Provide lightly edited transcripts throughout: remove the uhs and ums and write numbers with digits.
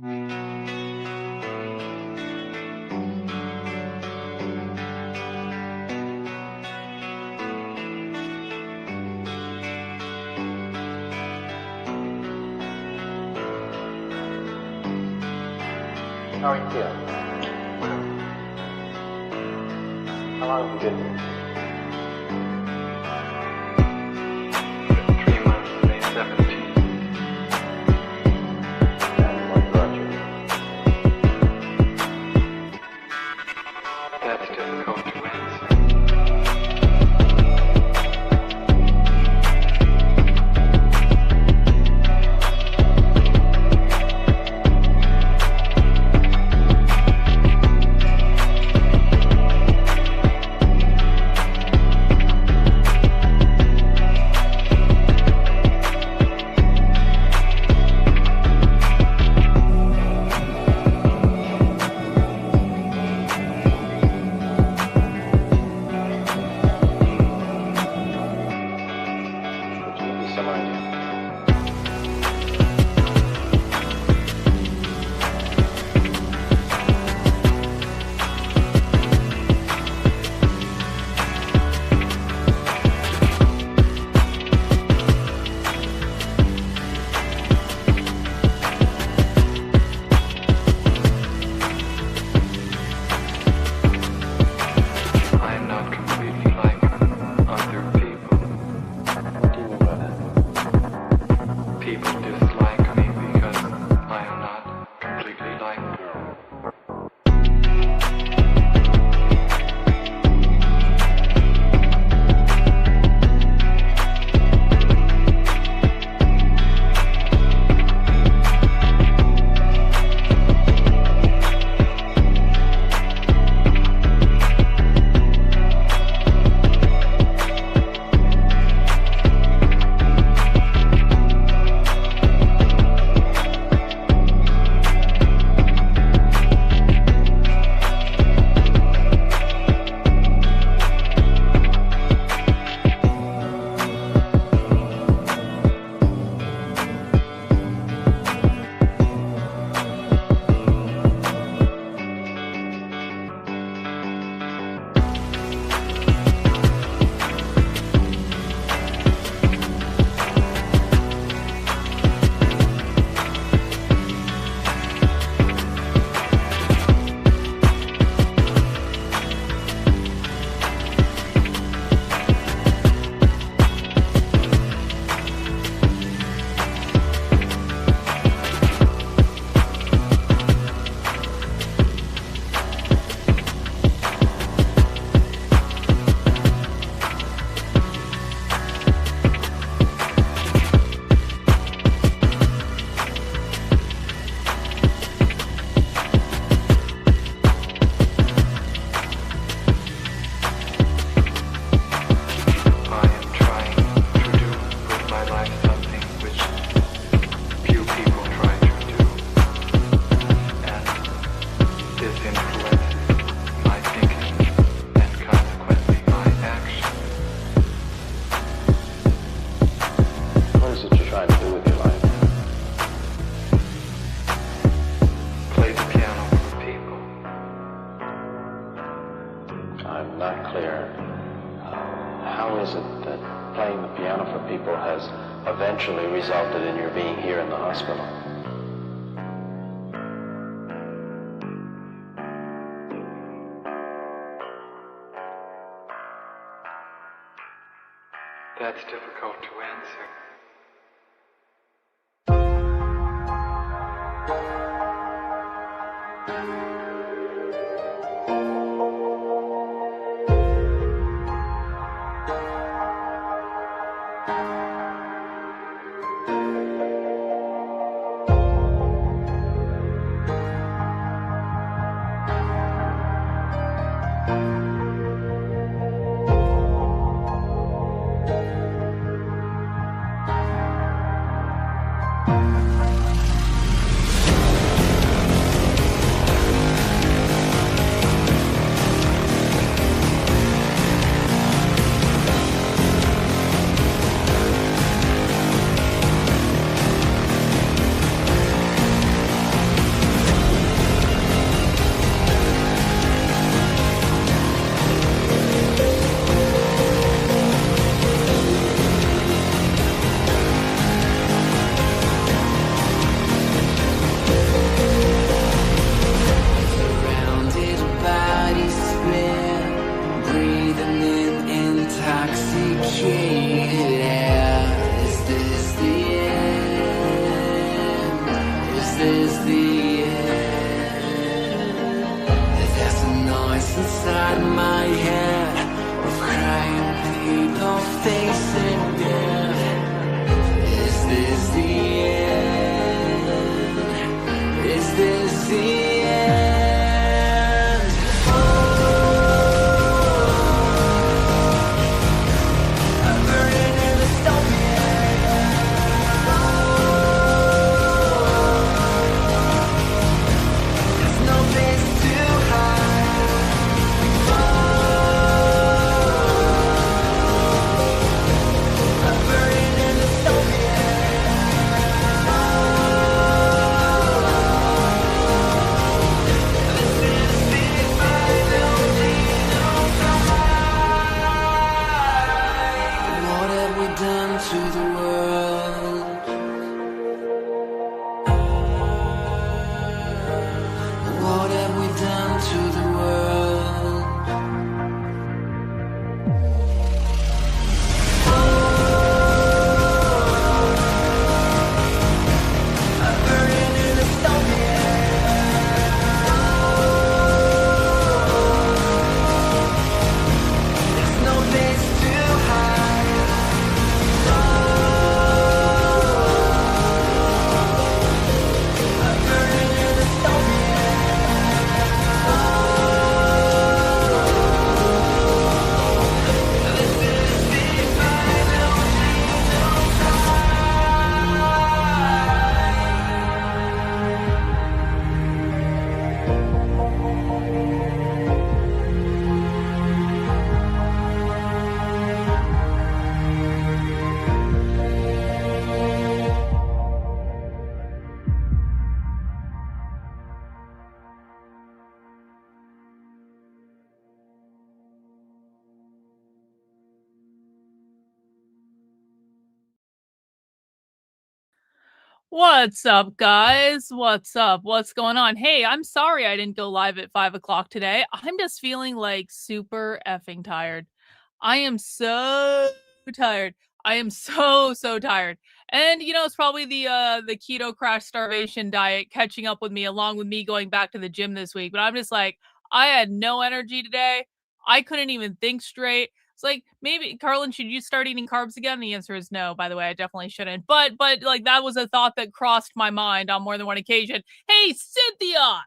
How are you feeling? How long have you been here? 3 months, May 17th. And what brought you? That's difficult to answer. Eventually resulted in your being here in the hospital. That's difficult to answer. this the end? There's a noise inside my head of crying people facing death. Is this the end? Is this the end? I'm burning in the there's no place to hide. I'm burning in the this is the final what have we done to the world? What have we done to the world? I'm burning in the there's no place to hide. I'm burning in the this is the final What's up, guys? What's up? What's going on? Hey, I'm sorry I didn't go live at 5 o'clock today. I'm just feeling like super effing tired. I am so tired. I am so tired. And it's probably the keto crash starvation diet catching up with me, along with me going back to the gym this week. But I'm just like, I had no energy today. I couldn't even think straight. It's like, maybe, Karlyn, should you start eating carbs again? The answer is no, by the way. I definitely shouldn't. But like, that was a thought that crossed my mind on more than one occasion. Hey, Cynthia!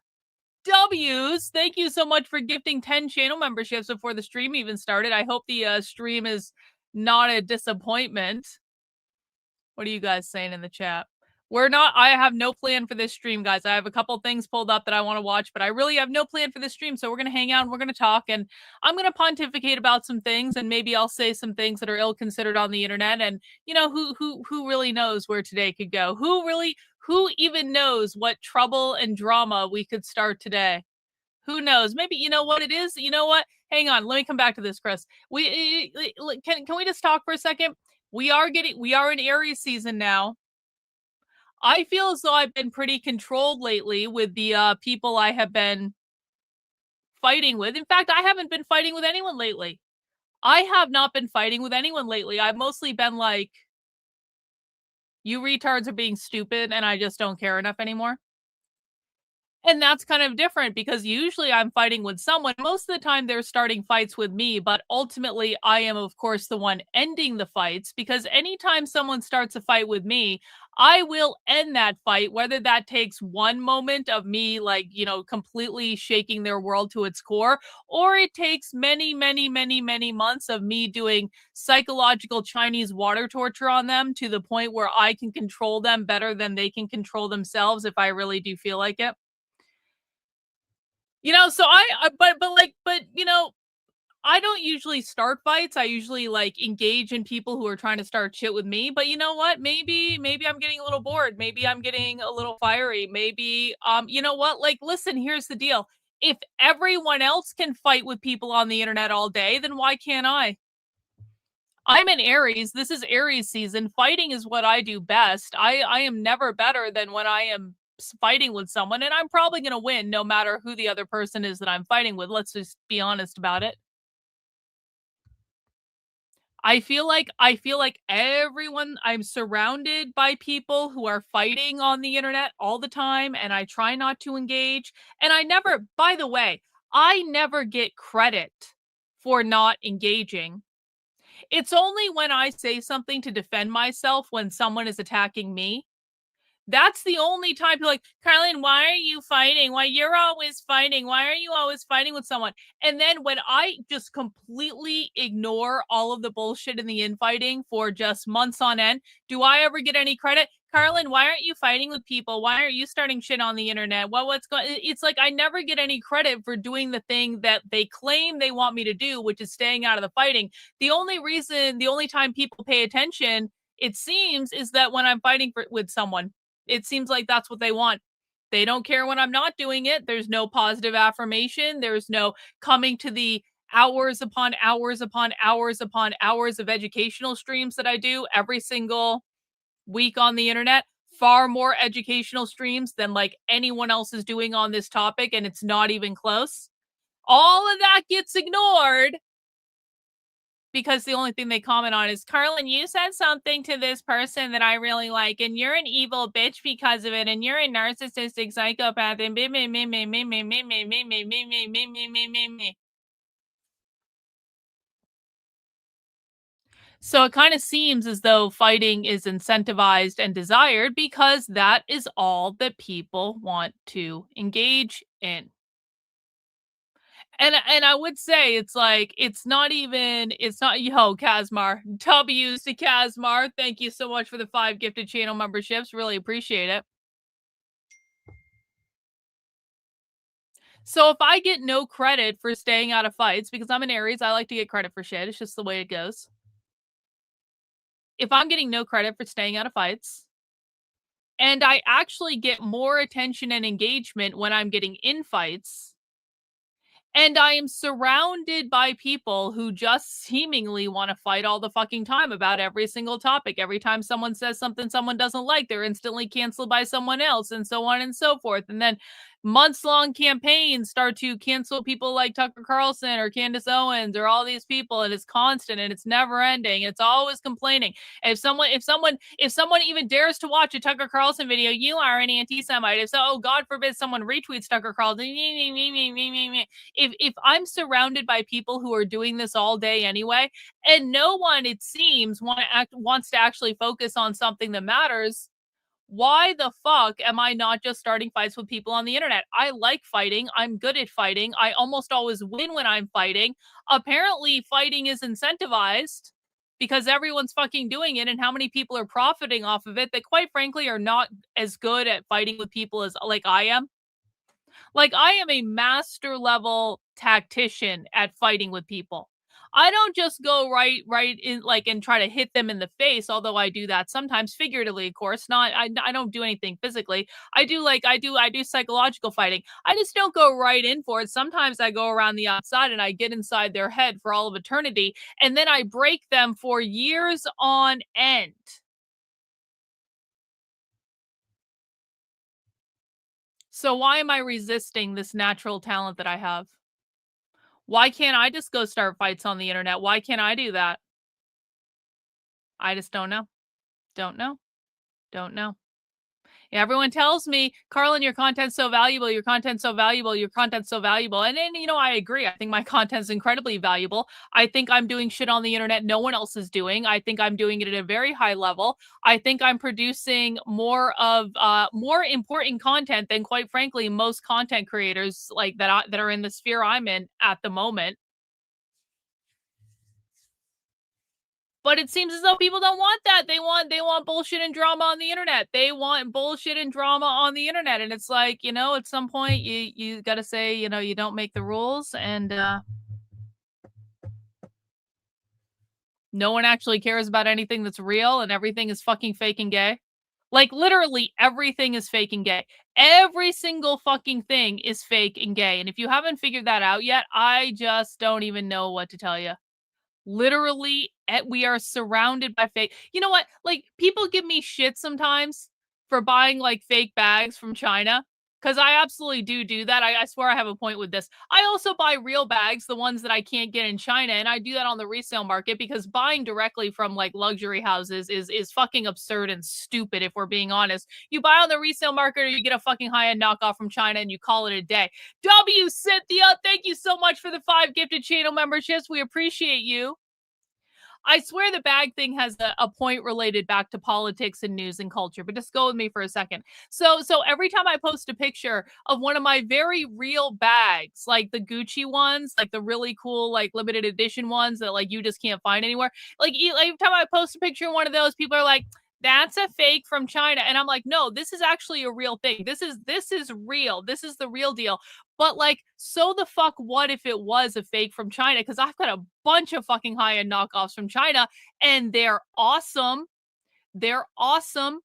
W's, thank you so much for gifting 10 channel memberships before the stream even started. I hope the stream is not a disappointment. What are you guys saying in the chat? I have no plan for this stream, guys. I have a couple things pulled up that I want to watch, but I really have no plan for this stream. So we're going to hang out and we're going to talk, and I'm going to pontificate about some things, and maybe I'll say some things that are ill-considered on the internet. And who really knows where today could go? Who even knows what trouble and drama we could start today? Who knows? Maybe, you know what it is? You know what? Hang on. Let me come back to this, Chris. Can we just talk for a second? We are in Aries season now. I feel as though I've been pretty controlled lately with the people I have been fighting with. In fact, I haven't been fighting with anyone lately. I have not been fighting with anyone lately. I've mostly been like, you retards are being stupid and I just don't care enough anymore. And that's kind of different because usually I'm fighting with someone. Most of the time they're starting fights with me, but ultimately I am, of course, the one ending the fights, because anytime someone starts a fight with me, I will end that fight, whether that takes one moment of me, like, completely shaking their world to its core, or it takes many, many, many, many months of me doing psychological Chinese water torture on them to the point where I can control them better than they can control themselves if I really do feel like it. So I don't usually start fights. I usually engage in people who are trying to start shit with me. But you know what? Maybe I'm getting a little bored. Maybe I'm getting a little fiery. Maybe, you know what? Listen, here's the deal. If everyone else can fight with people on the internet all day, then why can't I? I'm an Aries. This is Aries season. Fighting is what I do best. I am never better than when I am fighting with someone, and I'm probably going to win no matter who the other person is that I'm fighting with. Let's just be honest about it. I feel like everyone, I'm surrounded by people who are fighting on the internet all the time, and I try not to engage. And I never, by the way, I never get credit for not engaging. It's only when I say something to defend myself when someone is attacking me. That's the only time people are like, Karlyn, why are you fighting? Why you're always fighting? Why are you always fighting with someone? And then when I just completely ignore all of the bullshit in the infighting for just months on end, do I ever get any credit? Karlyn, why aren't you fighting with people? Why aren't you starting shit on the internet? What's going? It's like I never get any credit for doing the thing that they claim they want me to do, which is staying out of the fighting. The only time people pay attention, it seems, is that when I'm fighting with someone. It seems like that's what they want. They don't care when I'm not doing it. There's no positive affirmation. There's no coming to the hours upon hours upon hours upon hours of educational streams that I do every single week on the internet. Far more educational streams than like anyone else is doing on this topic, and it's not even close. All of that gets ignored because the only thing they comment on is, Karlyn, you said something to this person that I really like, and you're an evil bitch because of it, and you're a narcissistic psychopath, and me, me, me, me, me, me, me, me, me, me, me, me, me, me, me, me, me. So it kind of seems as though fighting is incentivized and desired because that is all that people want to engage in. And I would say it's like, it's not, yo, Kazmar. W's to Kazmar. Thank you so much for the 5 gifted channel memberships. Really appreciate it. So if I get no credit for staying out of fights, because I'm an Aries, I like to get credit for shit. It's just the way it goes. If I'm getting no credit for staying out of fights, and I actually get more attention and engagement when I'm getting in fights, and I am surrounded by people who just seemingly want to fight all the fucking time about every single topic. Every time someone says something someone doesn't like, they're instantly canceled by someone else, and so on and so forth. And then months-long campaigns start to cancel people like Tucker Carlson or Candace Owens or all these people, and it's constant and it's never ending. It's always complaining. If someone even dares to watch a Tucker Carlson video, you are an anti-Semite. If so, oh God forbid someone retweets Tucker Carlson. If I'm surrounded by people who are doing this all day anyway, and no one, it seems, wants to actually focus on something that matters, why the fuck am I not just starting fights with people on the internet? I like fighting. I'm good at fighting. I almost always win when I'm fighting. Apparently, fighting is incentivized because everyone's fucking doing it, and how many people are profiting off of it that, quite frankly, are not as good at fighting with people as like I am. Like, I am a master level tactician at fighting with people. I don't just go right in, like, and try to hit them in the face, although I do that sometimes, figuratively, of course. I don't do anything physically. I do psychological fighting. I just don't go right in for it. Sometimes I go around the outside and I get inside their head for all of eternity, and then I break them for years on end. So why am I resisting this natural talent that I have? Why can't I just go start fights on the internet? Why can't I do that? I just don't know. Don't know. Don't know. Yeah, everyone tells me, Karlyn, your content's so valuable. Your content's so valuable. Your content's so valuable. And then, I agree. I think my content's incredibly valuable. I think I'm doing shit on the internet no one else is doing. I think I'm doing it at a very high level. I think I'm producing more important content than, quite frankly, most content creators like that are in the sphere I'm in at the moment. But it seems as though people don't want that. They want bullshit and drama on the internet. They want bullshit and drama on the internet. And it's like, at some point you got to say, you don't make the rules, and no one actually cares about anything that's real, and everything is fucking fake and gay. Like, literally everything is fake and gay. Every single fucking thing is fake and gay. And if you haven't figured that out yet, I just don't even know what to tell you. Literally, we are surrounded by fake. You know what? Like, people give me shit sometimes for buying like fake bags from China. Because I absolutely do that. I swear I have a point with this. I also buy real bags, the ones that I can't get in China, and I do that on the resale market because buying directly from like luxury houses is fucking absurd and stupid if we're being honest. You buy on the resale market or you get a fucking high-end knockoff from China and you call it a day. W. Cynthia, thank you so much for the 5 gifted channel memberships. We appreciate you. I swear the bag thing has a point related back to politics and news and culture, but just go with me for a second. So every time I post a picture of one of my very real bags, like the Gucci ones, like the really cool, like limited edition ones that like you just can't find anywhere. Like every time I post a picture of one of those, people are like, that's a fake from China. And I'm like, no, this is actually a real thing. This is real. This is the real deal. But like, so the fuck what if it was a fake from China? Because I've got a bunch of fucking high-end knockoffs from China, and they're awesome. They're awesome.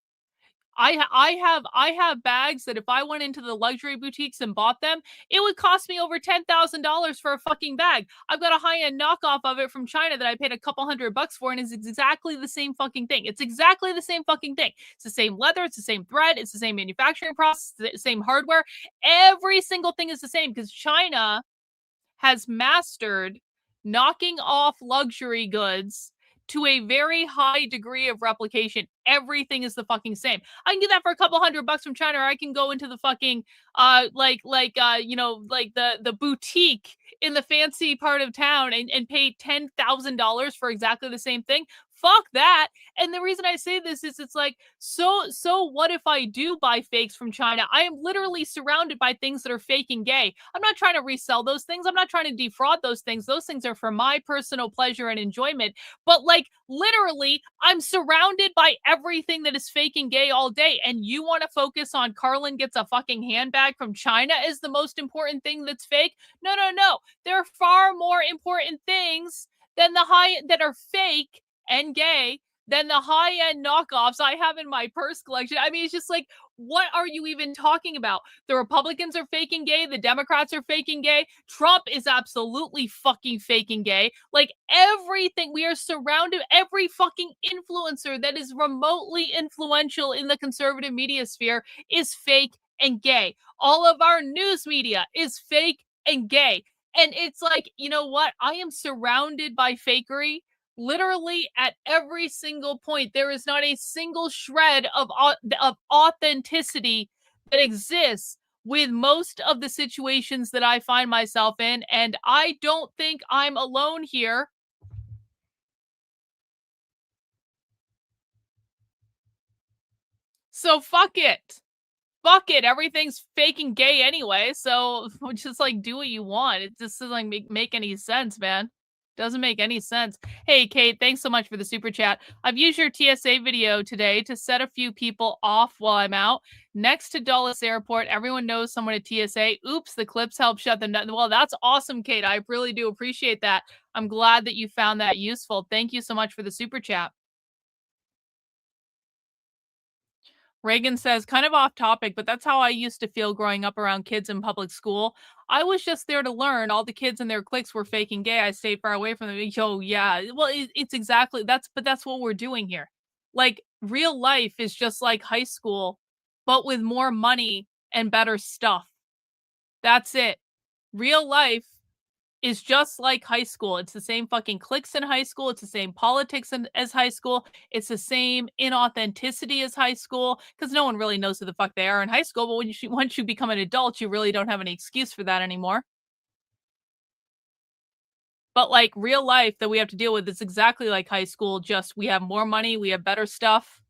I have bags that if I went into the luxury boutiques and bought them, it would cost me over $10,000 for a fucking bag. I've got a high-end knockoff of it from China that I paid a couple $100 for, and it's exactly the same fucking thing. It's exactly the same fucking thing. It's the same leather, it's the same thread, it's the same manufacturing process, the same hardware. Every single thing is the same because China has mastered knocking off luxury goods to a very high degree of replication. Everything is the fucking same. I can do that for a couple $100 from China, or I can go into the fucking like the boutique in the fancy part of town and pay $10,000 for exactly the same thing. Fuck that. And the reason I say this is it's like, so what if I do buy fakes from China? I am literally surrounded by things that are fake and gay. I'm not trying to resell those things. I'm not trying to defraud those things. Those things are for my personal pleasure and enjoyment. But like, literally, I'm surrounded by everything that is fake and gay all day. And you want to focus on Karlyn gets a fucking handbag from China as the most important thing that's fake? No. There are far more important things than that are fake and gay than the high-end knockoffs I have in my purse collection. I mean, it's just like, what are you even talking about? The Republicans are faking gay. The Democrats are faking gay. Trump is absolutely fucking faking gay. Like everything, we are surrounded, every fucking influencer that is remotely influential in the conservative media sphere is fake and gay. All of our news media is fake and gay. And it's like, you know what? I am surrounded by fakery literally at every single point. There is not a single shred of authenticity that exists with most of the situations that I find myself in, and I don't think I'm alone here. So fuck it. Fuck it. Everything's fake and gay anyway, so just like do what you want. It just doesn't like make any sense, man. Doesn't make any sense. Hey, Kate, thanks so much for the super chat. I've used your TSA video today to set a few people off while I'm out. Next to Dulles Airport, everyone knows someone at TSA. Oops, the clips help shut them down. Well, that's awesome, Kate. I really do appreciate that. I'm glad that you found that useful. Thank you so much for the super chat. Reagan says, kind of off topic, but that's how I used to feel growing up around kids in public school. I was just there to learn. All the kids and their cliques were faking gay. I stayed far away from them. Yo, yeah. Well, it's exactly that's what we're doing here. Like real life is just like high school, but with more money and better stuff. That's it. Real life is just like high school. It's the same fucking cliques in high school. It's the same politics as high school. It's the same inauthenticity as high school because no one really knows who the fuck they are in high school. But once you become an adult, you really don't have any excuse for that anymore. But like real life that we have to deal with is exactly like high school. Just we have more money, we have better stuff,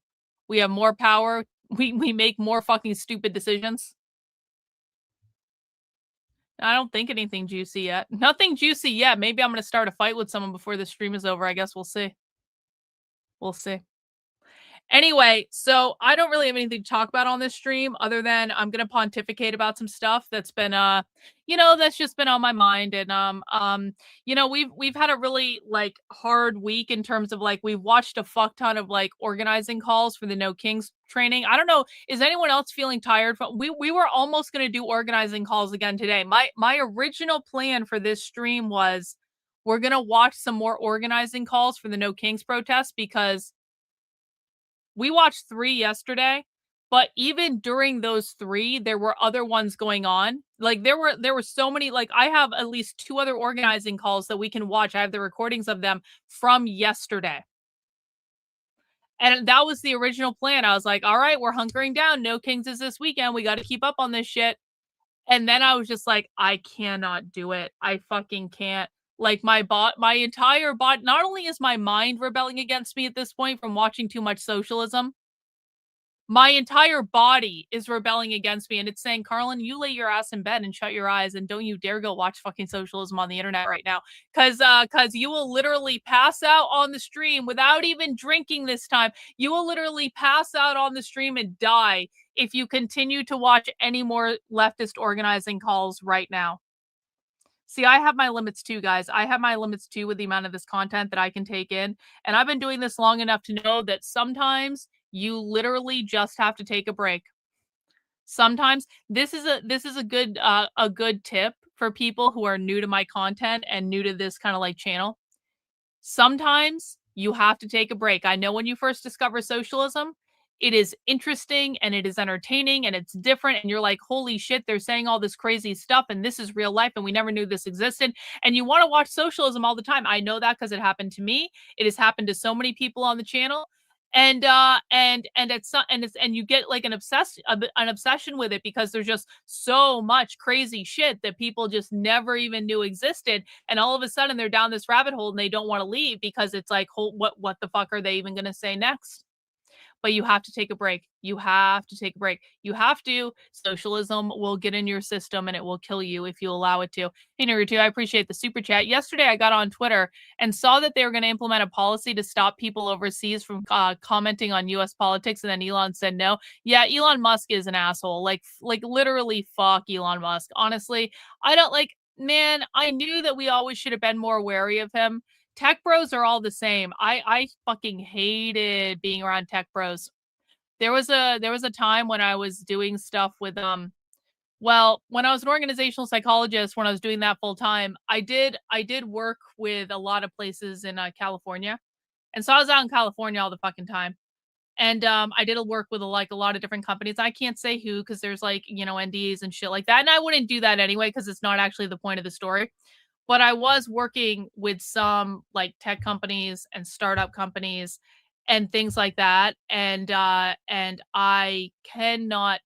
we have more power, we make more fucking stupid decisions. I don't think anything juicy yet. Nothing juicy yet. Maybe I'm going to start a fight with someone before the stream is over. I guess we'll see. We'll see. Anyway, so I don't really have anything to talk about on this stream other than I'm going to pontificate about some stuff that's been that's just been on my mind. And we've had a really like hard week in terms of like we've watched a fuck ton of like organizing calls for the No Kings training. I don't know, is anyone else feeling tired from we were almost going to do organizing calls again today. My original plan for this stream was we're going to watch some more organizing calls for the No Kings protest because we watched 3 yesterday. But even during those 3, there were other ones going on. Like, there were so many, like, I have at least 2 other organizing calls that we can watch. I have the recordings of them from yesterday. And that was the original plan. I was like, "All right, we're hunkering down. No Kingses this weekend. We gotta keep up on this shit." And then I was just like, "I cannot do it. I fucking can't." Like, my entire body, not only is my mind rebelling against me at this point from watching too much socialism, my entire body is rebelling against me, and it's saying, "Karlyn, you lay your ass in bed and shut your eyes, and don't you dare go watch fucking socialism on the internet right now, cause you will literally pass out on the stream without even drinking this time. You will literally pass out on the stream and die if you continue to watch any more leftist organizing calls right now." See, I have my limits too, guys. I have my limits too with the amount of this content that I can take in. And I've been doing this long enough to know that sometimes you literally just have to take a break. Sometimes this is a good tip for people who are new to my content and new to this kind of like channel. Sometimes you have to take a break. I know when you first discover socialism, it is interesting and it is entertaining and it's different. And you're like, holy shit, they're saying all this crazy stuff and this is real life and we never knew this existed. And you want to watch socialism all the time. I know that because it happened to me. It has happened to so many people on the channel. And you get like an obsession with it because there's just so much crazy shit that people just never even knew existed, and all of a sudden they're down this rabbit hole and they don't want to leave because it's like, what the fuck are they even going to say next? But you have to take a break. You have to take a break. You have to. Socialism will get in your system and it will kill you if you allow it to. Hey, Naruto, I appreciate the super chat. Yesterday, I got on Twitter and saw that they were going to implement a policy to stop people overseas from commenting on U.S. politics, and then Elon said no. Yeah, Elon Musk is an asshole. Like literally, fuck Elon Musk. Honestly, I don't like. Man, I knew that we always should have been more wary of him. Tech bros are all the same. I fucking hated being around tech bros. There was a time when I was doing stuff with when I was an organizational psychologist, when I was doing that full time, I did work with a lot of places in California. And so I was out in California all the fucking time. And I did work with a lot of different companies. I can't say who because there's like, NDAs and shit like that. And I wouldn't do that anyway because it's not actually the point of the story. But I was working with some like tech companies and startup companies and things like that. And I cannot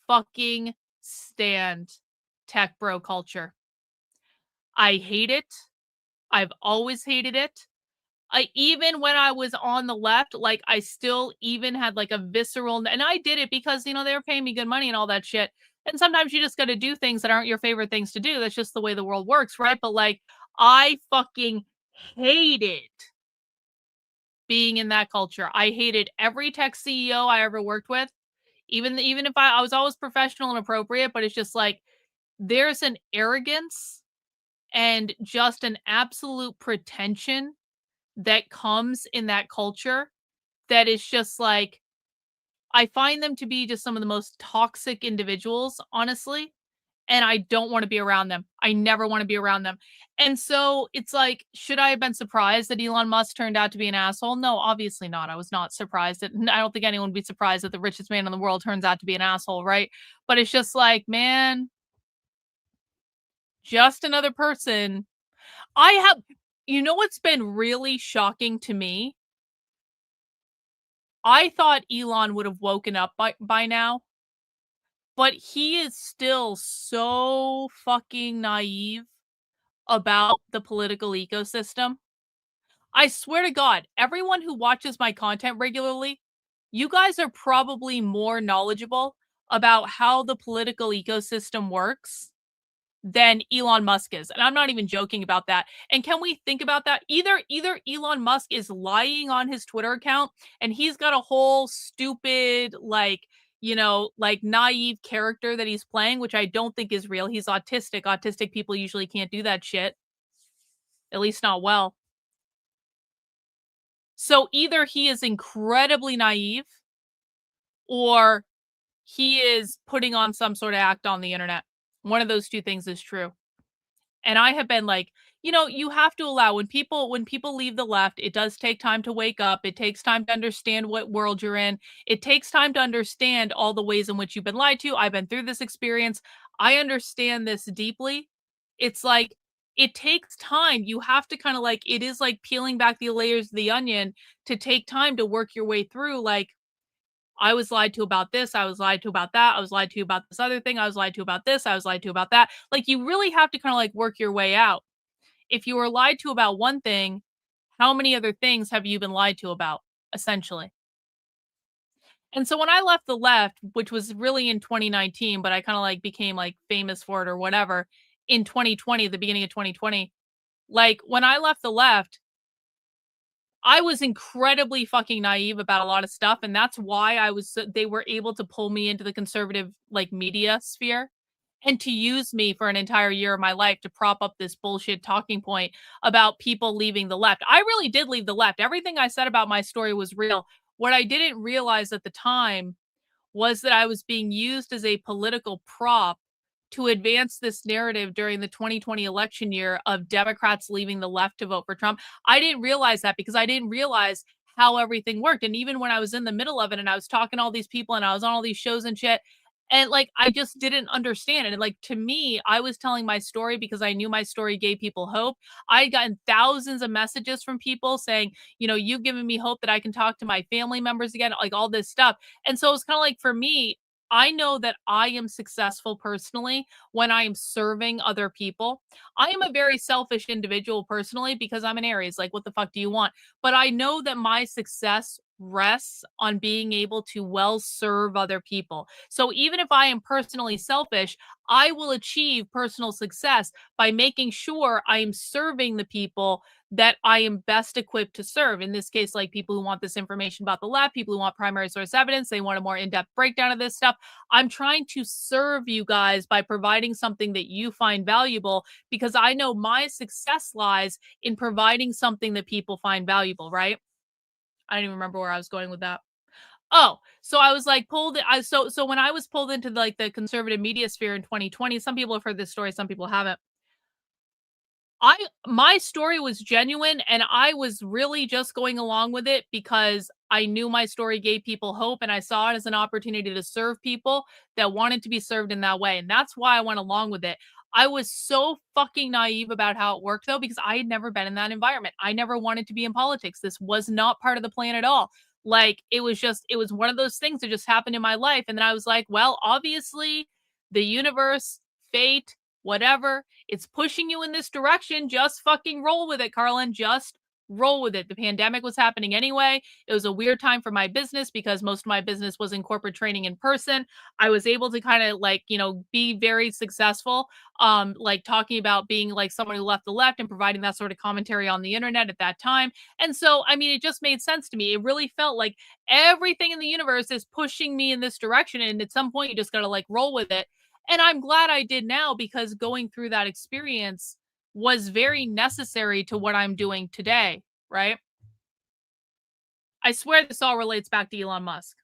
fucking stand tech bro culture. I hate it. I've always hated it. Even when I was on the left, like I still even had like a visceral, and I did it because, they were paying me good money and all that shit. And sometimes you just got to do things that aren't your favorite things to do. That's just the way the world works, right? But like, I fucking hated being in that culture. I hated every tech CEO I ever worked with. Even if I was always professional and appropriate, but it's just like there's an arrogance and just an absolute pretension that comes in that culture that is just like, I find them to be just some of the most toxic individuals, honestly, and I don't want to be around them. I never want to be around them. And so it's like, should I have been surprised that Elon Musk turned out to be an asshole? No, obviously not. I was not surprised. I don't think anyone would be surprised that the richest man in the world turns out to be an asshole, right? But it's just like, man, just another person. What's been really shocking to me? I thought Elon would have woken up by now, but he is still so fucking naive about the political ecosystem. I swear to God, everyone who watches my content regularly, you guys are probably more knowledgeable about how the political ecosystem works than Elon Musk is. And I'm not even joking about that. And can we think about that? Either Elon Musk is lying on his Twitter account and he's got a whole stupid, like naive character that he's playing, which I don't think is real. He's autistic. Autistic people usually can't do that shit. At least not well. So either he is incredibly naive or he is putting on some sort of act on the internet. One of those two things is true. And I have been like, you have to allow when people leave the left, it does take time to wake up. It takes time to understand what world you're in. It takes time to understand all the ways in which you've been lied to. I've been through this experience. I understand this deeply. It's like it takes time. You have to kind of like it is like peeling back the layers of the onion to take time to work your way through like I was lied to about this. I was lied to about that. I was lied to about this other thing. I was lied to about this. I was lied to about that. Like you really have to kind of like work your way out. If you were lied to about one thing, how many other things have you been lied to about, essentially? And so when I left the left, which was really in 2019, but I kind of like became like famous for it or whatever in 2020, the beginning of 2020, like when I left the left, I was incredibly fucking naive about a lot of stuff, and that's why they were able to pull me into the conservative, like, media sphere, and to use me for an entire year of my life to prop up this bullshit talking point about people leaving the left. I really did leave the left. Everything I said about my story was real. What I didn't realize at the time was that I was being used as a political prop to advance this narrative during the 2020 election year of Democrats leaving the left to vote for Trump. I didn't realize that because I didn't realize how everything worked. And even when I was in the middle of it and I was talking to all these people and I was on all these shows and shit, and like I just didn't understand it. And like to me, I was telling my story because I knew my story gave people hope. I had gotten thousands of messages from people saying, you've given me hope that I can talk to my family members again, like all this stuff. And so it's kind of like for me, I know that I am successful personally when I am serving other people. I am a very selfish individual personally because I'm an Aries. Like, what the fuck do you want? But I know that my success rests on being able to well serve other people. So even if I am personally selfish, I will achieve personal success by making sure I am serving the people that I am best equipped to serve. In this case, like people who want this information about the left, people who want primary source evidence, they want a more in-depth breakdown of this stuff. I'm trying to serve you guys by providing something that you find valuable because I know my success lies in providing something that people find valuable, right? I don't even remember where I was going with that. Oh, so I was like so when I was pulled into like the conservative media sphere in 2020, some people have heard this story, some people haven't. My story was genuine and I was really just going along with it because I knew my story gave people hope and I saw it as an opportunity to serve people that wanted to be served in that way. And that's why I went along with it. I was so fucking naive about how it worked though, because I had never been in that environment. I never wanted to be in politics. This was not part of the plan at all. Like it was one of those things that just happened in my life. And then I was like, well, obviously the universe, fate, whatever, it's pushing you in this direction. Just fucking roll with it, Karlyn. Just roll with it. The pandemic was happening anyway. It was a weird time for my business because most of my business was in corporate training in person. I was able to kind of like, be very successful. Like talking about being like someone who left the left and providing that sort of commentary on the internet at that time. And so, I mean, it just made sense to me. It really felt like everything in the universe is pushing me in this direction. And at some point, you just got to like roll with it. And I'm glad I did now because going through that experience was very necessary to what I'm doing today, right? I swear this all relates back to Elon Musk.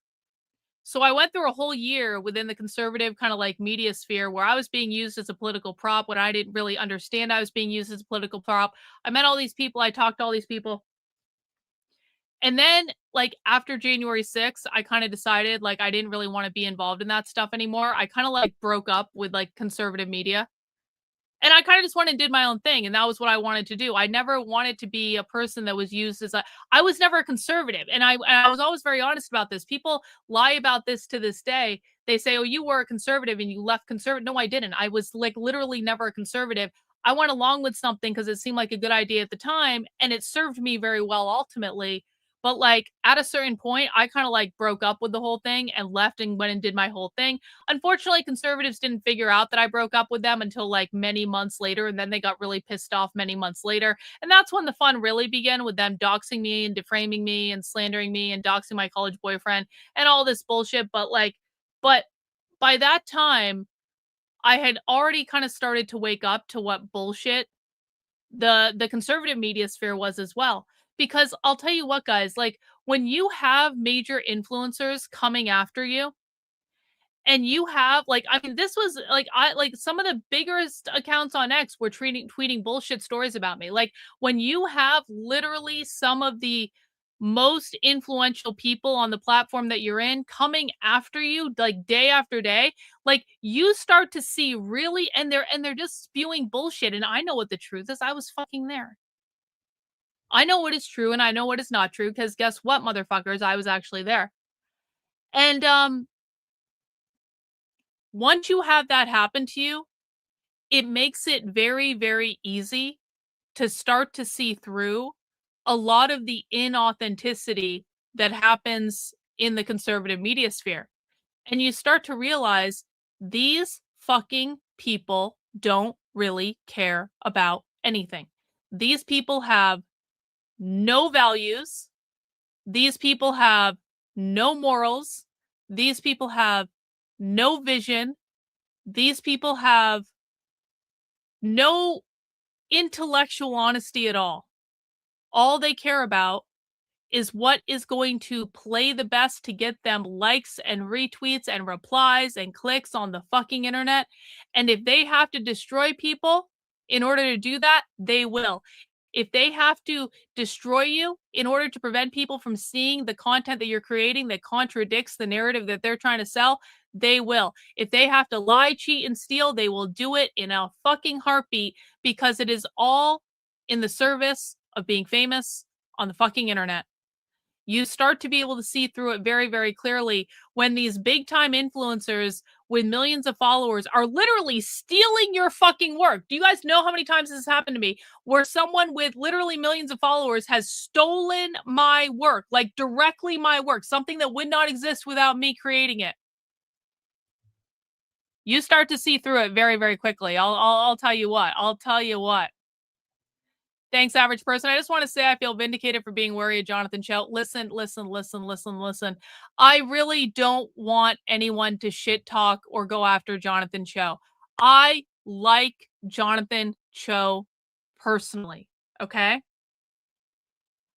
So I went through a whole year within the conservative kind of like media sphere where I was being used as a political prop when I didn't really understand I was being used as a political prop. I met all these people, I talked to all these people. And then like after January 6th, I kind of decided like I didn't really want to be involved in that stuff anymore. I kind of like broke up with like conservative media. And I kind of just went and did my own thing. And that was what I wanted to do. I never wanted to be a person that was used as I was never a conservative. And I was always very honest about this. People lie about this to this day. They say, oh, you were a conservative and you left conservative. No, I didn't. I was like literally never a conservative. I went along with something because it seemed like a good idea at the time. And it served me very well ultimately. But like at a certain point, I kind of like broke up with the whole thing and left and went and did my whole thing. Unfortunately, conservatives didn't figure out that I broke up with them until like many months later. And then they got really pissed off many months later. And that's when the fun really began with them doxing me and defaming me and slandering me and doxing my college boyfriend and all this bullshit. But by that time, I had already kind of started to wake up to what bullshit the conservative media sphere was as well. Because I'll tell you what, guys, like when you have major influencers coming after you And you have, like, I mean, this was, like, some of the biggest accounts on X were tweeting bullshit stories about me. Like, when you have literally some of the most influential people on the platform that you're in coming after you, like, day after day, like, you start to see really, and they're just spewing bullshit, and I know what the truth is. I was fucking there. I know what is true, and I know what is not true, because guess what, motherfuckers? I was actually there. And, once you have that happen to you, it makes it very, very easy to start to see through a lot of the inauthenticity that happens in the conservative media sphere. And you start to realize these fucking people don't really care about anything. These people have no values. These people have no morals. These people have no vision. These people have no intellectual honesty at all. All they care about is what is going to play the best to get them likes and retweets and replies and clicks on the fucking internet. And if they have to destroy people in order to do that, they will. If they have to destroy you in order to prevent people from seeing the content that you're creating that contradicts the narrative that they're trying to sell, they will. If they have to lie, cheat, and steal, they will do it in a fucking heartbeat, because it is all in the service of being famous on the fucking internet. You start to be able to see through it very, very clearly when these big time influencers with millions of followers are literally stealing your fucking work. Do you guys know how many times this has happened to me, where someone with literally millions of followers has stolen my work, like directly my work, something that would not exist without me creating it? You start to see through it very, very quickly. I'll tell you what. I'll tell you what. Thanks, average person. I just want to say I feel vindicated for being wary of Jonathan Cho. Listen. I really don't want anyone to shit talk or go after Jonathan Cho. I like Jonathan Cho personally, okay?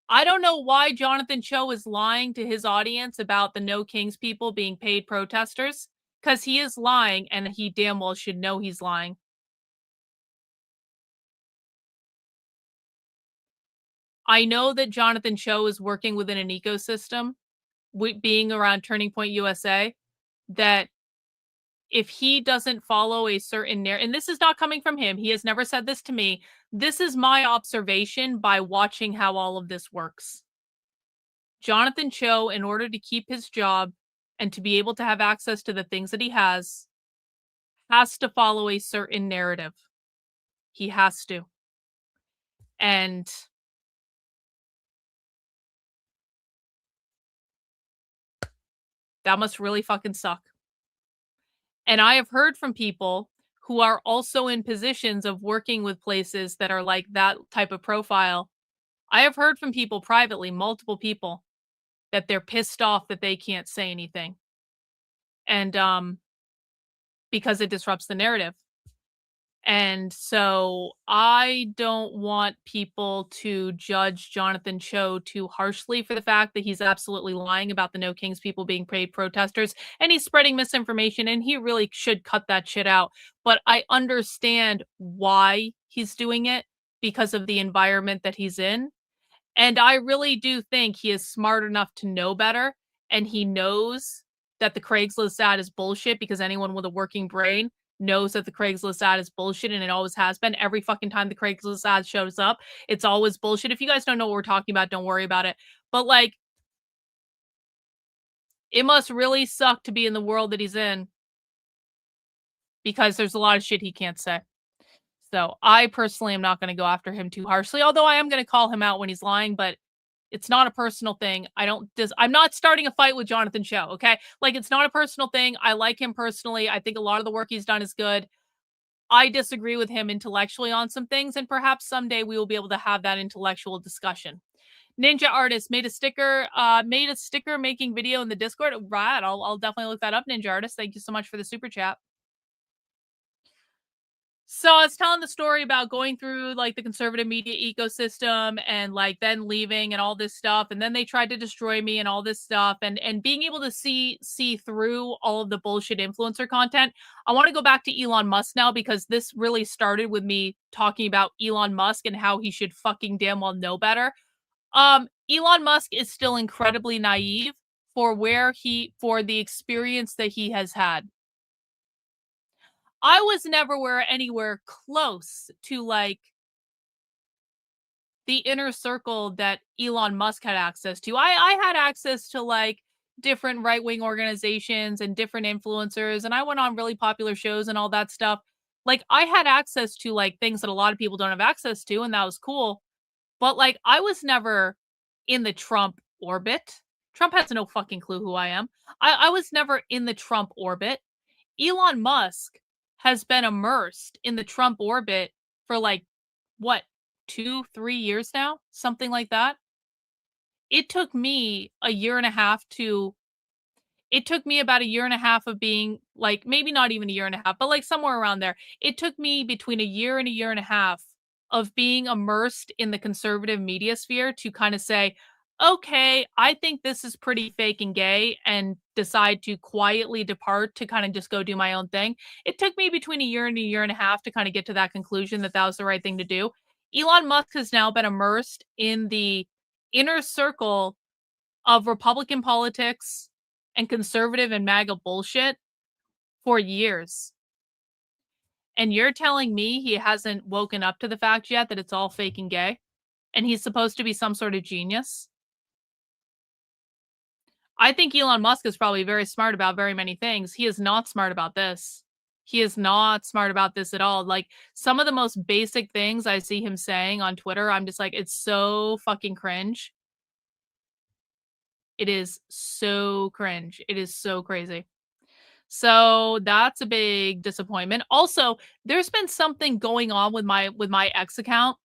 I don't know why Jonathan Cho is lying to his audience about the No Kings people being paid protesters, because he is lying, and he damn well should know he's lying. I know that Jonathan Cho is working within an ecosystem, being around Turning Point USA, that if he doesn't follow a certain narrative, and this is not coming from him, he has never said this to me, this is my observation by watching how all of this works. Jonathan Cho, in order to keep his job and to be able to have access to the things that he has to follow a certain narrative. He has to. And that must really fucking suck. And I have heard from people who are also in positions of working with places that are like that type of profile. I have heard from people privately, multiple people, that they're pissed off that they can't say anything. And because it disrupts the narrative. And so I don't want people to judge Jonathan Cho too harshly for the fact that he's absolutely lying about the No Kings people being paid protesters, and he's spreading misinformation, and he really should cut that shit out. But I understand why he's doing it, because of the environment that he's in. And I really do think he is smart enough to know better, and he knows that the Craigslist ad is bullshit, because anyone with a working brain knows that the Craigslist ad is bullshit, and it always has been. Every fucking time the Craigslist ad shows up, it's always bullshit. If you guys don't know what we're talking about, don't worry about it. But like, it must really suck to be in the world that he's in, because there's a lot of shit he can't say. So I personally am not going to go after him too harshly, although I am going to call him out when he's lying, but it's not a personal thing. I'm not starting a fight with Jonathan Cho, okay? Like, it's not a personal thing. I like him personally. I think a lot of the work he's done is good. I disagree with him intellectually on some things, and perhaps someday we will be able to have that intellectual discussion. Ninja Artist made a sticker making video in the Discord. Right, I'll definitely look that up, Ninja Artist. Thank you so much for the super chat. So I was telling the story about going through like the conservative media ecosystem and like then leaving and all this stuff, and then they tried to destroy me and all this stuff, and being able to see through all of the bullshit influencer content. I want to go back to Elon Musk now because this really started with me talking about Elon Musk and how he should fucking damn well know better. Elon Musk is still incredibly naive for the experience that he has had. I was never anywhere close to like the inner circle that Elon Musk had access to. I had access to like different right-wing organizations and different influencers, and I went on really popular shows and all that stuff. Like I had access to like things that a lot of people don't have access to, and that was cool. But like I was never in the Trump orbit. Trump has no fucking clue who I am. I was never in the Trump orbit. Elon Musk has been immersed in the Trump orbit for like what, 2-3 years now, something like that. It took me a year and a half to it took me about a year and a half of being like, maybe not even a year and a half, but like somewhere around there. It took me between a year and a year and a half of being immersed in the conservative media sphere to kind of say, okay, I think this is pretty fake and gay, and decide to quietly depart to kind of just go do my own thing. It took me between a year and a half to kind of get to that conclusion that that was the right thing to do. Elon Musk has now been immersed in the inner circle of Republican politics and conservative and MAGA bullshit for years. And you're telling me he hasn't woken up to the fact yet that it's all fake and gay? And he's supposed to be some sort of genius? I think Elon Musk is probably very smart about very many things. He is not smart about this. He is not smart about this at all. Like some of the most basic things I see him saying on Twitter, I'm just like, it's so fucking cringe. It is so cringe. It is so crazy. So that's a big disappointment. Also, there's been something going on with my X account.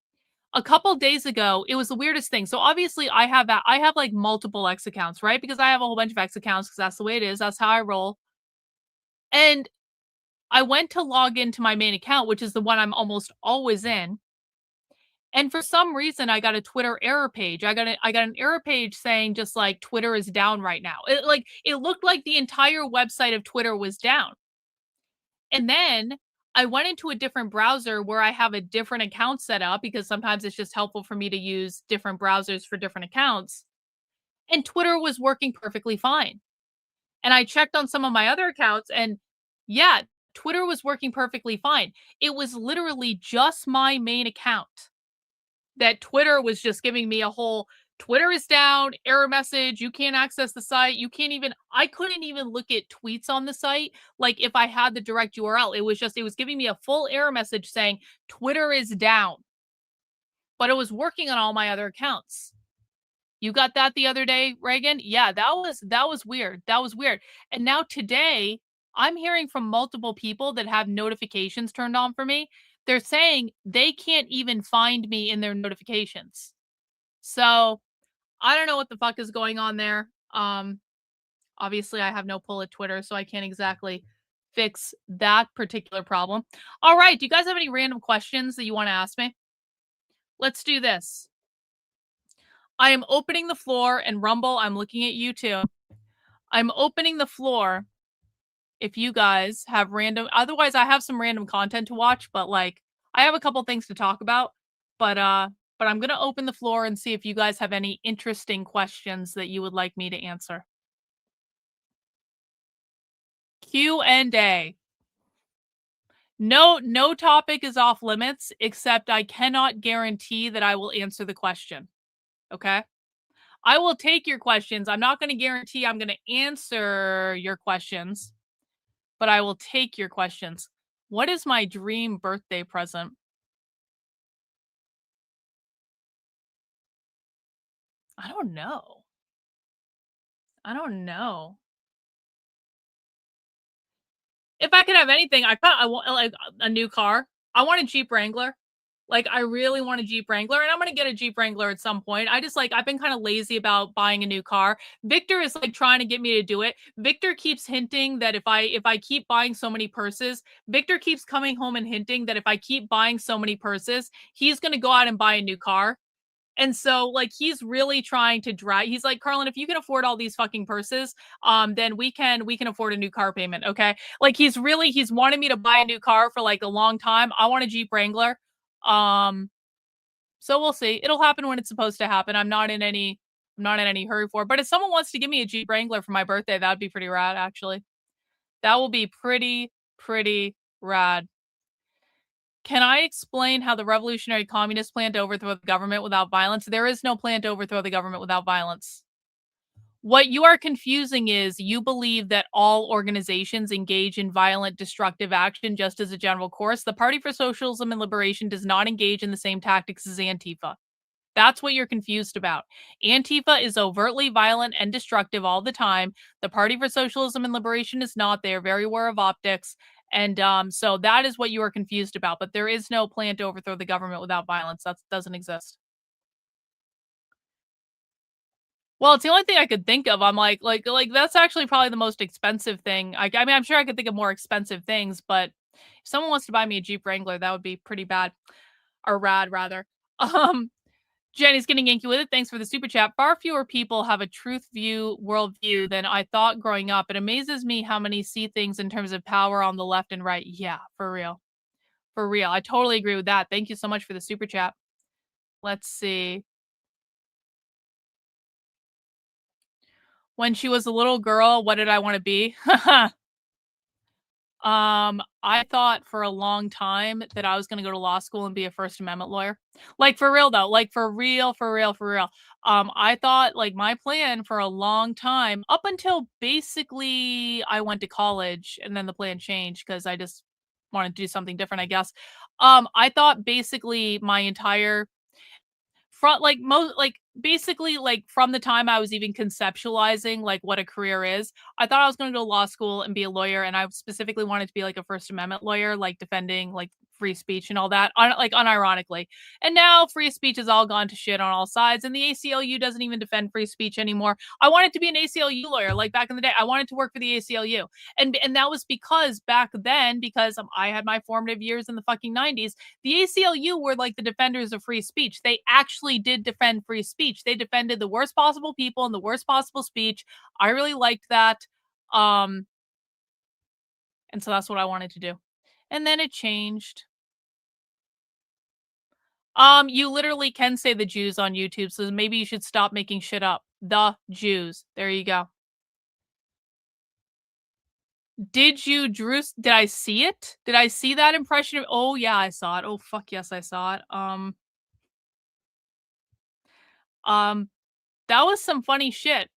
A couple days ago, it was the weirdest thing. So obviously I have like multiple X accounts, right? Because I have a whole bunch of X accounts because that's the way it is. That's how I roll. And I went to log into my main account, which is the one I'm almost always in. And for some reason, I got a Twitter error page. I got an error page saying just like Twitter is down right now. It looked like the entire website of Twitter was down. And then I went into a different browser where I have a different account set up because sometimes it's just helpful for me to use different browsers for different accounts. And Twitter was working perfectly fine. And I checked on some of my other accounts, and yeah, Twitter was working perfectly fine. It was literally just my main account that Twitter was just giving me a whole Twitter is down, error message, you can't access the site, I couldn't even look at tweets on the site, like if I had the direct URL. It was giving me a full error message saying Twitter is down. But it was working on all my other accounts. You got that the other day, Reagan? Yeah, that was weird. That was weird. And now today, I'm hearing from multiple people that have notifications turned on for me. They're saying they can't even find me in their notifications. So I don't know what the fuck is going on there. Obviously I have no pull at Twitter, so I can't exactly fix that particular problem. All right, do you guys have any random questions that you want to ask me? Let's do this. I am opening the floor, and Rumble, I'm looking at you too. I'm opening the floor if you guys have otherwise I have some random content to watch, but like I have a couple things to talk about, but I'm going to open the floor and see if you guys have any interesting questions that you would like me to answer. Q&A. No topic is off limits, except I cannot guarantee that I will answer the question. Okay? I will take your questions. I'm not going to guarantee I'm going to answer your questions, but I will take your questions. What is my dream birthday present? I don't know. I don't know. If I could have anything, I want like a new car. I want a Jeep Wrangler. Like, I really want a Jeep Wrangler, and I'm gonna get a Jeep Wrangler at some point. I've been kind of lazy about buying a new car. Victor is like trying to get me to do it. Victor keeps hinting that if I keep buying so many purses, Victor keeps coming home and hinting that if I keep buying so many purses, he's gonna go out and buy a new car. And so, like, he's really trying to drive. He's like, Karlyn, if you can afford all these fucking purses, then we can afford a new car payment. Okay. Like, he's wanted me to buy a new car for like a long time. I want a Jeep Wrangler. Um, so we'll see. It'll happen when it's supposed to happen. I'm not in any hurry for it. But if someone wants to give me a Jeep Wrangler for my birthday, that'd be pretty rad, actually. That will be pretty rad. Can I explain how the revolutionary communists plan to overthrow the government without violence? There is no plan to overthrow the government without violence. What you are confusing is you believe that all organizations engage in violent, destructive action just as a general course. The Party for Socialism and Liberation does not engage in the same tactics as Antifa. That's what you're confused about. Antifa is overtly violent and destructive all the time. The Party for Socialism and Liberation is not. They are very aware of optics. And so that is what you are confused about. But there is no plan to overthrow the government without violence. That doesn't exist. Well, it's the only thing I could think of. I'm like that's actually probably the most expensive thing. I mean, I'm sure I could think of more expensive things, but if someone wants to buy me a Jeep Wrangler, that would be pretty bad. Or rad, rather. Um, Jenny's getting inky with it. Thanks for the super chat. Far fewer people have a truth view, worldview than I thought growing up. It amazes me how many see things in terms of power on the left and right. Yeah, for real. For real. I totally agree with that. Thank you so much for the super chat. Let's see. When she was a little girl, what did I want to be? I thought for a long time that I was going to go to law school and be a First Amendment lawyer. Like, for real though, like for real. I thought, like, my plan for a long time, up until basically I went to college, and then the plan changed because I just wanted to do something different, I guess. I thought basically my entire from like most like basically like from the time I was even conceptualizing like what a career is, I thought I was going to go to law school and be a lawyer, and I specifically wanted to be like a First Amendment lawyer, like defending like free speech and all that, like unironically. And now free speech has all gone to shit on all sides, and the ACLU doesn't even defend free speech anymore. I wanted to be an ACLU lawyer, like back in the day. I wanted to work for the ACLU, and that was because back then, because I had my formative years in the fucking 90s, the ACLU were like the defenders of free speech. They actually did defend free speech. They defended the worst possible people and the worst possible speech. I really liked that. And so that's what I wanted to do. And then it changed. You literally can say the Jews on YouTube, so maybe you should stop making shit up. The Jews. There you go. Did I see it? Did I see that impression of, oh yeah, I saw it. Oh fuck yes, I saw it. That was some funny shit.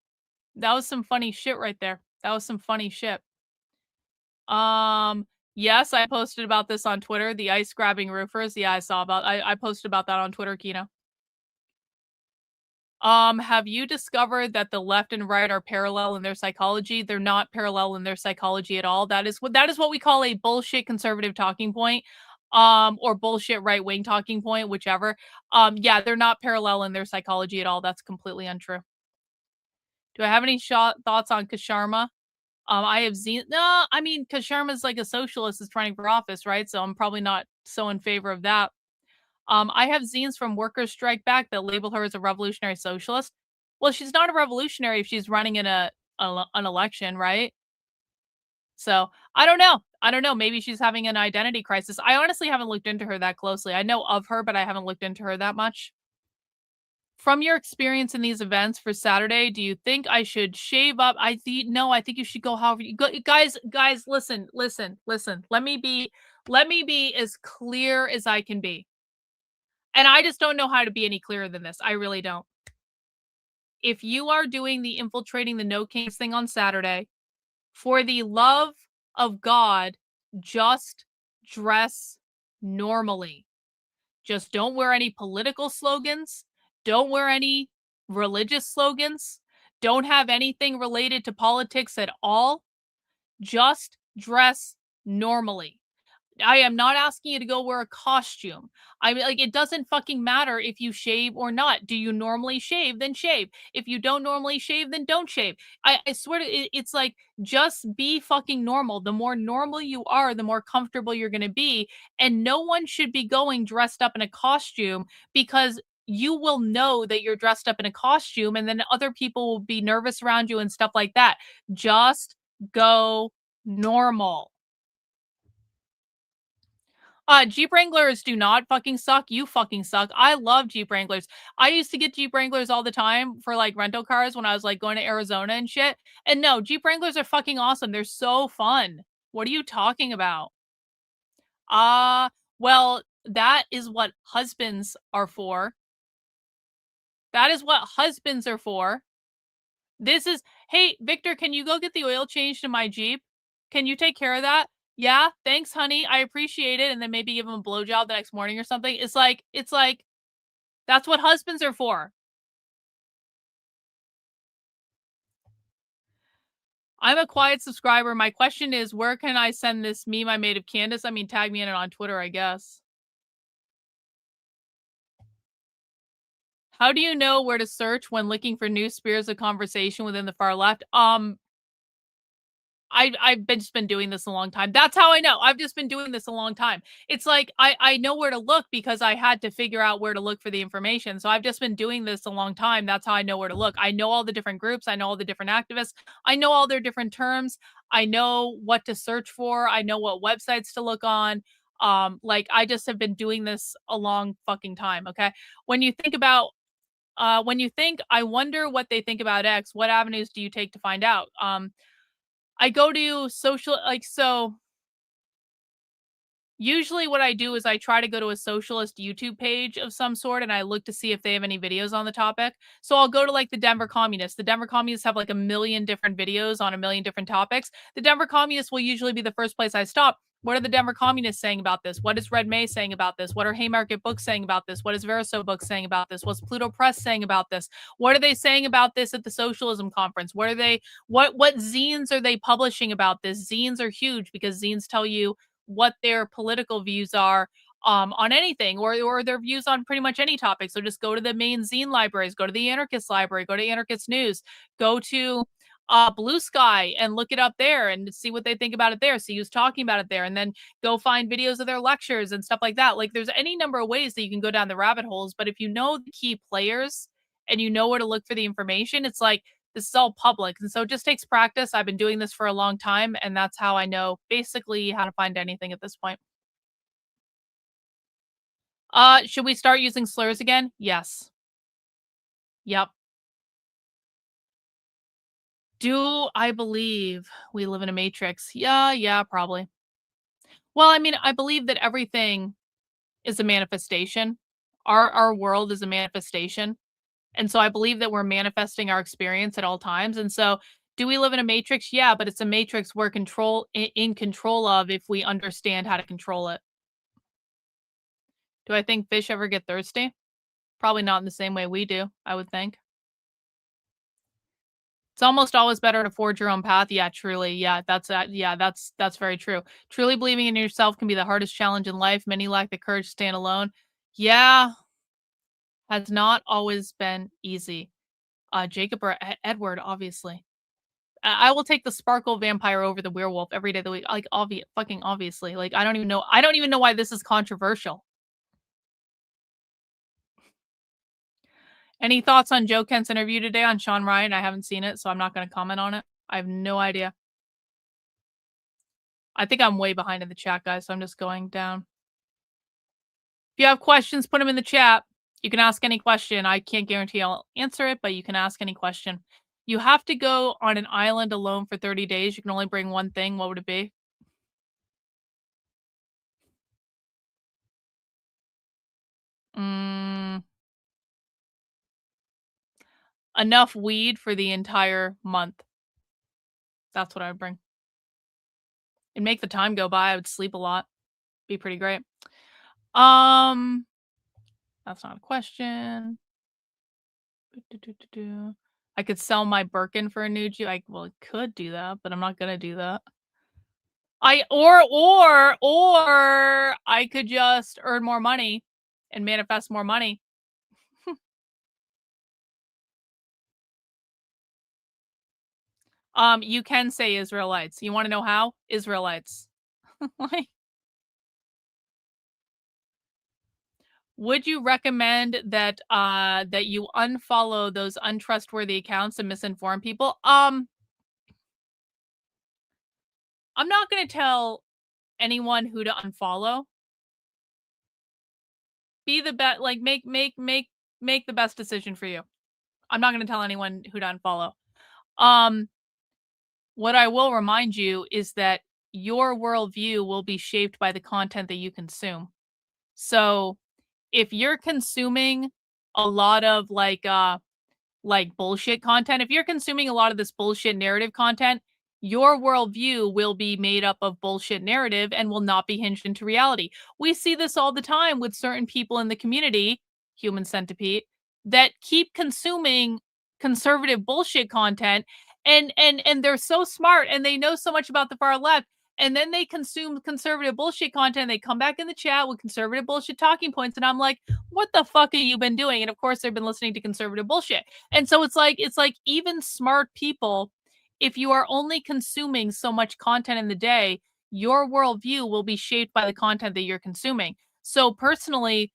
That was some funny shit right there. That was some funny shit. Yes, I posted about this on Twitter, the ice grabbing roofers. Yeah, I posted about that on Twitter, Kino. Have you discovered that the left and right are parallel in their psychology? They're not parallel in their psychology at all. That is what we call a bullshit conservative talking point. Or bullshit right-wing talking point, whichever. Yeah, they're not parallel in their psychology at all. That's completely untrue. Do I have any thoughts on Kasharma? I have seen, no, I mean, because Sharma's like a socialist is running for office, right? So I'm probably not so in favor of that. I have zines from Workers Strike Back that label her as a revolutionary socialist. Well, she's not a revolutionary if she's running in an election, right? So I don't know. Maybe she's having an identity crisis. I honestly haven't looked into her that closely. I know of her, but I haven't looked into her that much. From your experience in these events for Saturday, do you think I should shave up? No, I think you should go however you go. Guys, listen. Let me be as clear as I can be. And I just don't know how to be any clearer than this. I really don't. If you are doing the infiltrating the No Kings thing on Saturday, for the love of God, just dress normally. Just don't wear any political slogans. Don't wear any religious slogans. Don't have anything related to politics at all. Just dress normally. I am not asking you to go wear a costume. I mean, like, it doesn't fucking matter if you shave or not. Do you normally shave? Then shave. If you don't normally shave, then don't shave. I swear to it's like, just be fucking normal. The more normal you are, the more comfortable you're gonna be. And no one should be going dressed up in a costume because you will know that you're dressed up in a costume and then other people will be nervous around you and stuff like that. Just go normal. Jeep Wranglers do not fucking suck. You fucking suck. I love Jeep Wranglers. I used to get Jeep Wranglers all the time for like rental cars when I was like going to Arizona and shit. And no, Jeep Wranglers are fucking awesome. They're so fun. What are you talking about? Uh, well, that is what husbands are for. That is what husbands are for. This is, hey, Victor, can you go get the oil changed in my Jeep? Can you take care of that? Yeah, thanks, honey. I appreciate it. And then maybe give him a blowjob the next morning or something. It's like, that's what husbands are for. I'm a quiet subscriber. My question is, where can I send this meme I made of Candace? I mean, tag me in it on Twitter, I guess. How do you know where to search when looking for new spheres of conversation within the far left? I've just been doing this a long time. That's how I know. I've just been doing this a long time. It's like I know where to look because I had to figure out where to look for the information. So I've just been doing this a long time. That's how I know where to look. I know all the different groups. I know all the different activists. I know all their different terms. I know what to search for. I know what websites to look on. Like I just have been doing this a long fucking time. Okay. When you think about when you think, I wonder what they think about X, what avenues do you take to find out? I go to social like, so usually what I do is I try to go to a socialist YouTube page of some sort and I look to see if they have any videos on the topic. So I'll go to like the Denver Communists. The Denver Communists have like a million different videos on a million different topics. The Denver Communists will usually be the first place I stop. What are the Denver Communists saying about this? What is Red May saying about this? What are Haymarket Books saying about this? What is Veriso Books saying about this? What's Pluto Press saying about this? What are they saying about this at the Socialism Conference? What zines are they publishing about this? Zines are huge because zines tell you what their political views are on anything or their views on pretty much any topic. So just go to the main zine libraries, go to the Anarchist Library, go to Anarchist News, go to Blue Sky and look it up there and see what they think about it there. See who's talking about it there, and then go find videos of their lectures and stuff like that. Like there's any number of ways that you can go down the rabbit holes, but if you know the key players and you know where to look for the information, it's like this is all public. And so it just takes practice. I've been doing this for a long time, and that's how I know basically how to find anything at this point. Should we start using slurs again? Yes. Yep. Do I believe we live in a matrix? Yeah, probably. Well, I mean, I believe that everything is a manifestation. Our world is a manifestation. And so I believe that we're manifesting our experience at all times. And so do we live in a matrix? Yeah, but it's a matrix we're in control of if we understand how to control it. Do I think fish ever get thirsty? Probably not in the same way we do, I would think. It's almost always better to forge your own path. Yeah, truly. Yeah, that's very true. Truly believing in yourself can be the hardest challenge in life. Many lack the courage to stand alone. Yeah, has not always been easy. Jacob or Edward, obviously. I will take the sparkle vampire over the werewolf every day of the week. Like fucking obviously. Like I don't even know. I don't even know why this is controversial. Any thoughts on Joe Kent's interview today on Sean Ryan? I haven't seen it, so I'm not going to comment on it. I have no idea. I think I'm way behind in the chat, guys, so I'm just going down. If you have questions, put them in the chat. You can ask any question. I can't guarantee I'll answer it, but you can ask any question. You have to go on an island alone for 30 days. You can only bring one thing. What would it be? Enough weed for the entire month. That's what I would bring. It'd make the time go by. I would sleep a lot. Be pretty great. That's not a question. I could sell my Birkin for a new Jeep. I could do that, but I'm not gonna do that. Or I could just earn more money and manifest more money. You can say Israelites. You want to know how? Israelites. Like, would you recommend that that you unfollow those untrustworthy accounts and misinform people? I'm not going to tell anyone who to unfollow. Be the best, like make the best decision for you. I'm not going to tell anyone who to unfollow. What I will remind you is that your worldview will be shaped by the content that you consume. So if you're consuming a lot of like bullshit content, if you're consuming a lot of this bullshit narrative content, your worldview will be made up of bullshit narrative and will not be hinged into reality. We see this all the time with certain people in the community, human centipede, that keep consuming conservative bullshit content and they're so smart and they know so much about the far left, and then they consume conservative bullshit content. They come back in the chat with conservative bullshit talking points, and I'm like, what the fuck have you been doing? And of course they've been listening to conservative bullshit. And so it's like even smart people, if you are only consuming so much content in the day, your worldview will be shaped by the content that you're consuming. So personally,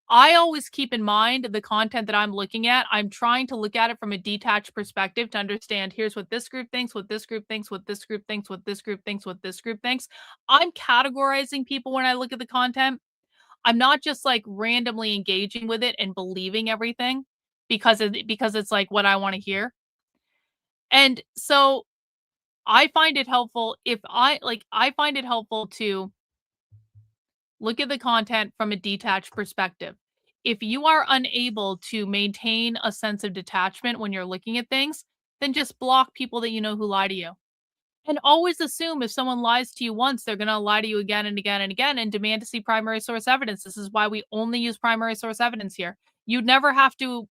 I always keep in mind the content that I'm looking at. I'm trying to look at it from a detached perspective to understand here's what this group thinks, what this group thinks, what this group thinks, what this group thinks, what this group thinks. I'm categorizing people when I look at the content. I'm not just like randomly engaging with it and believing everything because it's like what I want to hear. And so I find it helpful I find it helpful to look at the content from a detached perspective. If you are unable to maintain a sense of detachment when you're looking at things, then just block people that you know who lie to you. And always assume if someone lies to you once, they're going to lie to you again and again and again and demand to see primary source evidence. This is why we only use primary source evidence here. You'd never have to,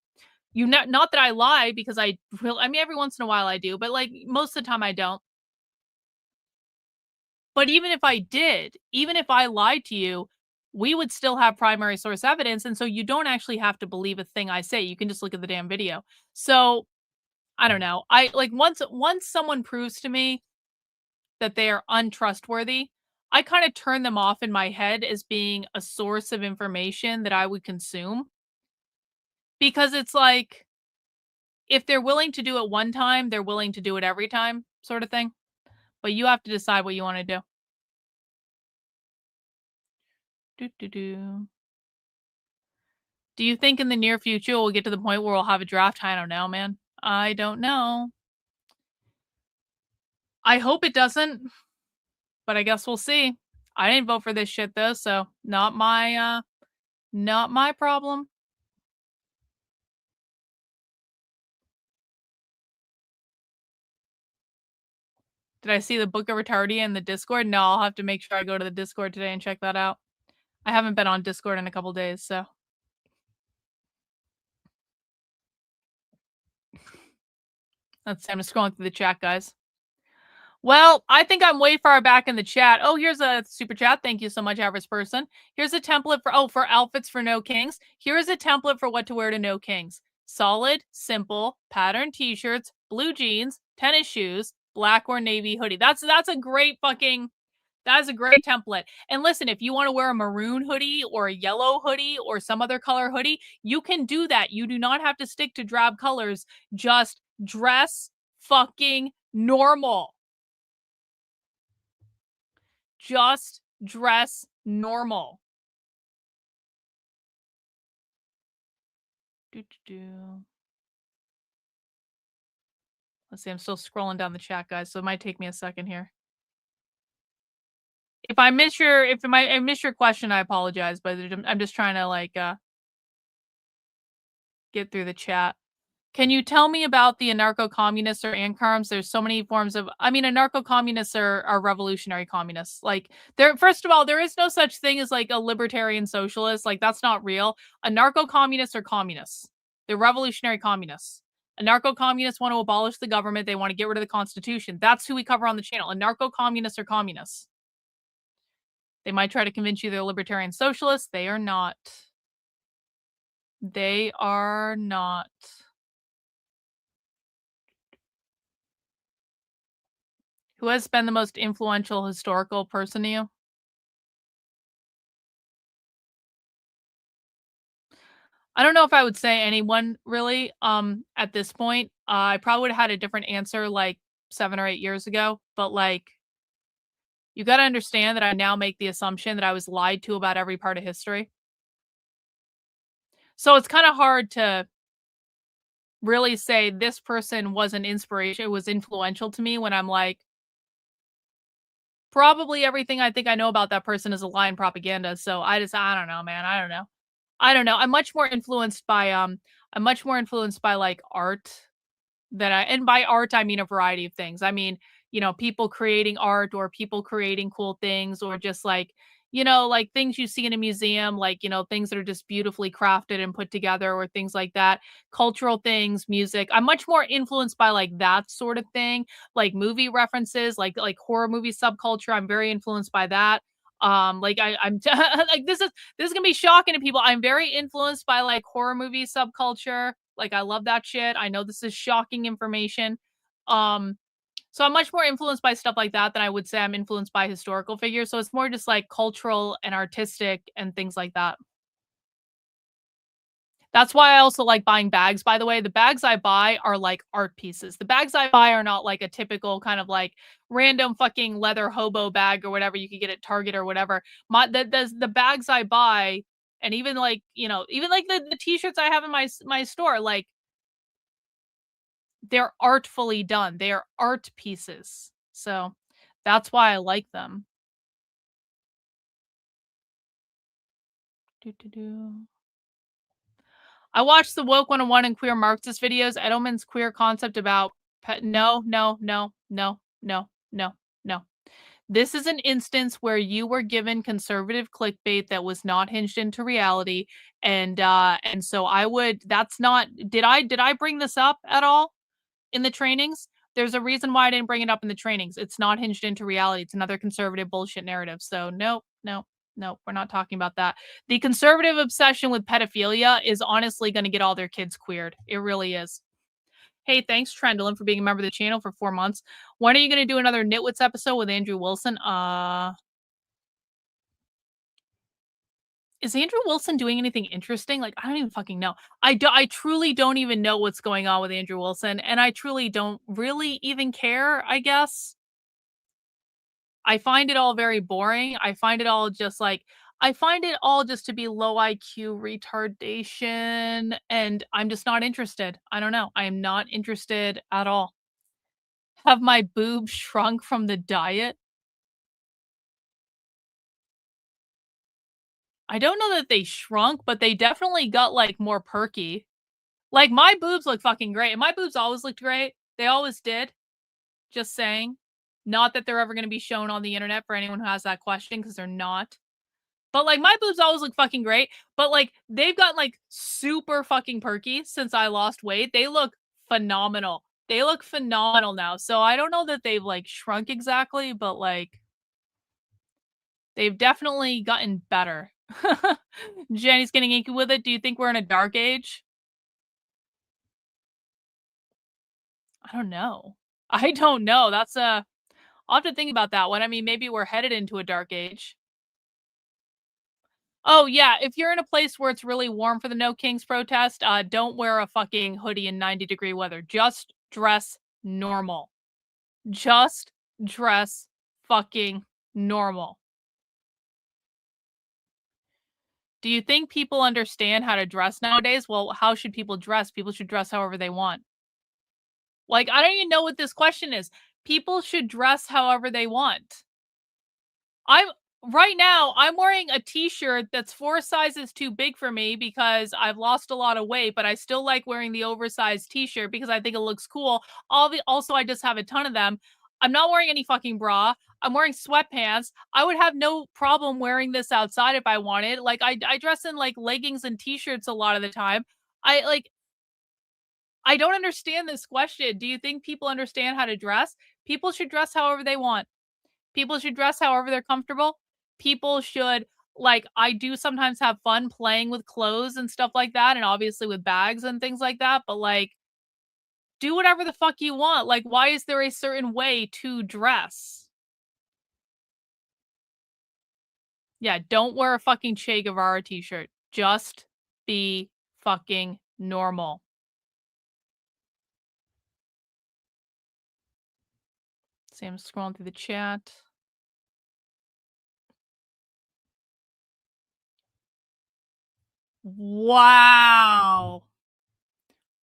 not that I lie because I mean, every once in a while I do, but like most of the time I don't. But even if I did, even if I lied to you, we would still have primary source evidence. And so you don't actually have to believe a thing I say. You can just look at the damn video. So I don't know. I like once someone proves to me that they are untrustworthy, I kind of turn them off in my head as being a source of information that I would consume. Because it's like, if they're willing to do it one time, they're willing to do it every time, sort of thing. But you have to decide what you want to do. Do do do. Do you think in the near future we'll get to the point where we'll have a draft? I don't know, man. I don't know. I hope it doesn't, but I guess we'll see. I didn't vote for this shit though, so not my problem. Did I see the Book of Retardia in the Discord? No, I'll have to make sure I go to the Discord today and check that out. I haven't been on Discord in a couple days, so. I'm just scrolling through the chat, guys. Well, I think I'm way far back in the chat. Oh, here's a super chat. Thank you so much, average person. Here's a template for outfits for no kings. Here is a template for what to wear to no kings. Solid, simple, patterned t-shirts, blue jeans, tennis shoes, black or navy hoodie. That's a great fucking, that is a great template. And listen, if you want to wear a maroon hoodie or a yellow hoodie or some other color hoodie, you can do that. You do not have to stick to drab colors. Just dress fucking normal. Just dress normal. Let's see, I'm still scrolling down the chat, guys, so it might take me a second here. If I miss your question, I apologize, but I'm just trying to like get through the chat. Can you tell me about the anarcho-communists or ANCARMs? There's so many forms of, I mean, anarcho-communists are revolutionary communists. Like, first of all, there is no such thing as like a libertarian socialist. Like, that's not real. Anarcho-communists are communists. They're revolutionary communists. Anarcho-communists want to abolish the government. They want to get rid of the Constitution. That's who we cover on the channel. Anarcho-communists are communists. They might try to convince you they're libertarian socialists. They are not. They are not. Who has been the most influential historical person to you? I don't know if I would say anyone really, at this point. I probably would have had a different answer like 7 or 8 years ago, but, like, you gotta understand that I now make the assumption that I was lied to about every part of history. So it's kinda hard to really say this person was an inspiration, was influential to me when I'm like, probably everything I think I know about that person is a lie and propaganda, so I don't know, man, I don't know. I don't know, I'm much more influenced by, like, art that and by art, I mean a variety of things. I mean, people creating art or people creating cool things or just like, like things you see in a museum, like, things that are just beautifully crafted and put together or things like that. Cultural things, music. I'm much more influenced by like that sort of thing, like movie references, like horror movie subculture. I'm very influenced by that. Like I'm like this is gonna be shocking to people. I'm very influenced by like horror movie subculture. Like I love that shit. I know this is shocking information. Um, so I'm much more influenced by stuff like that than I would say I'm influenced by historical figures. So it's more just like cultural and artistic and things like that. That's why I also like buying bags, by the way. The bags I buy are like art pieces. The bags I buy are not like a typical kind of like random fucking leather hobo bag or whatever you could get at Target or whatever. The bags I buy and even like, even like the t-shirts I have in my store, like they're artfully done. They are art pieces. So that's why I like them. Doo-doo-doo. I watched the Woke 101 and Queer Marxist videos. Edelman's queer concept about no, no, no, no, no, no, no. This is an instance where you were given conservative clickbait that was not hinged into reality. And so I would that's not did I bring this up at all in the trainings? There's a reason why I didn't bring it up in the trainings. It's not hinged into reality. It's another conservative bullshit narrative. So no, no, no, we're not talking about that. The conservative obsession with pedophilia is honestly going to get all their kids queered. It really is. Hey, thanks, Trendlin, for being a member of the channel for 4 months. When are you going to do another Nitwits episode with Andrew Wilson? Is Andrew Wilson doing anything interesting? Like, I don't even fucking know. I truly don't even know what's going on with Andrew Wilson, and I truly don't really even care, I guess. I find it all very boring. I find it all just to be low IQ retardation, and I'm just not interested. I don't know. I am not interested at all. Have my boobs shrunk from the diet? I don't know that they shrunk, but they definitely got, like, more perky. Like, my boobs look fucking great, and my boobs always looked great. They always did. Just saying. Not that they're ever gonna be shown on the internet for anyone who has that question, because 'cause they're not. But, like, my boobs always look fucking great, but, like, they've got, like, super fucking perky since I lost weight. They look phenomenal. They look phenomenal now, so I don't know that they've, like, shrunk exactly, but, like, they've definitely gotten better. Jenny's getting inky with it. Do you think we're in a dark age? I don't know. I don't know. I'll have to think about that one. I mean, maybe we're headed into a dark age. Oh, yeah, if you're in a place where it's really warm for the No Kings protest, don't wear a fucking hoodie in 90-degree weather. Just dress normal. Just dress fucking normal. Do you think people understand how to dress nowadays? Well, how should people dress? People should dress however they want. Like, I don't even know what this question is. People should dress however they want. I'm right now, I'm wearing a t-shirt that's 4 sizes too big for me because I've lost a lot of weight, but I still like wearing the oversized t-shirt because I think it looks cool. Also, I just have a ton of them. I'm not wearing any fucking bra. I'm wearing sweatpants. I would have no problem wearing this outside if I wanted. Like I dress in like leggings and t-shirts a lot of the time. I like I don't understand this question. Do you think people understand how to dress? People should dress however they want. People should dress however they're comfortable. People should like I do sometimes have fun playing with clothes and stuff like that, and obviously with bags and things like that, but like do whatever the fuck you want. Like, why is there a certain way to dress? Yeah, don't wear a fucking Che Guevara t-shirt. Just be fucking normal. See, I'm scrolling through the chat. Wow.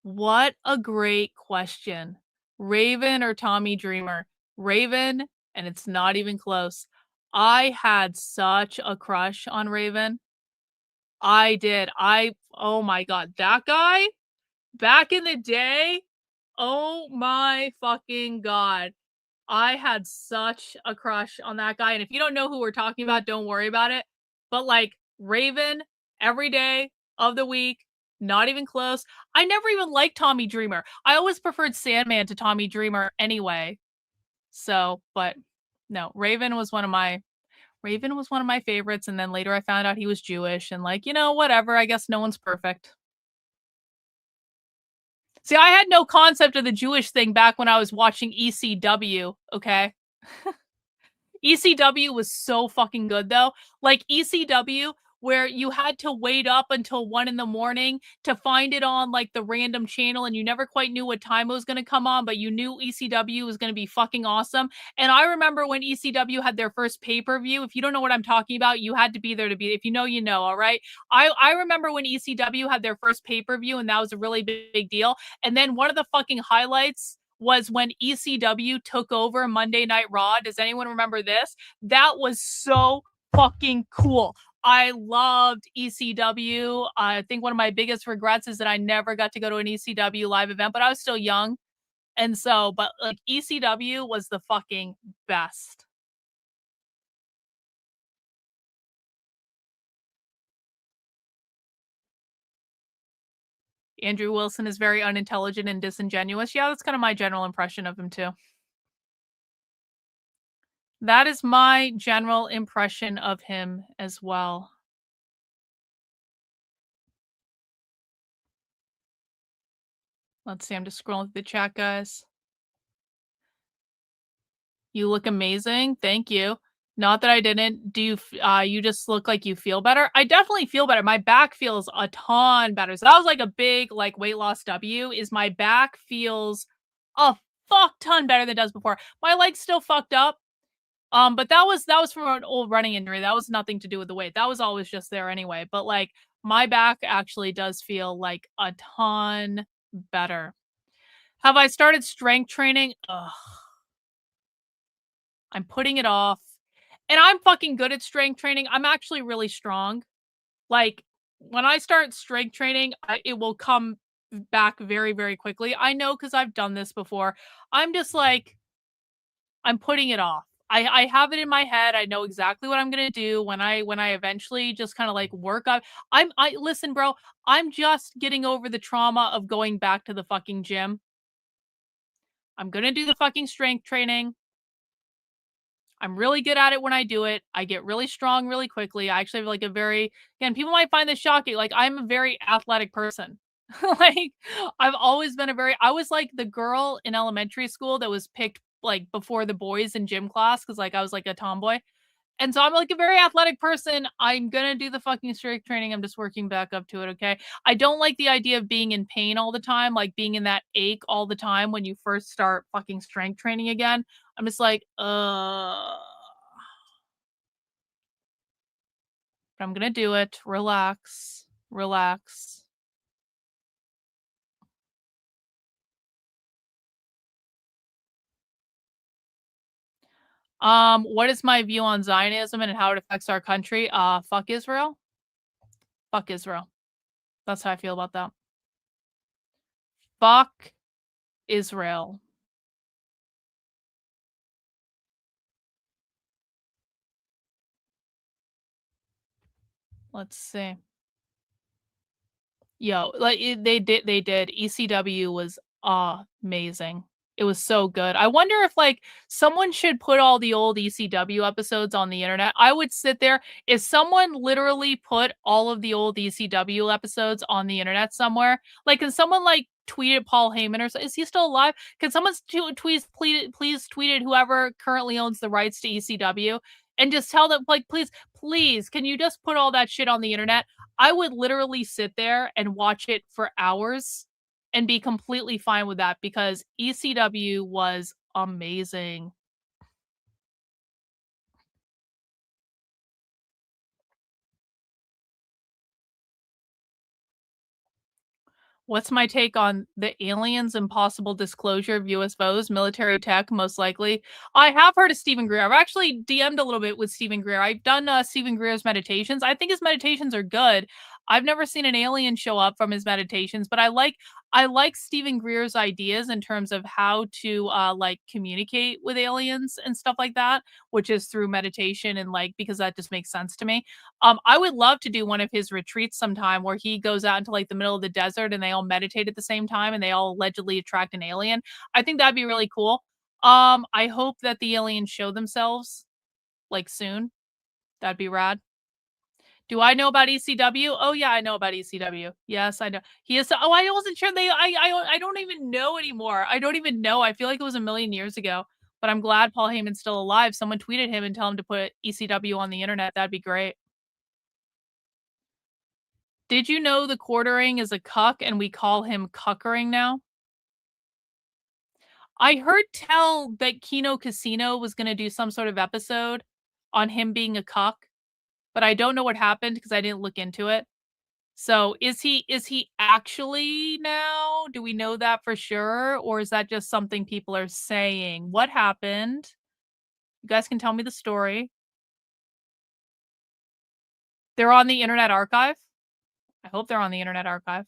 What a great question. Raven or Tommy Dreamer? Raven, and it's not even close. I had such a crush on Raven. I did. Oh my god, that guy back in the day. Oh my fucking god. I had such a crush on that guy. And if you don't know who we're talking about, don't worry about it. But like Raven, every day of the week, not even close. I never even liked Tommy Dreamer. I always preferred Sandman to Tommy Dreamer anyway. So, but no, Raven was one of my favorites. And then later I found out he was Jewish and like, whatever. I guess no one's perfect. See, I had no concept of the Jewish thing back when I was watching ECW, okay? ECW was so fucking good though. Like ECW, where you had to wait up until 1 a.m. to find it on like the random channel and you never quite knew what time it was going to come on, but you knew ECW was going to be fucking awesome. And I remember when ECW had their first pay-per-view. If you don't know what I'm talking about, you had to be there to be. If you know, you know, all right? I remember when ECW had their first pay-per-view and that was a really big deal. And then one of the fucking highlights was when ECW took over Monday Night Raw. Does anyone remember this? That was so fucking cool. I loved ECW. I think one of my biggest regrets is that I never got to go to an ECW live event, but I was still young. And so, but like ECW was the fucking best. Andrew Wilson is very unintelligent and disingenuous. Yeah, that's kind of my general impression of him too. That is my general impression of him as well. Let's see, I'm just scrolling through the chat, guys. You look amazing. Thank you. Not that I didn't. Do you you just look like you feel better? I definitely feel better. My back feels a ton better. So that was like a big like weight loss W is my back feels a fuck ton better than it does before. My legs still fucked up. But that was from an old running injury. That was nothing to do with the weight. That was always just there anyway. But like my back actually does feel like a ton better. Have I started strength training? Ugh. I'm putting it off. And I'm fucking good at strength training. I'm actually really strong. Like when I start strength training, it will come back very, very quickly. I know because I've done this before. I'm just like, I'm putting it off. I have it in my head. I know exactly what I'm gonna do when I eventually just kind of like work up. I listen, bro. I'm just getting over the trauma of going back to the fucking gym. I'm gonna do the fucking strength training. I'm really good at it when I do it. I get really strong really quickly. I actually have like a very, again, people might find this shocking. Like I'm a very athletic person. Like I've always been I was like the girl in elementary school that was picked like before the boys in gym class because like I was like a tomboy. And so I'm like a very athletic person. I'm gonna do the fucking strength training. I'm just working back up to it, okay? I don't like the idea of being in pain all the time, like being in that ache all the time when you first start fucking strength training again. I'm just like, but I'm gonna do it. Relax. Relax. What is my view on Zionism and how it affects our country? Fuck Israel. Fuck Israel. That's how I feel about that. Fuck Israel. Let's see. Yo, like, they did. ECW was amazing. It was so good. I wonder if, like, someone should put all the old ECW episodes on the internet. I would sit there if someone literally put all of the old ECW episodes on the internet somewhere, like, can someone, like, tweet at Paul Heyman is he still alive? Can someone please tweet at whoever currently owns the rights to ECW and just tell them, like, please, can you just put all that shit on the internet? I would literally sit there and watch it for hours and be completely fine with that because ECW was amazing. What's my take on the aliens and possible disclosure of UFOs, military tech, most likely? I have heard of Stephen Greer. I've actually DM'd a little bit with Stephen Greer. I've done Stephen Greer's meditations. I think his meditations are good. I've never seen an alien show up from his meditations, but I like Stephen Greer's ideas in terms of how to like communicate with aliens and stuff like that, which is through meditation and like because that just makes sense to me. I would love to do one of his retreats sometime where he goes out into like the middle of the desert and they all meditate at the same time and they all allegedly attract an alien. I think that'd be really cool. I hope that the aliens show themselves like soon. That'd be rad. Do I know about ECW? Oh yeah, I know about ECW. Yes, I know. He is. Oh, I wasn't sure. I don't even know anymore. I don't even know. I feel like it was a million years ago. But I'm glad Paul Heyman's still alive. Someone tweeted him and tell him to put ECW on the internet. That'd be great. Did you know the quartering is a cuck and we call him cuckering now? I heard tell that Kino Casino was going to do some sort of episode on him being a cuck, but I don't know what happened because I didn't look into it. So is he actually now? Do we know that for sure? Or is that just something people are saying? What happened? You guys can tell me the story. They're on the Internet Archive. I hope they're on the Internet Archive.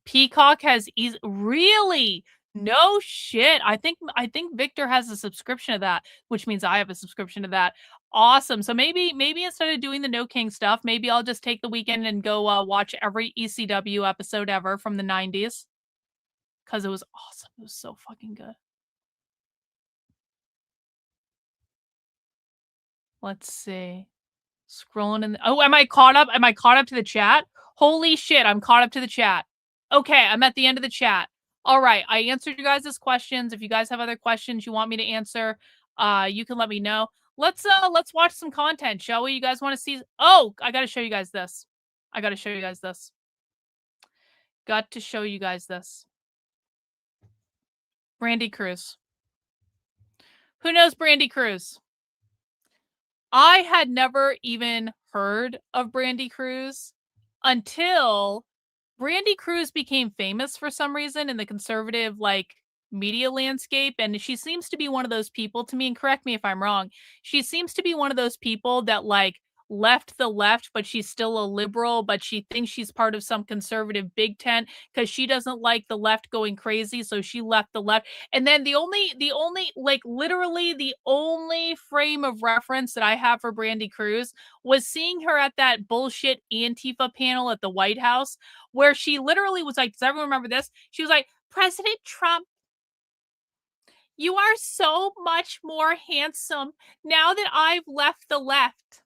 Peacock has really no shit. I think Victor has a subscription to that, which means I have a subscription to that. Awesome. So maybe instead of doing the No King stuff, maybe I'll just take the weekend and go watch every ECW episode ever from the 90s because it was awesome. It was so fucking good. Let's see. Scrolling in. Oh, am I caught up? Am I caught up to the chat? Holy shit, I'm caught up to the chat. Okay, I'm at the end of the chat. All right, I answered you guys' questions. If you guys have other questions you want me to answer, you can let me know. Let's watch some content, shall we? You guys want to see? Oh, I got to show you guys this. Got to show you guys this. Brandy Cruz. Who knows Brandy Cruz? I had never even heard of Brandy Cruz until Brandy Cruz became famous for some reason in the conservative like media landscape, and she seems to be one of those people to me, and correct me if I'm wrong, she seems to be one of those people that like left the left, but she's still a liberal, but she thinks she's part of some conservative big tent because she doesn't like the left going crazy, so she left the left. And then the only like literally the only frame of reference that I have for Brandy Cruz was seeing her at that bullshit Antifa panel at the White House where she literally was like, does everyone remember this? She was like, President Trump, you are so much more handsome now that I've left the left.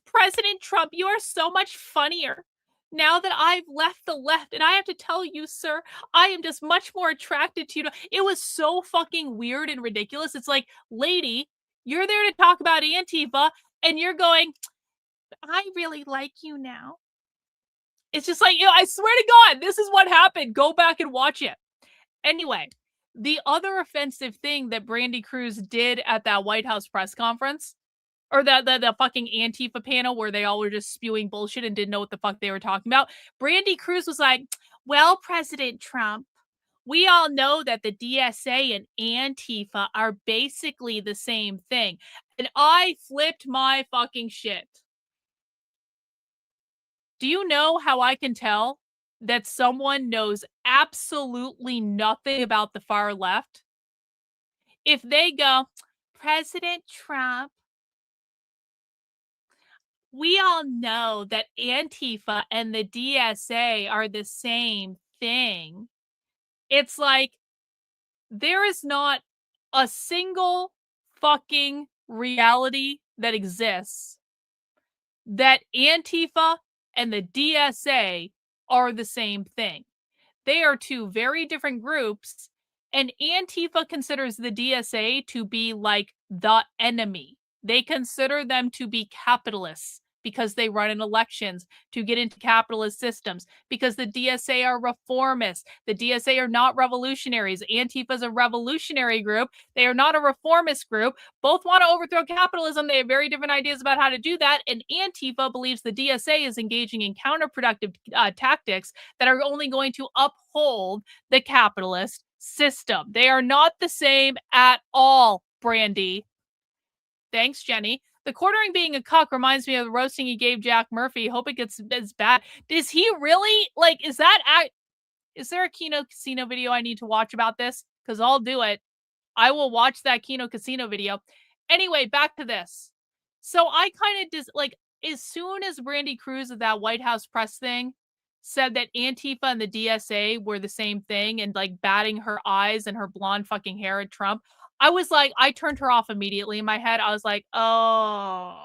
President Trump, you are so much funnier now that I've left the left. And I have to tell you, sir, I am just much more attracted to you. It was so fucking weird and ridiculous. It's like, lady, you're there to talk about Antifa and you're going, I really like you now. It's just like, I swear to God, this is what happened. Go back and watch it. Anyway, the other offensive thing that Brandy Cruz did at that White House press conference, or the fucking Antifa panel where they all were just spewing bullshit and didn't know what the fuck they were talking about, Brandy Cruz was like, well, President Trump, we all know that the DSA and Antifa are basically the same thing. And I flipped my fucking shit. Do you know how I can tell that someone knows absolutely nothing about the far left? If they go, President Trump, we all know that Antifa and the DSA are the same thing. It's like, there is not a single fucking reality that exists that Antifa and the DSA are the same thing. They are two very different groups, and Antifa considers the DSA to be like the enemy. They consider them to be capitalists because they run in elections to get into capitalist systems, because the DSA are reformists. The DSA are not revolutionaries. Antifa is a revolutionary group. They are not a reformist group. Both want to overthrow capitalism. They have very different ideas about how to do that, and Antifa believes the DSA is engaging in counterproductive tactics that are only going to uphold the capitalist system. They are not the same at all, Brandy. Thanks, Jenny. The quartering being a cuck reminds me of the roasting he gave Jack Murphy. Hope it gets as bad. Is he really, like, is there a Kino Casino video I need to watch about this? Because I'll do it. I will watch that Kino Casino video. Anyway, back to this. So I kind of just, like, as soon as Brandy Cruz at that White House press thing said that Antifa and the DSA were the same thing and, like, batting her eyes and her blonde fucking hair at Trump, I was like, I turned her off immediately in my head. I was like, oh,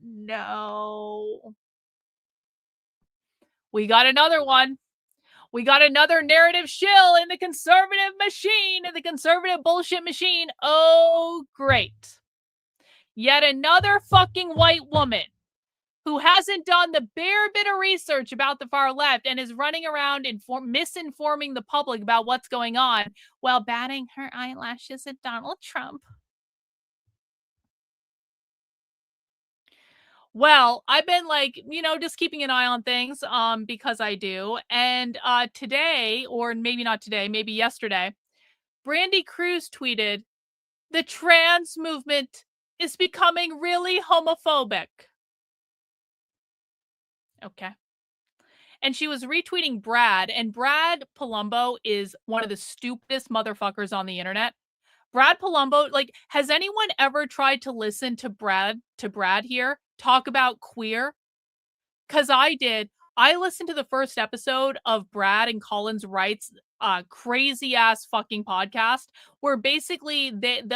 no. We got another one. We got another narrative shill in the conservative machine, in the conservative bullshit machine. Oh, great. Yet another fucking white woman who hasn't done the bare bit of research about the far left and is running around misinforming the public about what's going on while batting her eyelashes at Donald Trump. Well, I've been, like, just keeping an eye on things because I do. And today, or maybe not today, maybe yesterday, Brandy Cruz tweeted, "The trans movement is becoming really homophobic." Okay. And she was retweeting Brad, and Brad Palumbo is one of the stupidest motherfuckers on the internet. Brad Palumbo, like, has anyone ever tried to listen to Brad here talk about queer? Because I did. I listened to the first episode of Brad and Collins Wright's crazy ass fucking podcast, where basically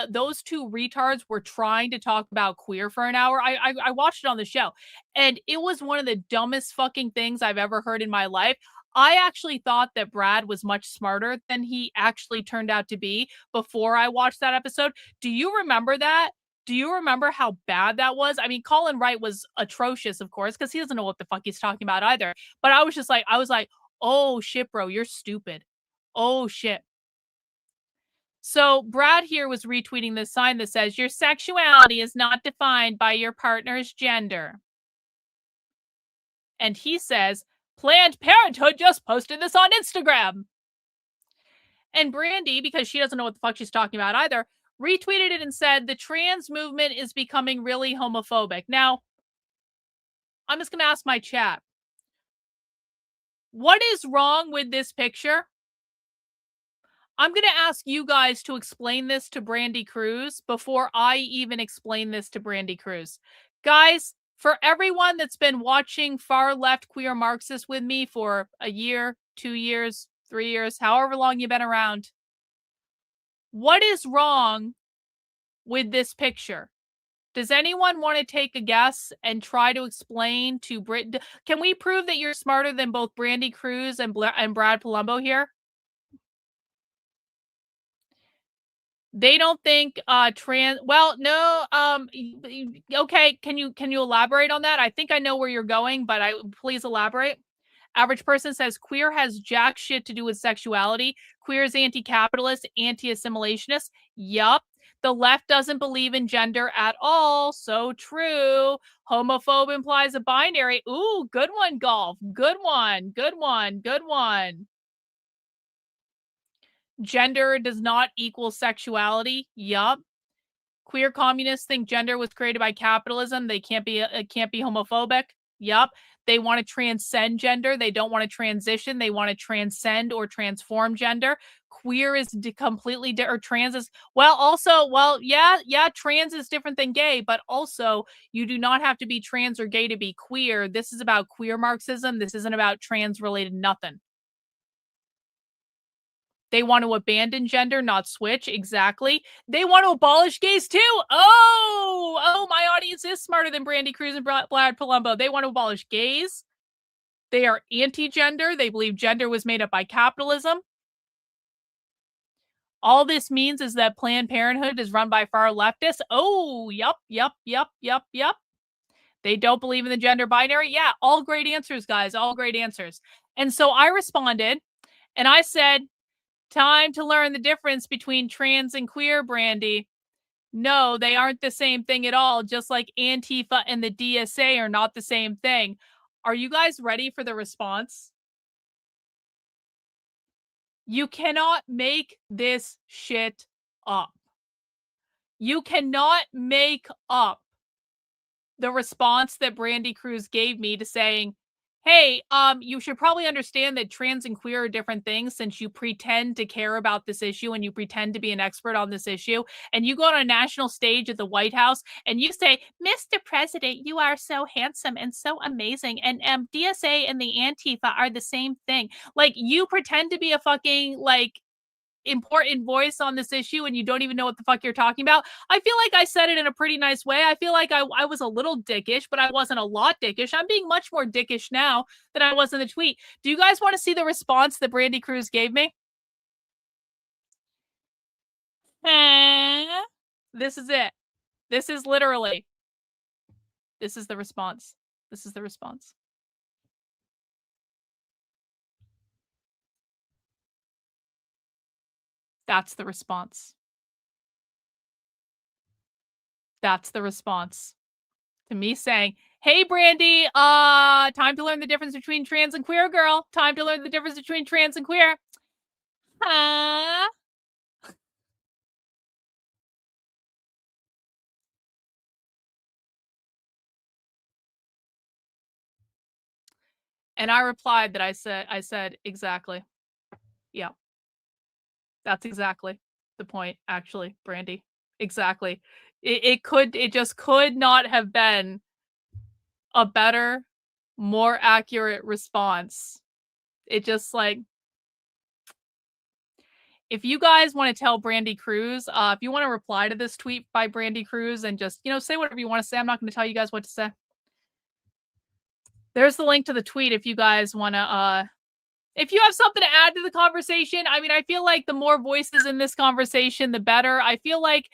those two retards were trying to talk about queer for an hour. I watched it on the show, and it was one of the dumbest fucking things I've ever heard in my life. I actually thought that Brad was much smarter than he actually turned out to be before I watched that episode. Do you remember that? Do you remember how bad that was? I mean, Colin Wright was atrocious, of course, because he doesn't know what the fuck he's talking about either. But I was like, oh shit, bro, you're stupid. Oh shit. So Brad here was retweeting this sign that says, "Your sexuality is not defined by your partner's gender." And he says, "Planned Parenthood just posted this on Instagram." And Brandy, because she doesn't know what the fuck she's talking about either, retweeted it and said, "The trans movement is becoming really homophobic." Now, I'm just going to ask my chat, what is wrong with this picture? I'm going to ask you guys to explain this to Brandy Cruz before I even explain this to Brandy Cruz. Guys, for everyone that's been watching far left queer Marxists with me for a year, 2 years, 3 years, however long you've been around, what is wrong with this picture? Does anyone want to take a guess and try to explain to Brit? Can we prove that you're smarter than both Brandy Cruz and Brad Palumbo here? They don't think trans. Well, no. Okay. Can you elaborate on that? I think I know where you're going, but please elaborate. Average person says queer has jack shit to do with sexuality. Queer is anti-capitalist, anti-assimilationist. Yup. The left doesn't believe in gender at all. So true. Homophobe implies a binary. Ooh, good one, Golf. Good one. Good one. Good one. Gender does not equal sexuality. Yup. Queer communists think gender was created by capitalism. They can't be homophobic. Yup. They want to transcend gender. They don't want to transition. They want to transcend or transform gender. queer is completely or trans is yeah, trans is different than gay, but also you do not have to be trans or gay to be queer. This is about queer Marxism. This isn't about trans related nothing. They want to abandon gender, not switch. Exactly. They want to abolish gays too. Oh, my audience is smarter than Brandy, Cruz, and Brad Palumbo. They want to abolish gays. They are anti-gender. They believe gender was made up by capitalism. All this means is that Planned Parenthood is run by far leftists. Oh, yup. They don't believe in the gender binary. Yeah, all great answers, guys. All great answers. And so I responded and I said, time to learn the difference between trans and queer, Brandy. No, they aren't the same thing at all. Just like Antifa and the DSA are not the same thing. Are you guys ready for the response? You cannot make this shit up. You cannot make up the response that Brandy Cruz gave me to saying, hey, you should probably understand that trans and queer are different things since you pretend to care about this issue and you pretend to be an expert on this issue. And you go on a national stage at the White House and you say, Mr. President, you are so handsome and so amazing. And DSA and the Antifa are the same thing. Like, you pretend to be a fucking, like, important voice on this issue and you don't even know what the fuck you're talking about. I feel like I said it in a pretty nice way. I feel like I was a little dickish, but I wasn't a lot dickish. I'm being much more dickish now than I was in the tweet. Do you guys want to see the response that Brandy Cruz gave me? This is it. This is the response. This is the response. That's the response. That's the response to me saying, hey, Brandy, time to learn the difference between trans and queer, girl. Time to learn the difference between trans and queer. And I replied that I said, exactly. Yeah. That's exactly the point, actually, Brandy. Exactly. It just could not have been a better, more accurate response. It just, like, if you guys want to tell Brandy Cruz, if you want to reply to this tweet by Brandy Cruz and just, say whatever you want to say. I'm not going to tell you guys what to say. There's the link to the tweet if you guys want to, if you have something to add to the conversation. I mean, I feel like the more voices in this conversation, the better. I feel like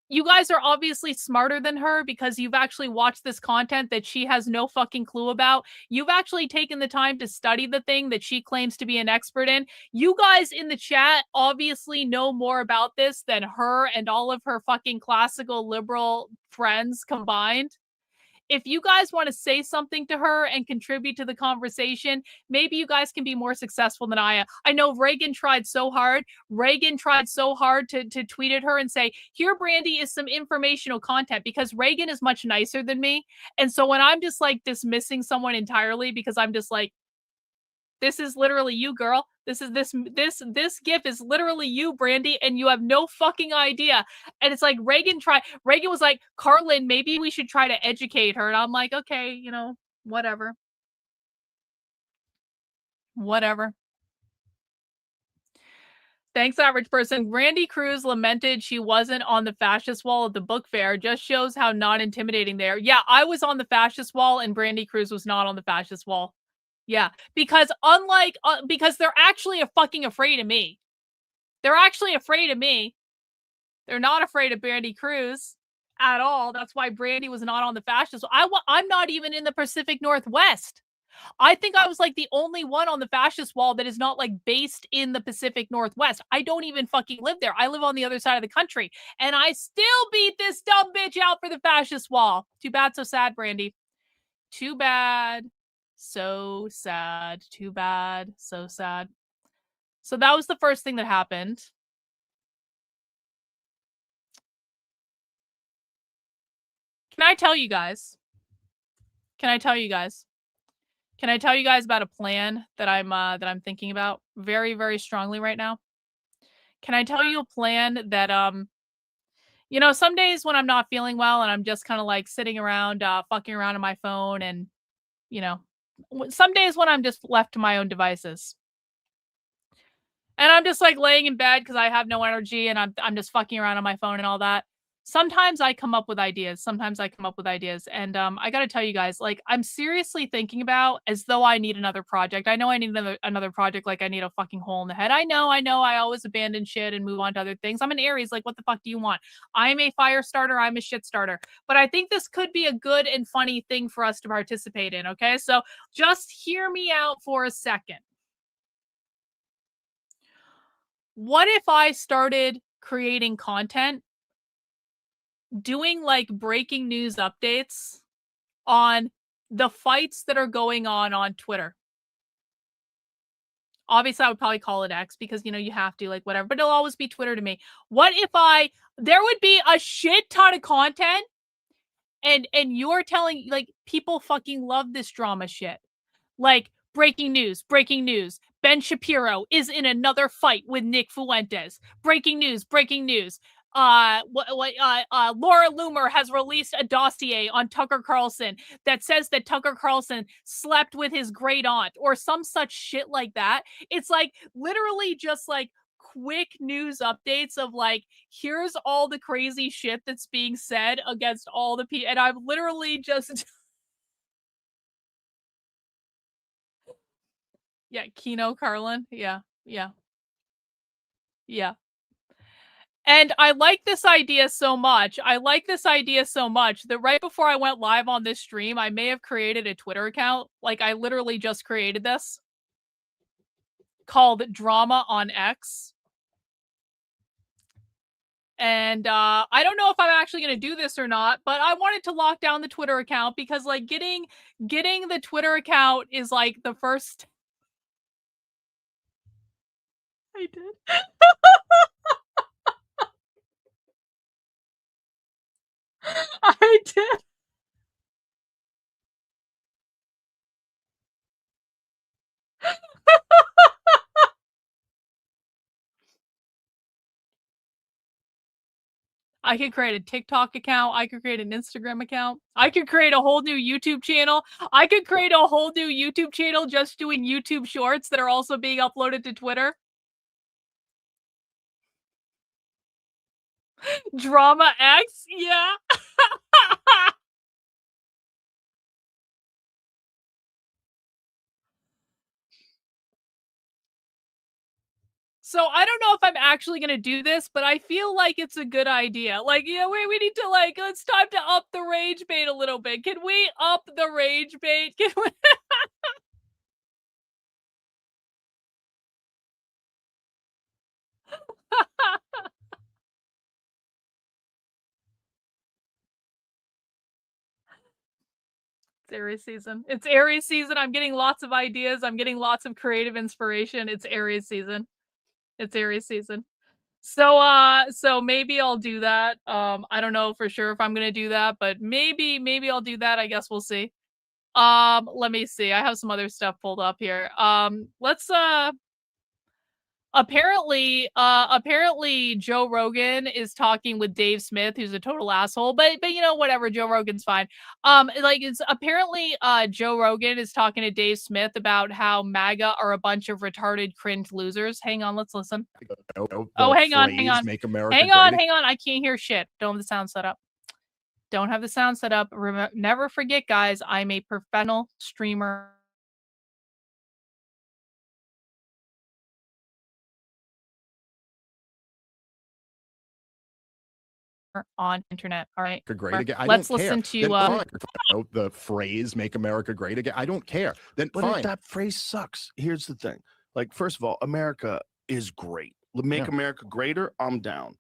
you guys are obviously smarter than her because you've actually watched this content that she has no fucking clue about. You've actually taken the time to study the thing that she claims to be an expert in. You guys in the chat obviously know more about this than her and all of her fucking classical liberal friends combined. If you guys want to say something to her and contribute to the conversation, maybe you guys can be more successful than I am. I know Reagan tried so hard. Reagan tried so hard to tweet at her and say, here, Brandy, is some informational content, because Reagan is much nicer than me. And so when I'm just like dismissing someone entirely because I'm just like, this is literally you, girl. This GIF is literally you, Brandy, and you have no fucking idea. And it's like Reagan was like, Karlyn, maybe we should try to educate her. And I'm like, okay, whatever. Whatever. Thanks, average person. Brandy Cruz lamented she wasn't on the fascist wall at the book fair. Just shows how not intimidating they are. Yeah, I was on the fascist wall and Brandy Cruz was not on the fascist wall. Yeah, because because they're actually fucking afraid of me. They're actually afraid of me. They're not afraid of Brandy Cruz at all. That's why Brandy was not on the fascist. I'm not even in the Pacific Northwest. I think I was like the only one on the fascist wall that is not like based in the Pacific Northwest. I don't even fucking live there. I live on the other side of the country. And I still beat this dumb bitch out for the fascist wall. Too bad, so sad, Brandy. Too bad. So sad. Too bad. So sad. So that was the first thing that happened. Can I tell you guys? Can I tell you guys about a plan that I'm thinking about very, very strongly right now? Can I tell you a plan that you know, some days when I'm not feeling well and I'm just kind of like sitting around, fucking around on my phone, and you know, some days when I'm just left to my own devices. And I'm just like laying in bed because I have no energy and I'm just fucking around on my phone and all that. Sometimes I come up with ideas. And I got to tell you guys, like, I'm seriously thinking about, as though I need another project. I know I need another project, like I need a fucking hole in the head. I know. I always abandon shit and move on to other things. I'm an Aries. Like, what the fuck do you want? I'm a fire starter. I'm a shit starter. But I think this could be a good and funny thing for us to participate in. Okay, so just hear me out for a second. What if I started creating content, doing like breaking news updates on the fights that are going on Twitter? Obviously, I would probably call it X because, you know, you have to, like, whatever, but it'll always be Twitter to me. What if there would be a shit ton of content, and you're telling, like, people fucking love this drama shit. Like, breaking news. Ben Shapiro is in another fight with Nick Fuentes. Breaking news. Laura Loomer has released a dossier on Tucker Carlson that says that Tucker Carlson slept with his great aunt, or some such shit like that. It's like literally just like quick news updates of like, here's all the crazy shit that's being said against all the people, and I'm literally just yeah, Kino Karlyn. Yeah. And I like this idea so much. That right before I went live on this stream, I may have created a Twitter account. Like, I literally just created this, called Drama on X. And I don't know if I'm actually going to do this or not, but I wanted to lock down the Twitter account because, like, getting the Twitter account is like the first. I did. I did. I could create a TikTok account. I could create an Instagram account. I could create a whole new YouTube channel. I could create a whole new YouTube channel just doing YouTube shorts that are also being uploaded to Twitter. Drama X? Yeah. So I don't know if I'm actually going to do this, but I feel like it's a good idea. Like, you know, we need to, like, it's time to up the rage bait a little bit. Can we up the rage bait? Can we? It's Aries season. It's Aries season. I'm getting lots of ideas. I'm getting lots of creative inspiration. It's Aries season. So maybe I'll do that. I don't know for sure if I'm gonna do that, but maybe I'll do that. I guess we'll see. Let me see. I have some other stuff pulled up here. Let's apparently Joe Rogan is talking with Dave Smith, who's a total asshole, but you know, whatever, Joe Rogan's fine. Like, it's apparently Joe Rogan is talking to Dave Smith about how MAGA are a bunch of retarded cringe losers. Hang on, let's listen. Oh, hang on. Make America Hang on. I can't hear shit. Don't have the sound set up. Never forget, guys, I'm a professional streamer on internet. All right. Great again. Let's listen to the phrase "Make America Great Again." I don't care. Then But fine. if that phrase sucks, here's the thing. Like, first of all, America is great. Make America greater, I'm down.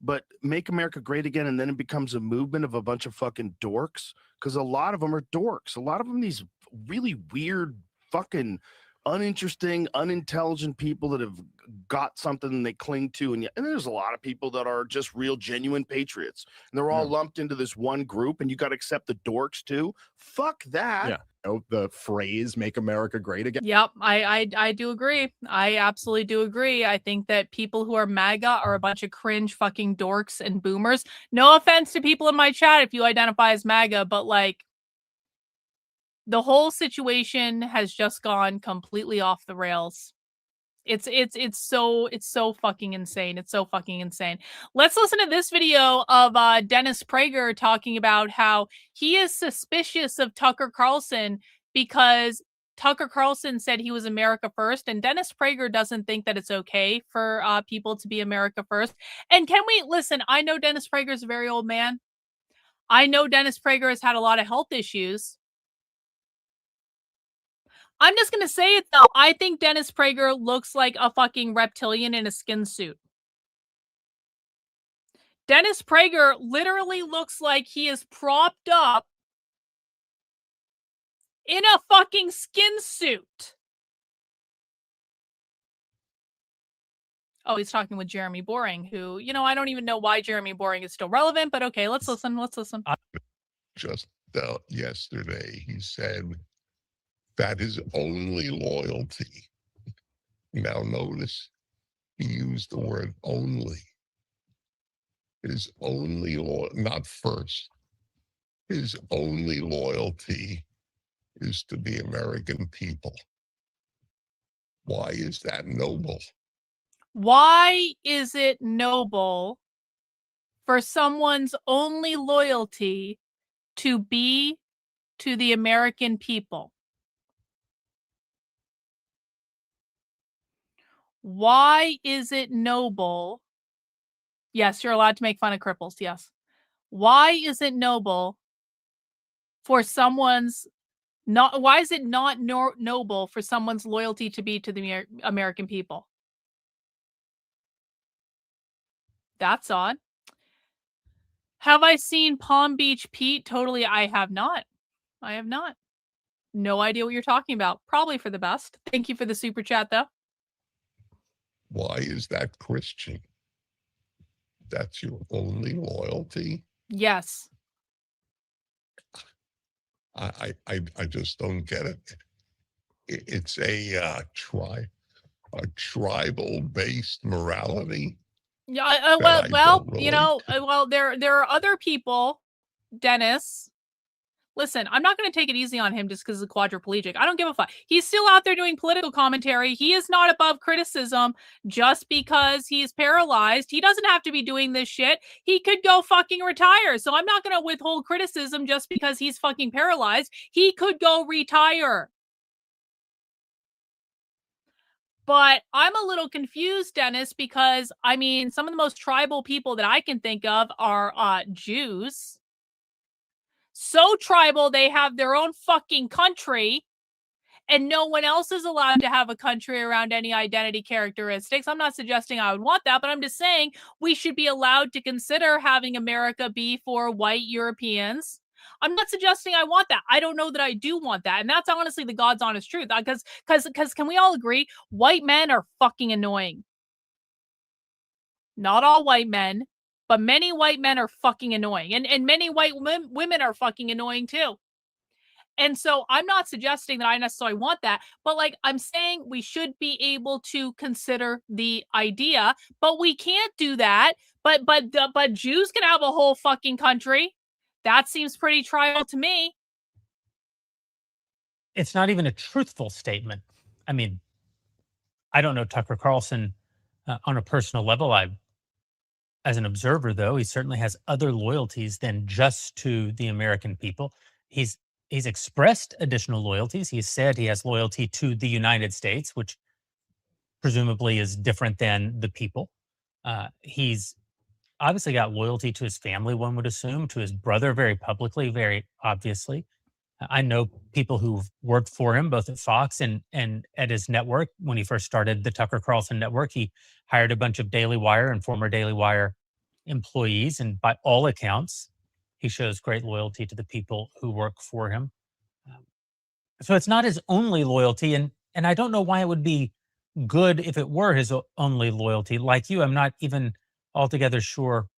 But make America great again, and then it becomes a movement of a bunch of fucking dorks, because a lot of them are dorks. A lot of them, these really weird fucking uninteresting, unintelligent people that have got something they cling to, and there's a lot of people that are just real genuine patriots, and they're all lumped into this one group, and you got to accept the dorks too. Fuck that. Yeah. The phrase "Make America Great Again." Yep, I do agree. I absolutely do agree. I think that people who are MAGA are a bunch of cringe fucking dorks and boomers. No offense to people in my chat if you identify as MAGA, but like the whole situation has just gone completely off the rails. It's so fucking insane. It's so fucking insane. Let's listen to this video of Dennis Prager talking about how he is suspicious of Tucker Carlson because Tucker Carlson said he was America first, and Dennis Prager doesn't think that it's okay for people to be America first. And can we listen? I know Dennis Prager is a very old man. I know Dennis Prager has had a lot of health issues. I'm just going to say it, though. I think Dennis Prager looks like a fucking reptilian in a skin suit. Dennis Prager literally looks like he is propped up in a fucking skin suit. Oh, he's talking with Jeremy Boring, who, you know, I don't even know why Jeremy Boring is still relevant, but okay, let's listen. Let's listen. Just yesterday, he said that his only loyalty. Now notice he used the word only. His only not first. His only loyalty is to the American people. Why is that noble? Why is it noble for someone's only loyalty to be to the American people? Why is it noble? Yes, you're allowed to make fun of cripples. Yes. Why is it noble for someone's why is it not noble for someone's loyalty to be to the American people? That's odd. Have I seen Palm Beach Pete? Totally, I have not. I have not. No idea what you're talking about. Probably for the best. Thank you for the super chat, though. Why is that Christian? That's your only loyalty? Yes. I just don't get it. It's a tribal-based morality. Yeah. Well, you know, there are other people, Dennis. Listen, I'm not going to take it easy on him just because he's a quadriplegic. I don't give a fuck. He's still out there doing political commentary. He is not above criticism just because he's paralyzed. He doesn't have to be doing this shit. He could go fucking retire. So I'm not going to withhold criticism just because he's fucking paralyzed. He could go retire. But I'm a little confused, Dennis, because, I mean, some of the most tribal people that I can think of are Jews. So tribal, they have their own fucking country, and no one else is allowed to have a country around any identity characteristics. I'm not suggesting I would want that, but I'm just saying we should be allowed to consider having America be for white Europeans. I'm not suggesting I want that. I don't know that I do want that. And that's honestly the God's honest truth. Because can we all agree? White men are fucking annoying. Not all white men, but many white men are fucking annoying. And many white women are fucking annoying too. And so I'm not suggesting that I necessarily want that, but like I'm saying we should be able to consider the idea, but we can't do that. But Jews can have a whole fucking country. That seems pretty tribal to me. It's not even a truthful statement. I mean, I don't know Tucker Carlson on a personal level. As an observer, though, he certainly has other loyalties than just to the American people. He's expressed additional loyalties. He said he has loyalty to the United States, which presumably is different than the people. He's obviously got loyalty to his family, one would assume, to his brother very publicly, very obviously. I know people who've worked for him, both at Fox and at his network. When he first started the Tucker Carlson network, he hired a bunch of Daily Wire and former Daily Wire employees. And by all accounts, he shows great loyalty to the people who work for him. So it's not his only loyalty. And And I don't know why it would be good if it were his only loyalty. Like you, I'm not even altogether sure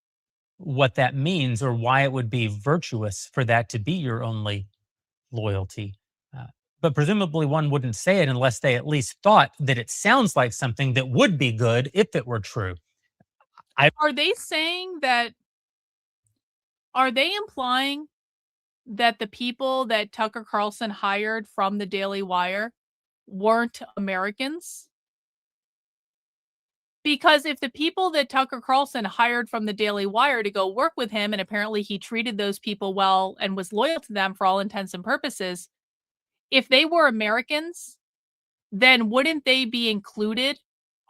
what that means or why it would be virtuous for that to be your only loyalty. Uh, but presumably one wouldn't say it unless they at least thought that it sounds like something that would be good if it were true. Are they saying that? Are they implying that the people that Tucker Carlson hired from the Daily Wire weren't Americans? Because if the people that Tucker Carlson hired from the Daily Wire to go work with him, and apparently he treated those people well and was loyal to them for all intents and purposes, if they were Americans, then wouldn't they be included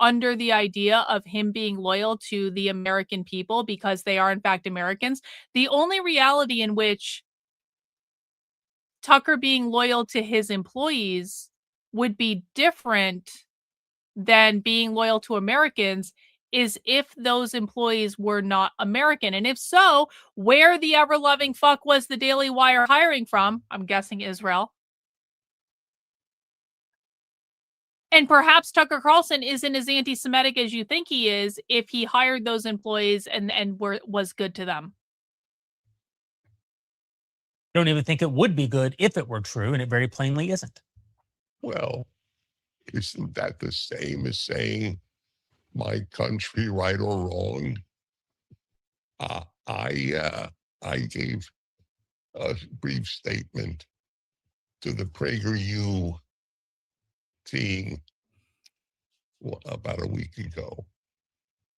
under the idea of him being loyal to the American people because they are in fact Americans? The only reality in which Tucker being loyal to his employees would be different than being loyal to Americans is if those employees were not American. And if so, where the ever-loving fuck was the Daily Wire hiring from? I'm guessing Israel. And perhaps Tucker Carlson isn't as anti-Semitic as you think he is if he hired those employees and was good to them. I don't even think it would be good if it were true, and it very plainly isn't. Well, isn't that the same as saying my country, right or wrong? I gave a brief statement to the Prager team about a week ago,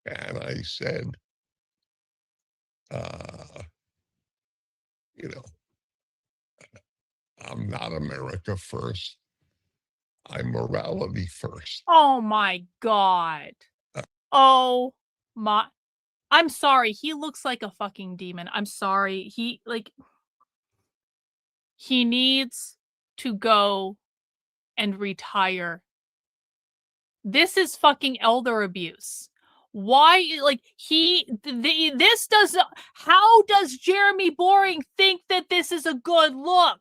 and I said, you know, I'm not America first. I'm morality first. Oh my God. Oh my. I'm sorry. He looks like a fucking demon. I'm sorry. He needs to go and retire. This is fucking elder abuse. Why, this does, how does Jeremy Boring think that this is a good look?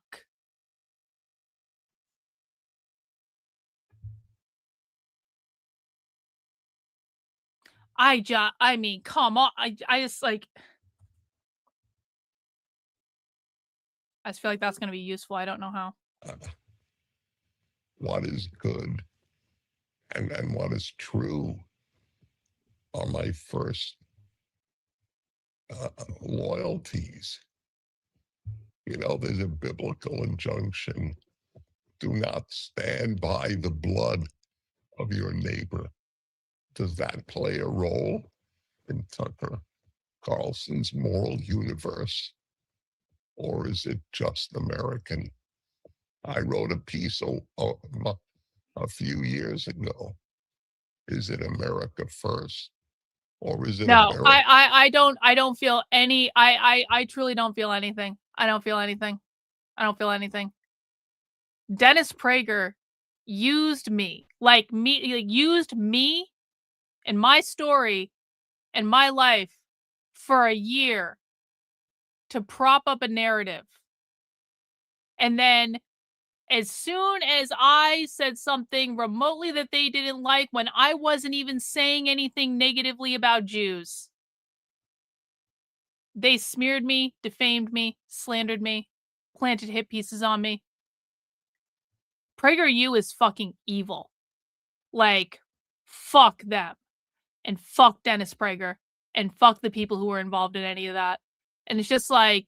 I mean, come on. I just I just feel like that's going to be useful. I don't know how. What is good and what is true are my first loyalties. There's a biblical injunction: do not stand by the blood of your neighbor. Does that play a role in Tucker Carlson's moral universe? Or is it just American? I wrote a piece a few years ago. Is it America first? Or is it No, America? I don't feel any, I truly don't feel anything. I don't feel anything. I don't feel anything. Dennis Prager used me and my story and my life for a year to prop up a narrative. And then as soon as I said something remotely that they didn't like, when I wasn't even saying anything negatively about Jews, they smeared me, defamed me, slandered me, planted hit pieces on me. PragerU is fucking evil. Fuck them. And fuck Dennis Prager. And fuck the people who were involved in any of that. And it's just I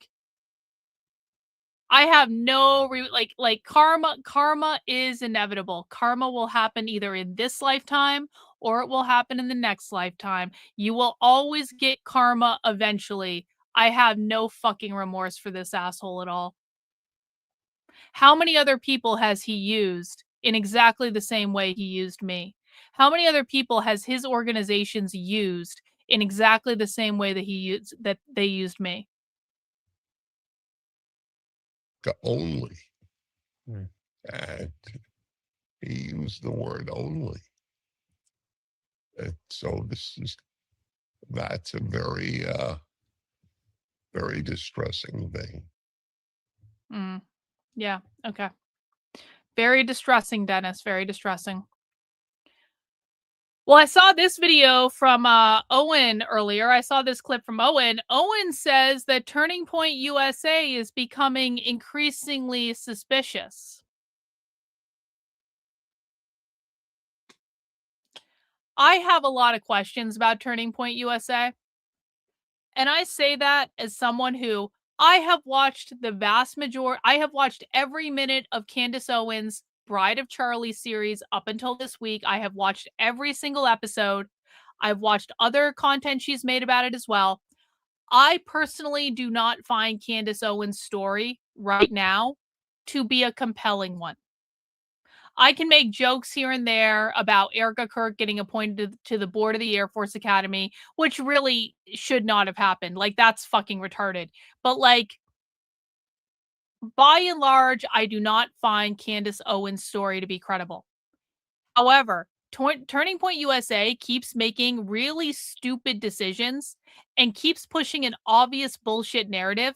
have no karma is inevitable. Karma will happen either in this lifetime or it will happen in the next lifetime. You will always get karma eventually. I have no fucking remorse for this asshole at all. How many other people has he used in exactly the same way he used me? How many other people has his organizations used in exactly the same way that they used me? Only. And he used the word only. So that's a very, very distressing thing. Yeah. Okay. Very distressing, Dennis. Very distressing. Well, I saw this video from Owen earlier. I saw this clip from Owen. Owen says that Turning Point USA is becoming increasingly suspicious. I have a lot of questions about Turning Point USA. And I say that as someone who I have watched the vast majority, I have watched every minute of Candace Owens' Bride of Charlie series up until this week. I have watched every single episode. I've watched other content she's made about it as well. I personally do not find Candace Owens' story right now to be a compelling one. I can make jokes here and there about Erica Kirk getting appointed to the board of the Air Force Academy, which really should not have happened. Like, that's fucking retarded. But, like, by and large, I do not find Candace Owens' story to be credible. However, Turning Point USA keeps making really stupid decisions and keeps pushing an obvious bullshit narrative.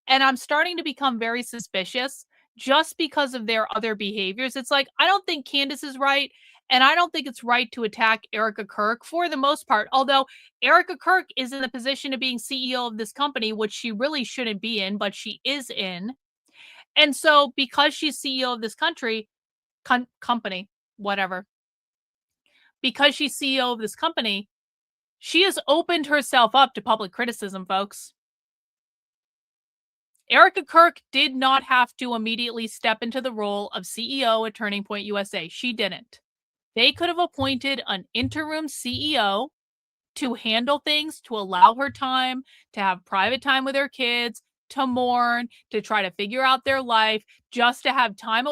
And I'm starting to become very suspicious just because of their other behaviors. It's like, I don't think Candace is right. And I don't think it's right to attack Erica Kirk for the most part. Although Erica Kirk is in the position of being CEO of this company, which she really shouldn't be in, but she is in. And so because she's CEO of this company, whatever, because she's CEO of this company, she has opened herself up to public criticism, folks. Erica Kirk did not have to immediately step into the role of CEO at Turning Point USA. She didn't. They could have appointed an interim CEO to handle things, to allow her time, to have private time with her kids, to mourn, to try to figure out their life, just to have time.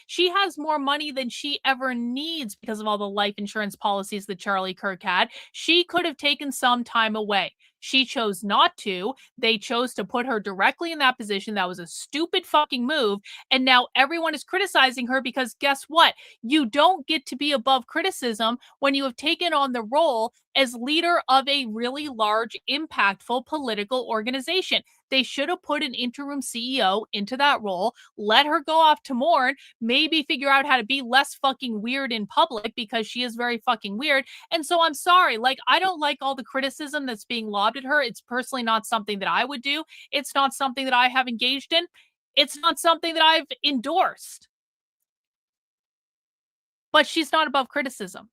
She has more money than she ever needs because of all the life insurance policies that Charlie Kirk had. She could have taken some time away. She chose not to. They chose to put her directly in that position. That was a stupid fucking move. And now everyone is criticizing her because guess what? You don't get to be above criticism when you have taken on the role as leader of a really large, impactful political organization. They should have put an interim CEO into that role, let her go off to mourn, maybe figure out how to be less fucking weird in public because she is very fucking weird. And so I'm sorry, like, I don't like all the criticism that's being lobbed at her. It's personally not something that I would do. It's not something that I have engaged in. It's not something that I've endorsed. But she's not above criticism.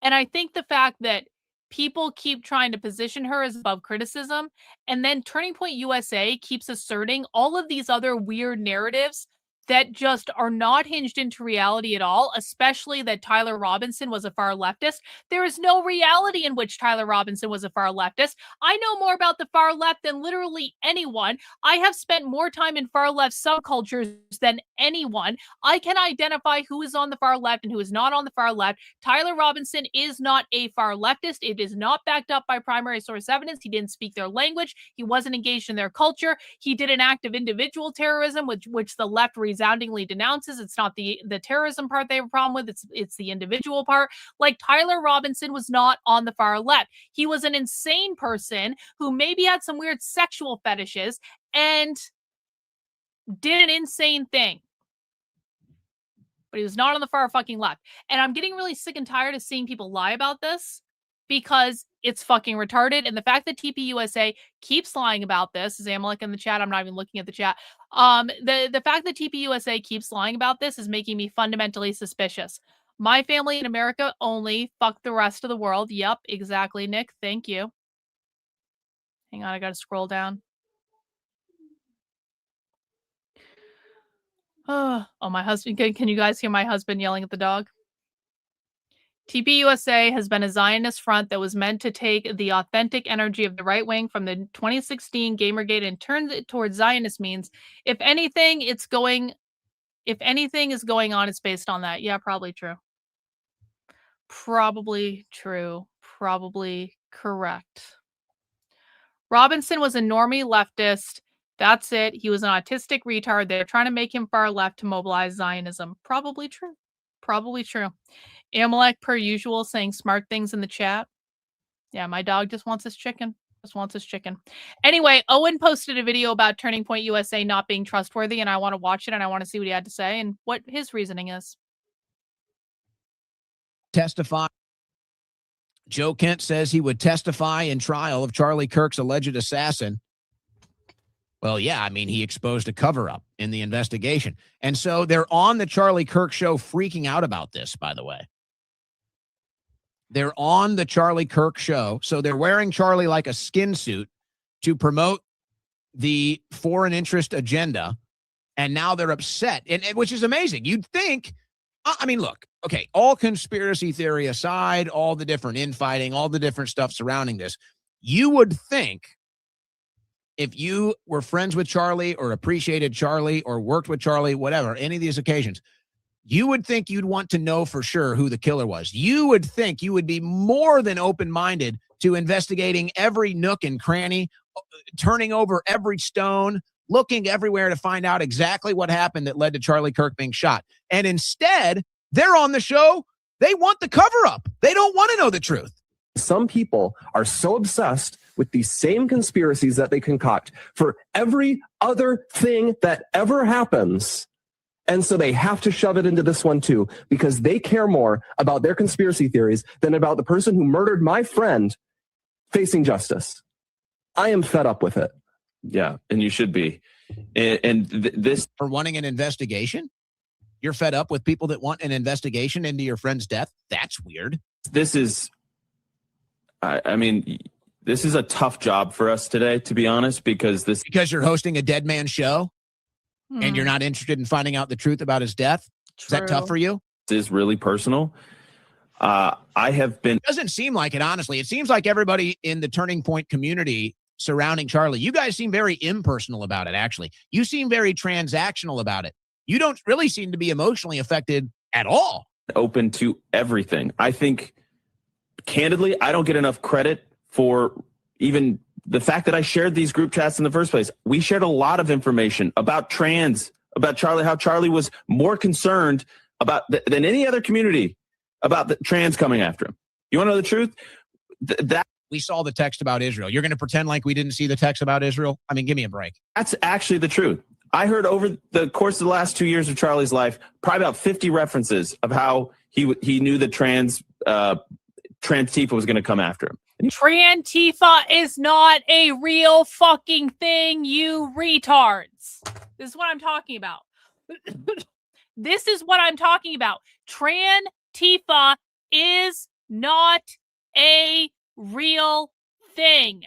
And I think the fact that people keep trying to position her as above criticism, and then Turning Point USA keeps asserting all of these other weird narratives that just are not hinged into reality at all, especially that Tyler Robinson was a far leftist. There is no reality in which Tyler Robinson was a far leftist. I know more about the far left than literally anyone. I have spent more time in far left subcultures than anyone. I can identify who is on the far left and who is not on the far left. Tyler Robinson is not a far leftist. It is not backed up by primary source evidence. He didn't speak their language. He wasn't engaged in their culture. He did an act of individual terrorism, which the left resoundingly denounces. It's not the terrorism part they have a problem with. It's the individual part. Like, Tyler Robinson was not on the far left. He was an insane person who maybe had some weird sexual fetishes and did an insane thing. But he was not on the far fucking left. And I'm getting really sick and tired of seeing people lie about this because it's fucking retarded. And the fact that TPUSA keeps lying about this, is Amalek in the chat? I'm not even looking at the chat. The fact that TPUSA keeps lying about this is making me fundamentally suspicious. My family in America only, fuck the rest of the world. Yep, exactly, Nick. Thank you. Hang on, I gotta scroll down. Oh, my husband. Can you guys hear my husband yelling at the dog? TPUSA has been a Zionist front that was meant to take the authentic energy of the right wing from the 2016 Gamergate and turn it towards Zionist means. If anything is going on, it's based on that. Yeah, probably true. Probably true. Probably correct. Robinson was a normie leftist. That's it. He was an autistic retard. They're trying to make him far left to mobilize Zionism. Probably true. Probably true. Amalek, per usual, saying smart things in the chat. Yeah, my dog just wants his chicken. Just wants his chicken. Anyway, Owen posted a video about Turning Point USA not being trustworthy, and I want to watch it and I want to see what he had to say and what his reasoning is. Testify. Joe Kent says he would testify in trial of Charlie Kirk's alleged assassin. Well, yeah, I mean, he exposed a cover-up in the investigation. And so they're on the Charlie Kirk show freaking out about this, by the way. They're on the Charlie Kirk show. So they're wearing Charlie like a skin suit to promote the foreign interest agenda. And now they're upset, and which is amazing. You'd think, I mean, look, okay, all conspiracy theory aside, all the different infighting, all the different stuff surrounding this, you would think if you were friends with Charlie or appreciated Charlie or worked with Charlie, whatever, any of these occasions, you would think you'd want to know for sure who the killer was. You would think you would be more than open-minded to investigating every nook and cranny, turning over every stone, looking everywhere to find out exactly what happened that led to Charlie Kirk being shot. And instead, they're on the show. They want the cover-up. They don't want to know the truth. Some people are so obsessed with these same conspiracies that they concoct for every other thing that ever happens. And so they have to shove it into this one too, because they care more about their conspiracy theories than about the person who murdered my friend facing justice. I am fed up with it. Yeah, and you should be. This for wanting an investigation? You're fed up with people that want an investigation into your friend's death? That's weird. This is, I mean, this is a tough job for us today, to be honest, because you're hosting a dead man show and you're not interested in finding out the truth about his death. True. Is that tough for you? This is really personal. I have been. It doesn't seem like it, honestly. It seems like everybody in the Turning Point community surrounding Charlie, you guys seem very impersonal about it, actually. You seem very transactional about it. You don't really seem to be emotionally affected at all. Open to everything. I think, candidly, I don't get enough credit for even the fact that I shared these group chats in the first place. We shared a lot of information about trans, about Charlie, how Charlie was more concerned about than any other community about the trans coming after him. You want to know the truth? That we saw the text about Israel. You're going to pretend like we didn't see the text about Israel? I mean, give me a break. That's actually the truth. I heard over the course of the last 2 years of Charlie's life, probably about 50 references of how he knew that Trantifa was going to come after him. Trantifa is not a real fucking thing, you retards. This is what I'm talking about. This is what I'm talking about. Trantifa is not a real thing.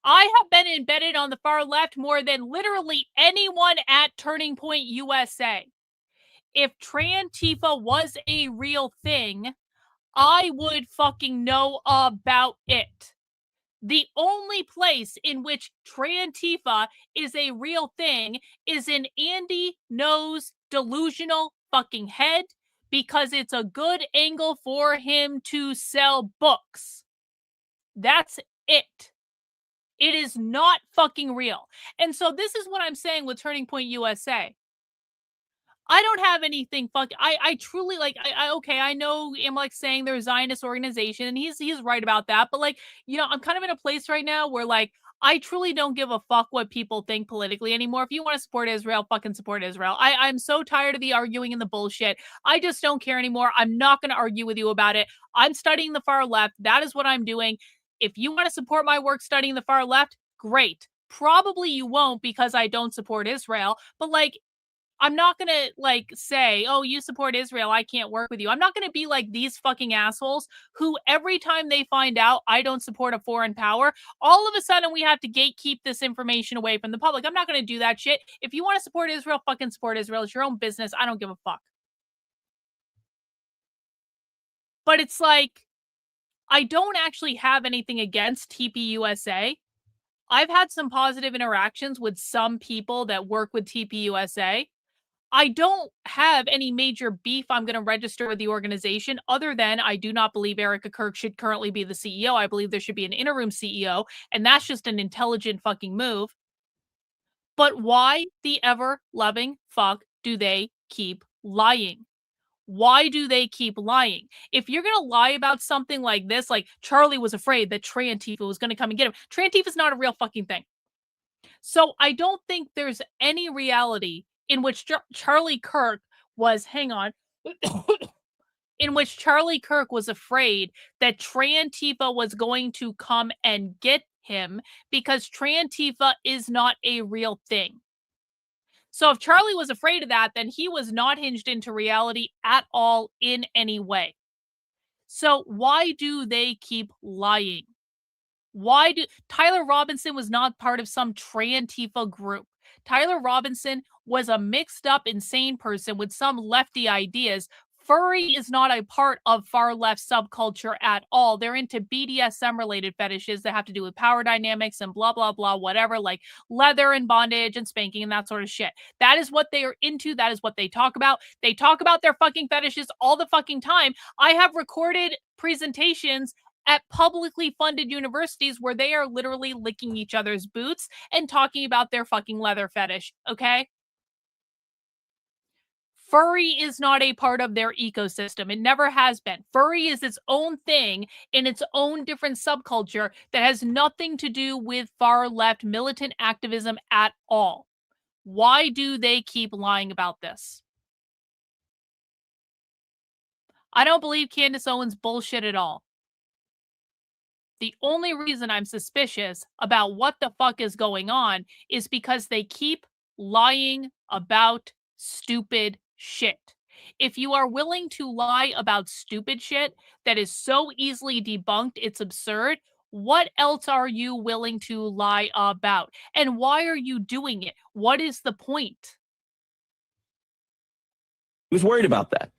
I have been embedded on the far left more than literally anyone at Turning Point USA. If Trantifa was a real thing, I would fucking know about it. The only place in which Trantifa is a real thing is in Andy No's delusional fucking head, because it's a good angle for him to sell books. That's it. It is not fucking real. And so this is what I'm saying with Turning Point USA. I don't have anything I truly okay, I know I'm like saying they're a Zionist organization, and he's right about that, but like, you know, I'm kind of in a place right now where like I truly don't give a fuck what people think politically anymore. If you want to support Israel, fucking support Israel. I'm so tired of the arguing and the bullshit. I just don't care anymore. I'm not going to argue with you about it. I'm studying the far left. That is what I'm doing. If you want to support my work studying the far left, great. Probably you won't, because I don't support Israel, but like, I'm not going to like say, oh, you support Israel, I can't work with you. I'm not going to be like these fucking assholes who every time they find out I don't support a foreign power, all of a sudden we have to gatekeep this information away from the public. I'm not going to do that shit. If you want to support Israel, fucking support Israel. It's your own business. I don't give a fuck. But it's like, I don't actually have anything against TPUSA. I've had some positive interactions with some people that work with TPUSA. I don't have any major beef I'm going to register with the organization, other than I do not believe Erica Kirk should currently be the CEO. I believe there should be an interim CEO, and that's just an intelligent fucking move. But why the ever-loving fuck do they keep lying? Why do they keep lying? If you're going to lie about something like this, like Charlie was afraid that Trantifa was going to come and get him. Trantifa's not a real fucking thing. So I don't think there's any reality in which Charlie Kirk was, hang on, in which Charlie Kirk was afraid that Trantifa was going to come and get him, because Trantifa is not a real thing. So if Charlie was afraid of that, then he was not hinged into reality at all in any way. So why do they keep lying? Tyler Robinson was not part of some Trantifa group. Tyler Robinson was a mixed up, insane person with some lefty ideas. Furry is not a part of far left subculture at all. They're into BDSM related fetishes that have to do with power dynamics and blah, blah, blah, whatever, like leather and bondage and spanking and that sort of shit. That is what they are into. That is what they talk about. They talk about their fucking fetishes all the fucking time. I have recorded presentations at publicly funded universities where they are literally licking each other's boots and talking about their fucking leather fetish, okay? Furry is not a part of their ecosystem. It never has been. Furry is its own thing in its own different subculture that has nothing to do with far left militant activism at all. Why do they keep lying about this? I don't believe Candace Owens bullshit at all. The only reason I'm suspicious about what the fuck is going on is because they keep lying about stupid shit. If you are willing to lie about stupid shit that is so easily debunked, it's absurd, what else are you willing to lie about? And why are you doing it? What is the point? He was worried about that.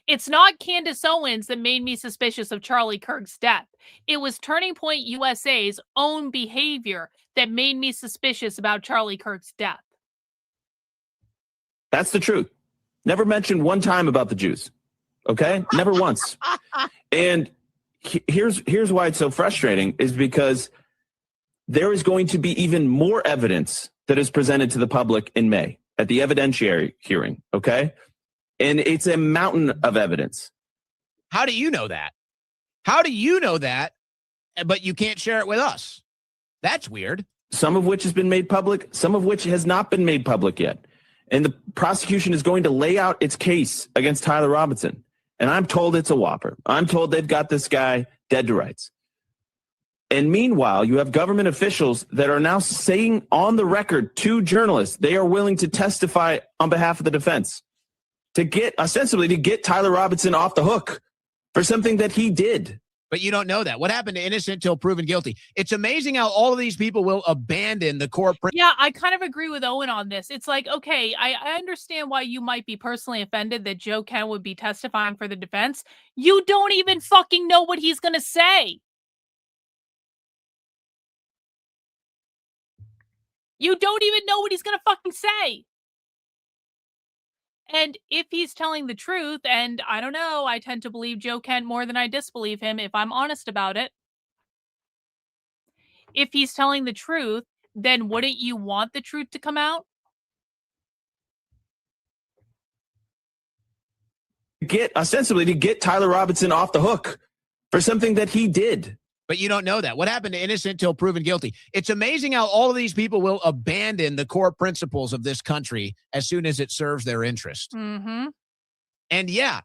It's not Candace Owens that made me suspicious of Charlie Kirk's death. It was Turning Point USA's own behavior that made me suspicious about Charlie Kirk's death. That's the truth. Never mentioned one time about the Jews. Okay? Never once. And here's why it's so frustrating, is because there is going to be even more evidence that is presented to the public in May at the evidentiary hearing. Okay? And it's a mountain of evidence. How do you know that? How do you know that, but you can't share it with us? That's weird. Some of which has been made public, some of which has not been made public yet. And the prosecution is going to lay out its case against Tyler Robinson. And I'm told it's a whopper. I'm told they've got this guy dead to rights. And meanwhile, you have government officials that are now saying on the record to journalists they are willing to testify on behalf of the defense to get, ostensibly, to get Tyler Robinson off the hook for something that he did. But you don't know that. What happened to innocent till proven guilty? It's amazing how all of these people will abandon the core. Yeah, I kind of agree with Owen on this. It's like, okay, I understand why you might be personally offended that Joe Kent would be testifying for the defense. You don't even fucking know what he's going to say. You don't even know what he's going to fucking say. And if he's telling the truth, and I don't know, I tend to believe Joe Kent more than I disbelieve him, if I'm honest about it. If he's telling the truth, then wouldn't you want the truth to come out? Ostensibly to get Tyler Robinson off the hook for something that he did. But you don't know that. What happened to innocent till proven guilty? It's amazing how all of these people will abandon the core principles of this country as soon as it serves their interest. Mm-hmm. And yeah,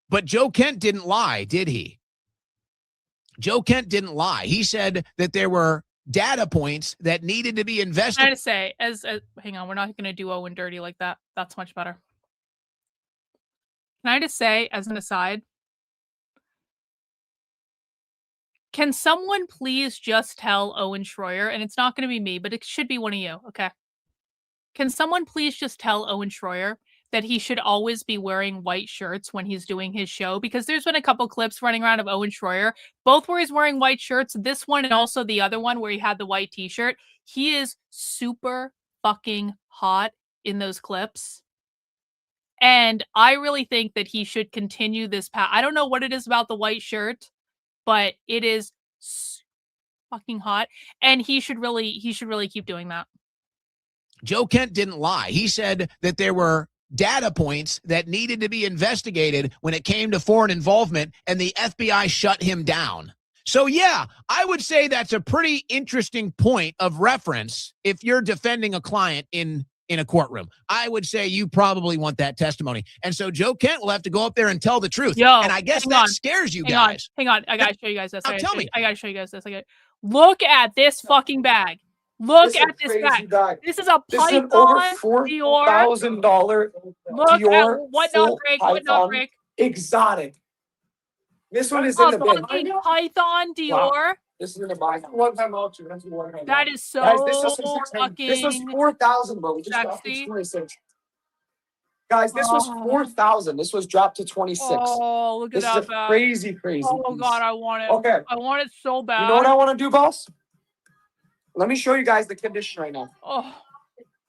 but Joe Kent didn't lie, did he? Joe Kent didn't lie. He said that there were data points that needed to be investigated. I gotta say, as hang on, we're not going to do Owen dirty like that. That's much better. Can I just say, as an aside, can someone please just tell Owen Schroyer, and it's not going to be me, but it should be one of you, okay? Can someone please just tell Owen Schroyer that he should always be wearing white shirts when he's doing his show? Because there's been a couple clips running around of Owen Schroyer, both where he's wearing white shirts, this one and also the other one where he had the white t-shirt. He is super fucking hot in those clips. And I really think that he should continue this path. I don't know what it is about the white shirt, but it is fucking hot, and he should really keep doing that. Joe Kent didn't lie. He said that there were data points that needed to be investigated when it came to foreign involvement, and the FBI shut him down. So, yeah, I would say that's a pretty interesting point of reference if you're defending a client in a courtroom. I would say you probably want that testimony. And so Joe Kent will have to go up there and tell the truth. Yo, and I guess that scares you guys. Hang on. I got to show you guys this. Now, tell me. I got to show you guys this. Look at this fucking bag. Look at this bag. This is a Python Dior. $4,000 Look Dior at what not break, what not break. Exotic. This one is in the bin. Python Dior. Wow. This is in the buy. That is so guys, fucking this was 4,000, bro. We just dropped to 26. Guys, this was 4,000. This was dropped to 26. Oh, look at that. This is a crazy. Oh piece. God, I want it. Okay. I want it so bad. You know what I want to do, boss? Let me show you guys the condition right now. Oh.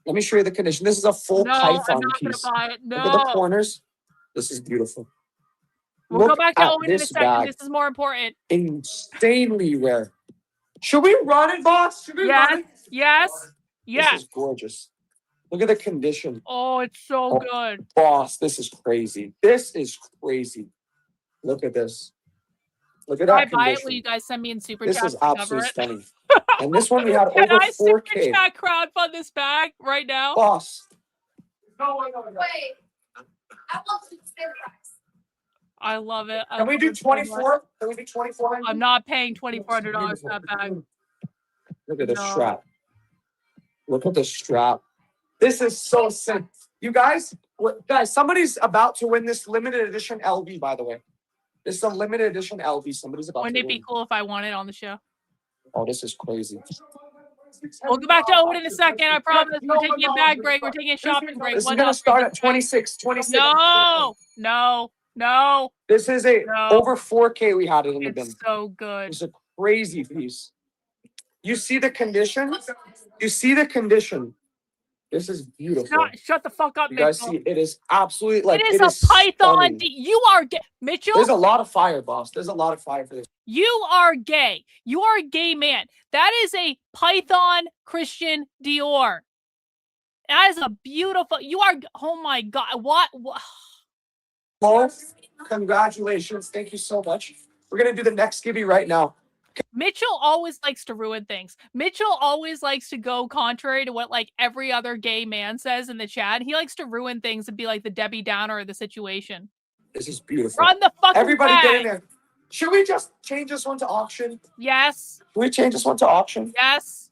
Let me show you the condition. This is a full Python I'm not piece. Gonna buy it. No. Look at the corners. This is beautiful. We'll go back to at Owen in a this second. bag. This is more important. Insanely rare. Should we run it, boss? Should we run it? Yes. This is gorgeous. Look at the condition. Oh, it's so good. Boss, this is crazy. This is crazy. Look at this. Look at that I buy it? condition. Will you guys send me in super This chat is to cover absolutely it? stunning. And this one we had Can over I super 4K. chat crowdfund this bag right now? Boss. No. Wait. I want to spin price. I love it. Can we do 24? Can we do 24? I'm not paying $2,400 for that bag. Look at the strap. Look at the strap. This is so sick. You guys, somebody's about to win this limited edition LV, by the way. This is a limited edition LV. Somebody's about Wouldn't to it be cool if I won it on the show? Oh, this is crazy. We'll go back to Owen in a second. I promise. We're taking a bag break. We're taking a shopping break. This is going to start at 26. No. This is over 4K we had it in the bin. It's so good. It's a crazy piece. You see the condition? You see the condition? This is beautiful. Shut the fuck up, You guys Mitchell. see, it is absolutely like it is a Python. You are gay, Mitchell. There's a lot of fire, boss. There's a lot of fire for this. You are gay. You are a gay man. That is a Python Christian Dior. That is a beautiful. You are. Oh my God. What? Well, congratulations. Thank you so much. We're gonna do the next skivvy right now. Mitchell always likes to ruin things. Mitchell always likes to go contrary to what like every other gay man says in the chat. He likes to ruin things and be like the Debbie Downer of the situation. This is beautiful. Run the fucking Everybody bag. get in there. Should we just change this one to auction? Yes. Can we change this one to auction? Yes.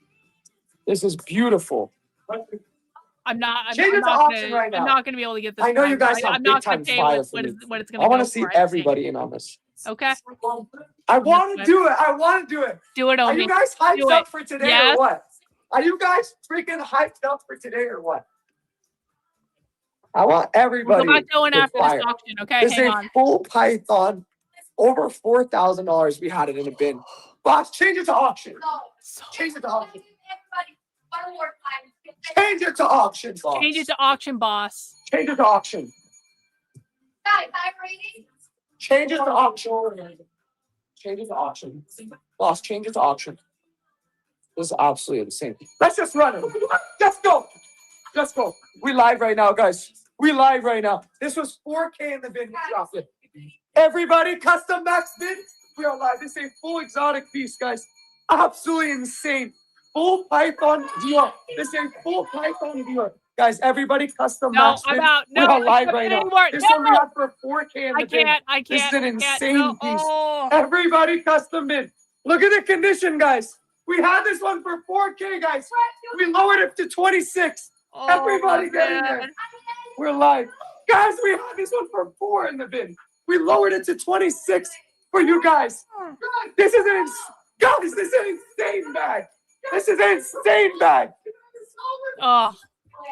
This is beautiful. I'm not Change it to auction right now. I'm not going to be able to get this. I know you guys have I'm not big time going to pay fire what for me. it's going to I want go to see for. everybody in on this. Okay. I want to do it. I want to do it. Do it, Are Omi. you guys hyped up for today Yes. or what? Are you guys freaking hyped up for today or what? I want everybody. We'll go back to Owen after fire. this auction. Okay, This hang is on. full Python. Over $4,000. We had it in a bin. Boss, change it to auction. Change it to auction. One more time. Change it to auction, boss. Change it to auction, boss. Change it to auction. Guys, I'm ready. Change it to auction. Change it to auction. Boss, change it to auction. This is absolutely insane. Let's just run it. Let's go. Let's go. We live right now, guys. We live right now. This was 4K in the bin. We dropped it. Everybody, custom max bid. We are live. This is a full exotic piece, guys. Absolutely insane. Full Python Dior. This is a full Python Dior. Guys, everybody custom No, max bid. I'm out. No, we are I live can't right now. anymore. This No. one we have for 4K in the I bin. can't. This is an I can't. insane No. piece. Oh. Everybody custom bid. Look at the condition, guys. We had this one for 4K, guys. We lowered it to 26. Oh, Everybody get in there. We're live. Guys, we had this one for 4 in the bin. We lowered it to 26 for you guys. This is guys, this is an insane bag. This is an insane bag. Oh,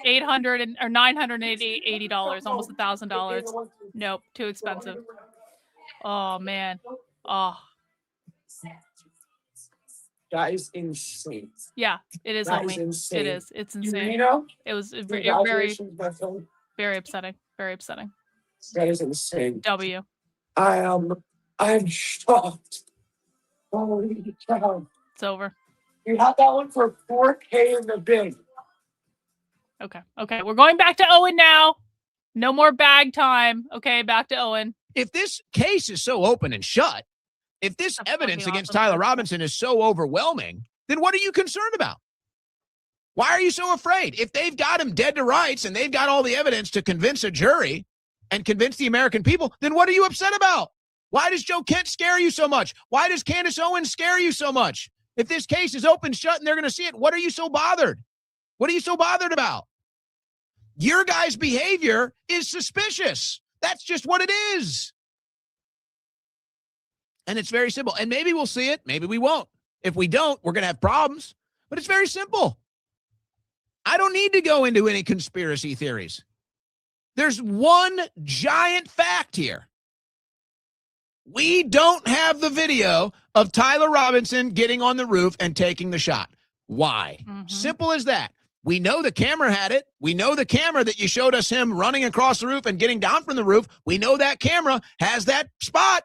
$800 or $980, almost $1,000. Nope, too expensive. Oh man. Oh. That is insane. Yeah, it is. That Omi. is insane. It is. It's insane. You know? It was very, Congratulations, my friend. very upsetting. Very upsetting. That is insane. W. I'm shocked. Holy cow. It's over. You had that one for 4K in the bin. Okay. Okay. We're going back to Owen now. No more bag time. Okay, back to Owen. If this case is so open and shut, if this evidence against Tyler Robinson is so overwhelming, then what are you concerned about? Why are you so afraid? If they've got him dead to rights and they've got all the evidence to convince a jury and convince the American people, then what are you upset about? Why does Joe Kent scare you so much? Why does Candace Owens scare you so much? If this case is open, shut, and they're going to see it, what are you so bothered? What are you so bothered about? Your guy's behavior is suspicious. That's just what it is. And it's very simple. And maybe we'll see it. Maybe we won't. If we don't, we're going to have problems. But it's very simple. I don't need to go into any conspiracy theories. There's one giant fact here. We don't have the video of Tyler Robinson getting on the roof and taking the shot. Why? Simple as that. We know the camera had it. We know the camera that you showed us him running across the roof and getting down from the roof. We know that camera has that spot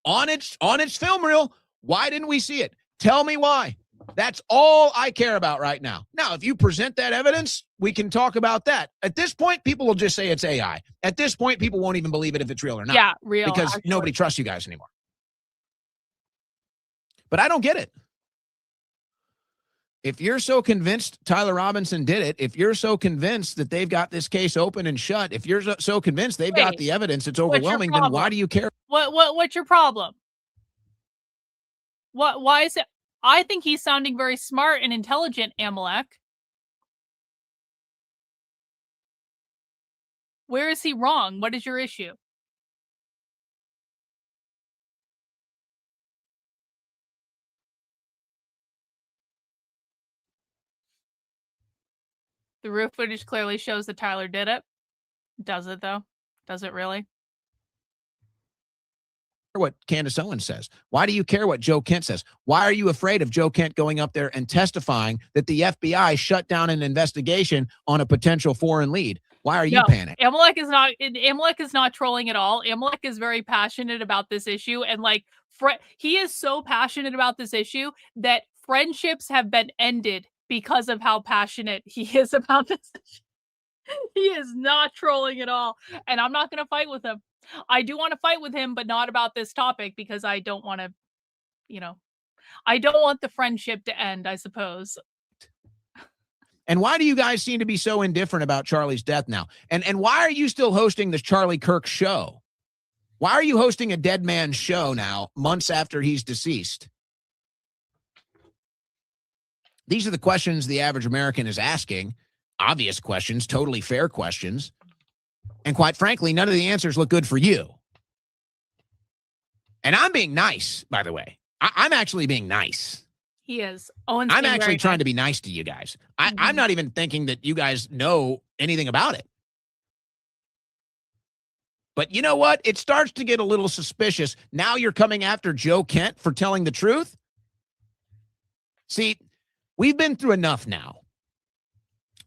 on its film reel. Why didn't we see it? Tell me why. That's all I care about right now. Now, if you present that evidence, we can talk about that. At this point, people will just say it's AI. At this point, people won't even believe it if it's real or not. Yeah, real. Because actually. nobody trusts you guys anymore. But I don't get it. If you're so convinced Tyler Robinson did it, if you're so convinced that they've got this case open and shut, if you're so convinced they've got the evidence, it's overwhelming, then why do you care? What's your problem? Why is it? I think he's sounding very smart and intelligent, Amalek. Where is he wrong? What is your issue? The roof footage clearly shows that Tyler did it. Does it, though? Does it really? What Candace Owens says. Why do you care what Joe Kent says? Why are you afraid of Joe Kent going up there and testifying that the FBI shut down an investigation on a potential foreign lead? Why are you panicked? Amalek is not trolling at all. Amalek is very passionate about this issue, and he is so passionate about this issue that friendships have been ended because of how passionate he is about this issue. He is not trolling at all, and I'm not going to fight with him. I do want to fight with him, but not about this topic because I don't want to, I don't want the friendship to end, I suppose. And why do you guys seem to be so indifferent about Charlie's death now? And why are you still hosting this Charlie Kirk show? Why are you hosting a dead man's show now, months after he's deceased? These are the questions the average American is asking. Obvious questions, totally fair questions. And quite frankly, none of the answers look good for you. And I'm being nice, by the way. I'm actually being nice. He is. I'm actually trying to be nice to you guys. I'm not even thinking that you guys know anything about it. But you know what? It starts to get a little suspicious. Now you're coming after Joe Kent for telling the truth. See, we've been through enough now.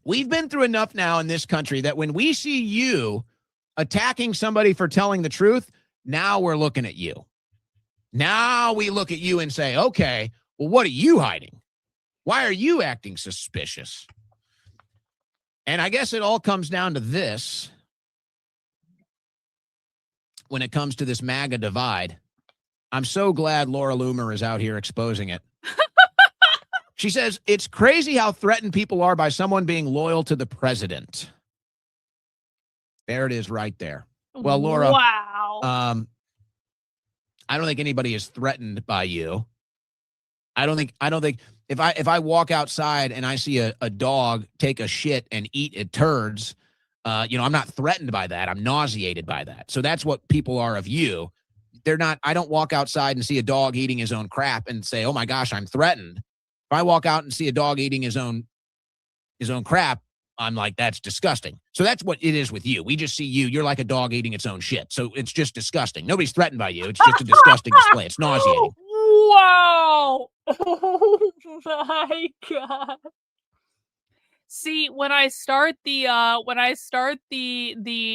We've been through enough now in this country that when we see you attacking somebody for telling the truth, now we're looking at you. Now we look at you and say, okay, well, what are you hiding? Why are you acting suspicious? And I guess it all comes down to this. When it comes to this MAGA divide, I'm so glad Laura Loomer is out here exposing it. She says, it's crazy how threatened people are by someone being loyal to the president. There it is right there. Well, Laura, wow. I don't think anybody is threatened by you. I don't think if I walk outside and I see a dog take a shit and eat it turds, I'm not threatened by that. I'm nauseated by that. So that's what people are of you. They're not, I don't walk outside and see a dog eating his own crap and say, oh my gosh, I'm threatened. If I walk out and see a dog eating his own crap, I'm like, that's disgusting. So that's what it is with you. We just see you. You're like a dog eating its own shit. So it's just disgusting. Nobody's threatened by you. It's just a disgusting display. It's nauseating. Wow. Oh my God. See, when I start the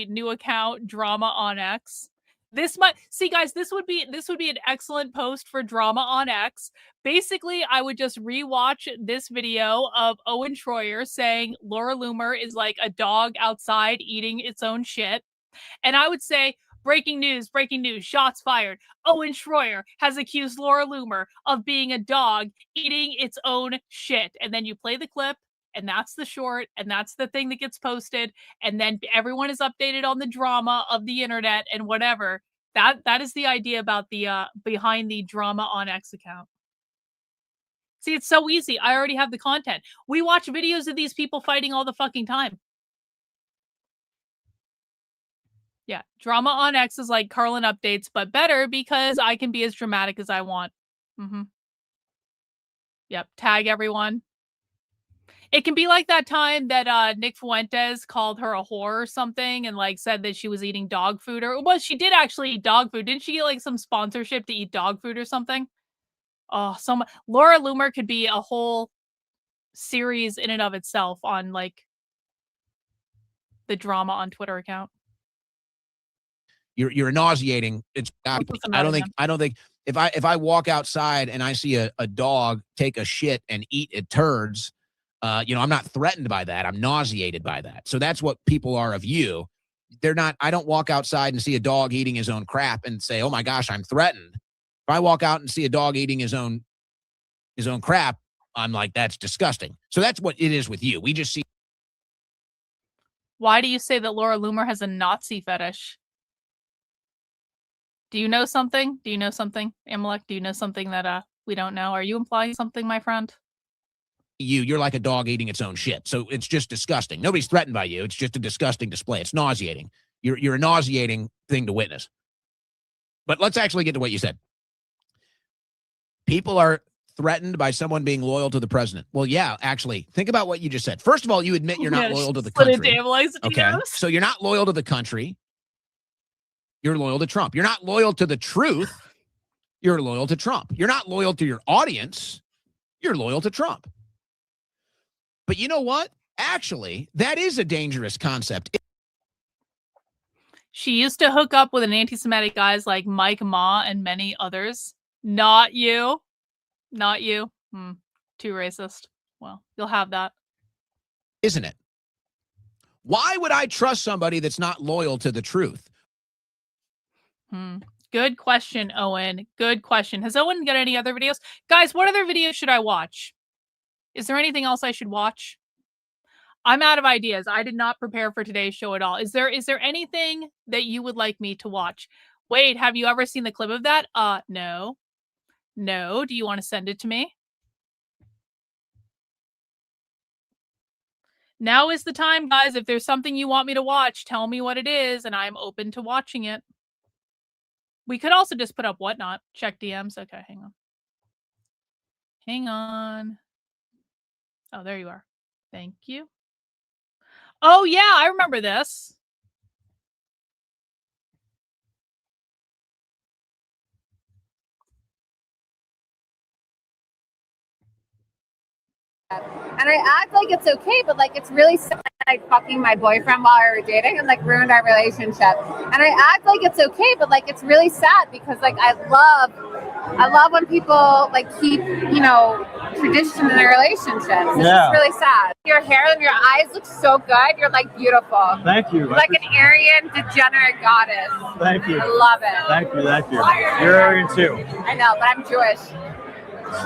new account Drama on X, This might see, guys. This would be an excellent post for Drama on X. Basically, I would just rewatch this video of Owen Schroyer saying Laura Loomer is like a dog outside eating its own shit, and I would say, breaking news, shots fired. Owen Schroyer has accused Laura Loomer of being a dog eating its own shit, and then you play the clip. And that's the short, and that's the thing that gets posted, and then everyone is updated on the drama of the internet and whatever. That is the idea about the behind the Drama on X account. See, it's so easy. I already have the content. We watch videos of these people fighting all the fucking time. Yeah, Drama on X is like Karlyn updates, but better because I can be as dramatic as I want. Yep, tag everyone. It can be like that time that Nick Fuentes called her a whore or something and like said that she was eating dog food, or well, she did actually eat dog food. Didn't she get like some sponsorship to eat dog food or something? Oh, Laura Loomer could be a whole series in and of itself on like the Drama on Twitter account. You're nauseating. It's not, I don't think if I walk outside and I see a dog take a shit and eat it turds, I'm not threatened by that. I'm nauseated by that. So that's what people are of you. They're not. I don't walk outside and see a dog eating his own crap and say, "Oh my gosh, I'm threatened." If I walk out and see a dog eating his own crap, I'm like, "That's disgusting." So that's what it is with you. We just see. Why do you say that Laura Loomer has a Nazi fetish? Do you know something? Amalek, do you know something that we don't know? Are you implying something, my friend? You're like a dog eating its own shit. So it's just disgusting. Nobody's threatened by you. It's just a disgusting display. It's nauseating. You're a nauseating thing to witness. But let's actually get to what you said. People are threatened by someone being loyal to the president. Well, yeah, actually, think about what you just said. First of all, you admit you're not loyal to the country. Okay, so you're not loyal to the country. You're loyal to Trump. You're not loyal to the truth. You're loyal to Trump. You're not loyal to your audience. You're loyal to Trump. But you know what? Actually, that is a dangerous concept. She used to hook up with an anti-Semitic guys like Mike Ma and many others. Not you. Not you. Too racist. Well, you'll have that. Isn't it? Why would I trust somebody that's not loyal to the truth? Good question, Owen. Good question. Has Owen got any other videos? Guys, what other videos should I watch? Is there anything else I should watch? I'm out of ideas. I did not prepare for today's show at all. Is there anything that you would like me to watch? Wait, have you ever seen the clip of that? No. No. Do you want to send it to me? Now is the time, guys. If there's something you want me to watch, tell me what it is, and I'm open to watching it. We could also just put up whatnot. Check DMs. Okay, hang on. Hang on. Oh, there you are. Thank you. Oh, yeah, I remember this. And I act like it's okay, but like it's really sad, like fucking my boyfriend while we were dating and like ruined our relationship. And I act like it's okay, but like it's really sad because like I love when people like keep, tradition in their relationships. It's just really sad. Your hair and your eyes look so good. You're like beautiful. Thank you. You're like an Aryan degenerate goddess. Thank you. I love it. Thank you. You're Aryan too. I know, but I'm Jewish.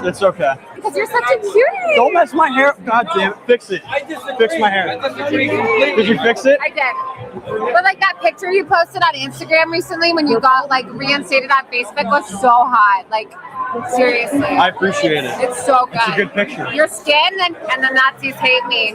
It's okay. Because you're such a cutie. Don't mess my hair. God damn it. Fix it. Fix my hair. Did you fix it? I did. But like that picture you posted on Instagram recently when you got like reinstated on Facebook was so hot. Like seriously. I appreciate it. It's so good. It's a good picture. Your skin and the Nazis hate me.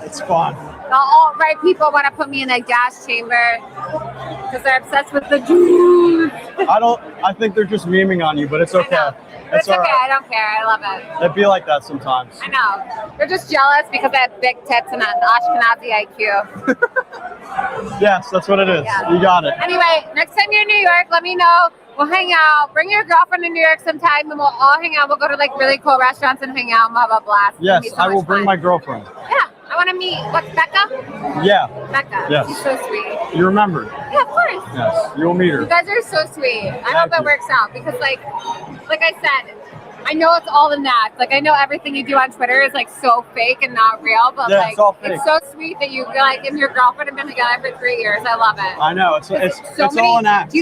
It's fun. The alt-right people want to put me in a gas chamber because they're obsessed with the Jews. I think they're just memeing on you, but it's okay. It's okay. Right. I don't care. I love it. It'd be like that sometimes. I know. They're just jealous because I have big tits and an Ashkenazi IQ. Yes, that's what it is. Yeah. You got it. Anyway, next time you're in New York, let me know. We'll hang out. Bring your girlfriend to New York sometime and we'll all hang out. We'll go to like really cool restaurants and hang out and we'll have a blast. Yes, I will bring my girlfriend. Yeah, I want to meet, what's Becca? Yeah. Becca. Yes. She's so sweet. You remembered. Yeah, of course. Yes. You'll meet her. You guys are so sweet. I hope it works out because, like I said, I know it's all in that. Like, I know everything you do on Twitter is like so fake and not real, but yeah, like, it's all fake. It's so sweet that you like and your girlfriend have been together for 3 years. I love it. I know it's all an act. Do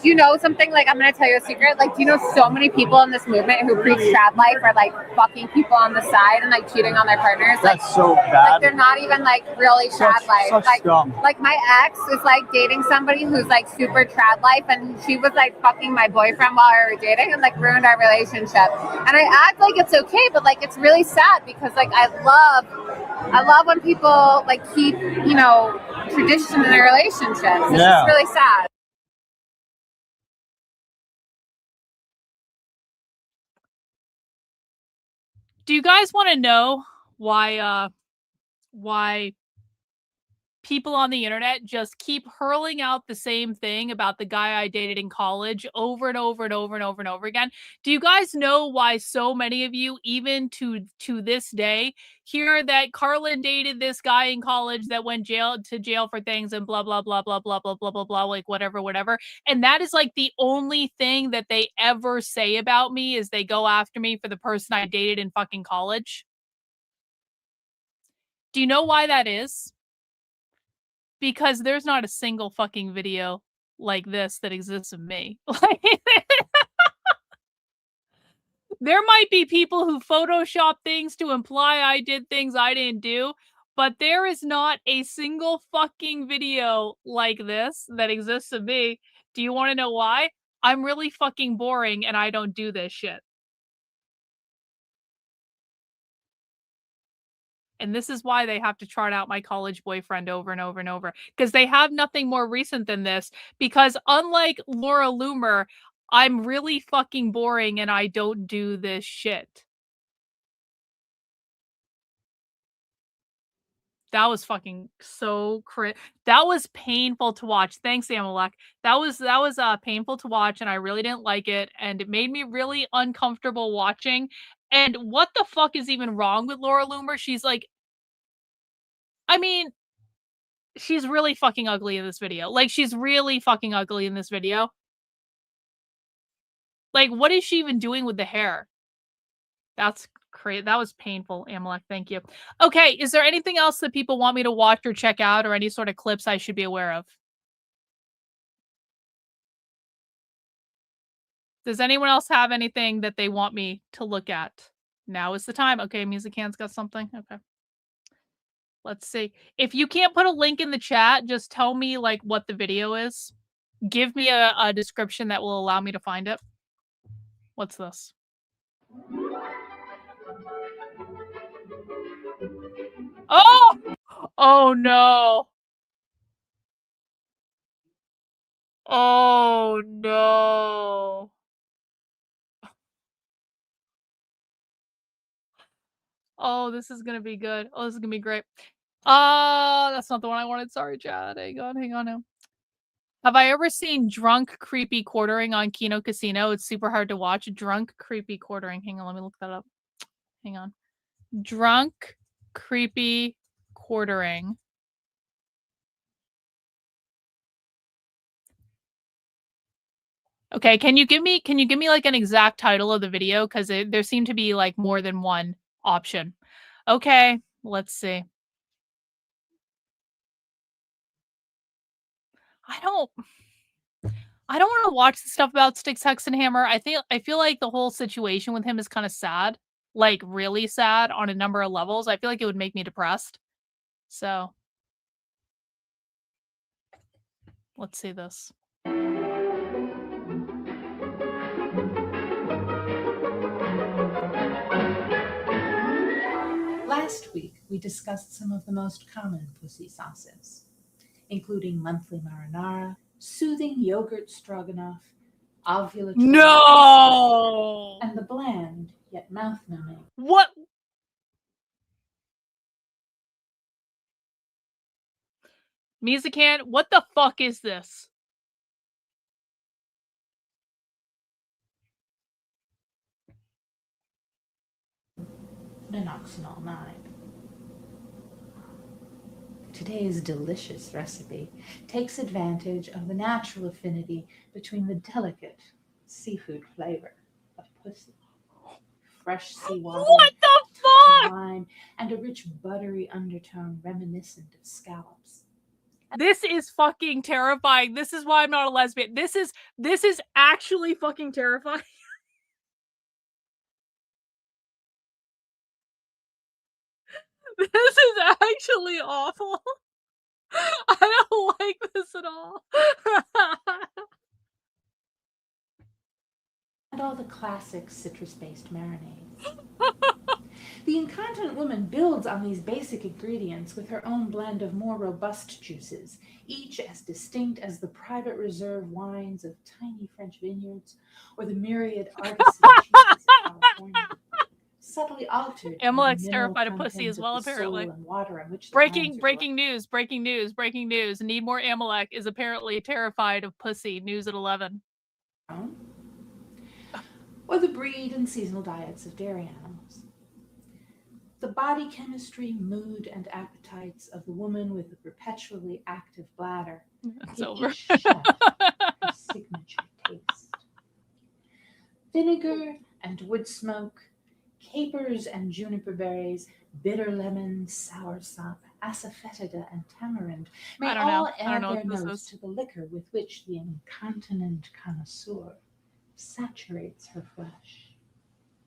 you know something? Like, I'm gonna tell you a secret. Like, do you know so many people in this movement who preach trad life are like fucking people on the side and like cheating on their partners? That's like, so bad. Like, they're not even like really trad life. Such like, scum. like my ex is like dating somebody who's like super trad life, and she was like fucking my boyfriend while we were dating and like ruined our relationship. And I act like it's okay, but like it's really sad because like I love when people like keep, you know, tradition in their relationships. It's just really sad. Do you guys want to know why people on the internet just keep hurling out the same thing about the guy I dated in college over and over and over and over and over again? Do you guys know why so many of you, even to this day, hear that Karlyn dated this guy in college that went to jail for things and blah, blah, blah, blah, blah, blah, blah, blah, blah, like whatever. And that is like the only thing that they ever say about me is they go after me for the person I dated in fucking college? Do you know why that is? Because there's not a single fucking video like this that exists of me. There might be people who Photoshop things to imply I did things I didn't do, but there is not a single fucking video like this that exists of me. Do you want to know why? I'm really fucking boring and I don't do this shit. And this is why they have to trot out my college boyfriend over and over and over. Because they have nothing more recent than this. Because unlike Laura Loomer, I'm really fucking boring and I don't do this shit. That was fucking so that was painful to watch. Thanks, Amalek. That was painful to watch and I really didn't like it. And it made me really uncomfortable watching. And what the fuck is even wrong with Laura Loomer? She's like, I mean, she's really fucking ugly in this video. Like, she's really fucking ugly in this video. Like, what is she even doing with the hair? That's crazy. That was painful, Amalek. Thank you. Okay, is there anything else that people want me to watch or check out or any sort of clips I should be aware of? Does anyone else have anything that they want me to look at? Now is the time. Okay, Music Hand's got something. Okay. Let's see. If you can't put a link in the chat, just tell me like what the video is. Give me a description that will allow me to find it. What's this? Oh! Oh no. Oh no. Oh, this is gonna be good. Oh, this is gonna be great. That's not the one I wanted. Sorry, chat. Hang on now. Have I ever seen drunk, creepy quartering on Kino Casino? It's super hard to watch. Drunk, creepy quartering. Hang on, let me look that up. Hang on. Drunk, creepy quartering. Okay, can you give me like an exact title of the video? Because there seem to be like more than one option. Okay, let's see. I don't want to watch the stuff about Styx Hexenhammer. I feel like the whole situation with him is kind of sad. Like really sad on a number of levels. I feel like it would make me depressed. So let's see this. Last week, we discussed some of the most common pussy sauces, including monthly marinara, soothing yogurt stroganoff, ovulatory No! and the bland yet mouth-numbing. What? Musican, what the fuck is this? Minoxidil 9. Today's delicious recipe takes advantage of the natural affinity between the delicate seafood flavor of pussy, fresh seawater, What the fuck? lime, and a rich buttery undertone reminiscent of scallops. This is fucking terrifying. This is why I'm not a lesbian. This is actually fucking terrifying. This is actually awful. I don't like this at all. And all the classic citrus-based marinades. The incontinent woman builds on these basic ingredients with her own blend of more robust juices, each as distinct as the private reserve wines of tiny French vineyards or the myriad artisan cheeses of California. Subtly altered. Amalek's terrified of pussy as well, apparently. Breaking news. Need more Amalek is apparently terrified of pussy. News at 11. Or the breed and seasonal diets of dairy animals. The body chemistry, mood, and appetites of the woman with the perpetually active bladder. It's over. Her signature taste. Vinegar and wood smoke, capers and juniper berries, bitter lemon, soursop, asafoetida, and tamarind may all add their notes to the liquor with which the incontinent connoisseur saturates her flesh,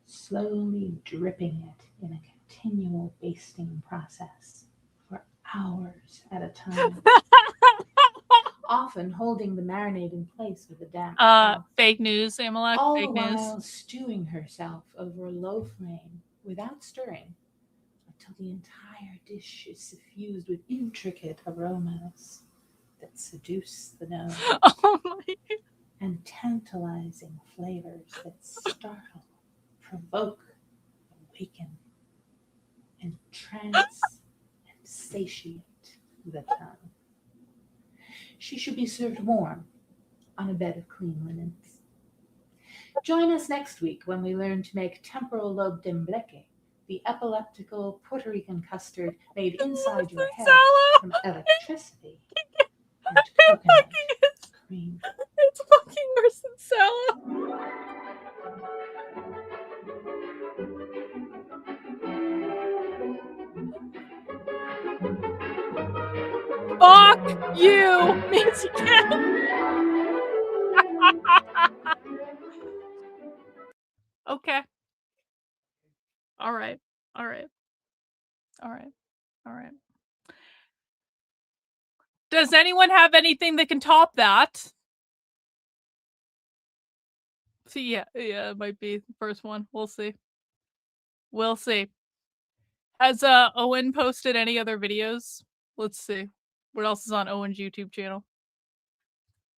slowly dripping it in a continual basting process for hours at a time, often holding the marinade in place with a damp cloth. Fake news, Amalek. All Fake the news. while stewing herself over a low flame without stirring until the entire dish is suffused with intricate aromas that seduce the nose. Oh my. And tantalizing flavors that startle, provoke, awaken, entrance, and satiate the tongue. She should be served warm on a bed of clean linens. Join us next week when we learn to make temporal lobe tembleque, the epileptical Puerto Rican custard made inside your head from electricity and coconut cream. It's fucking worse than salad. Fuck you, Nancy Kim. Okay. All right. Does anyone have anything that can top that? See, yeah, it might be the first one. We'll see. Has Owen posted any other videos? Let's see. What else is on Owen's YouTube channel?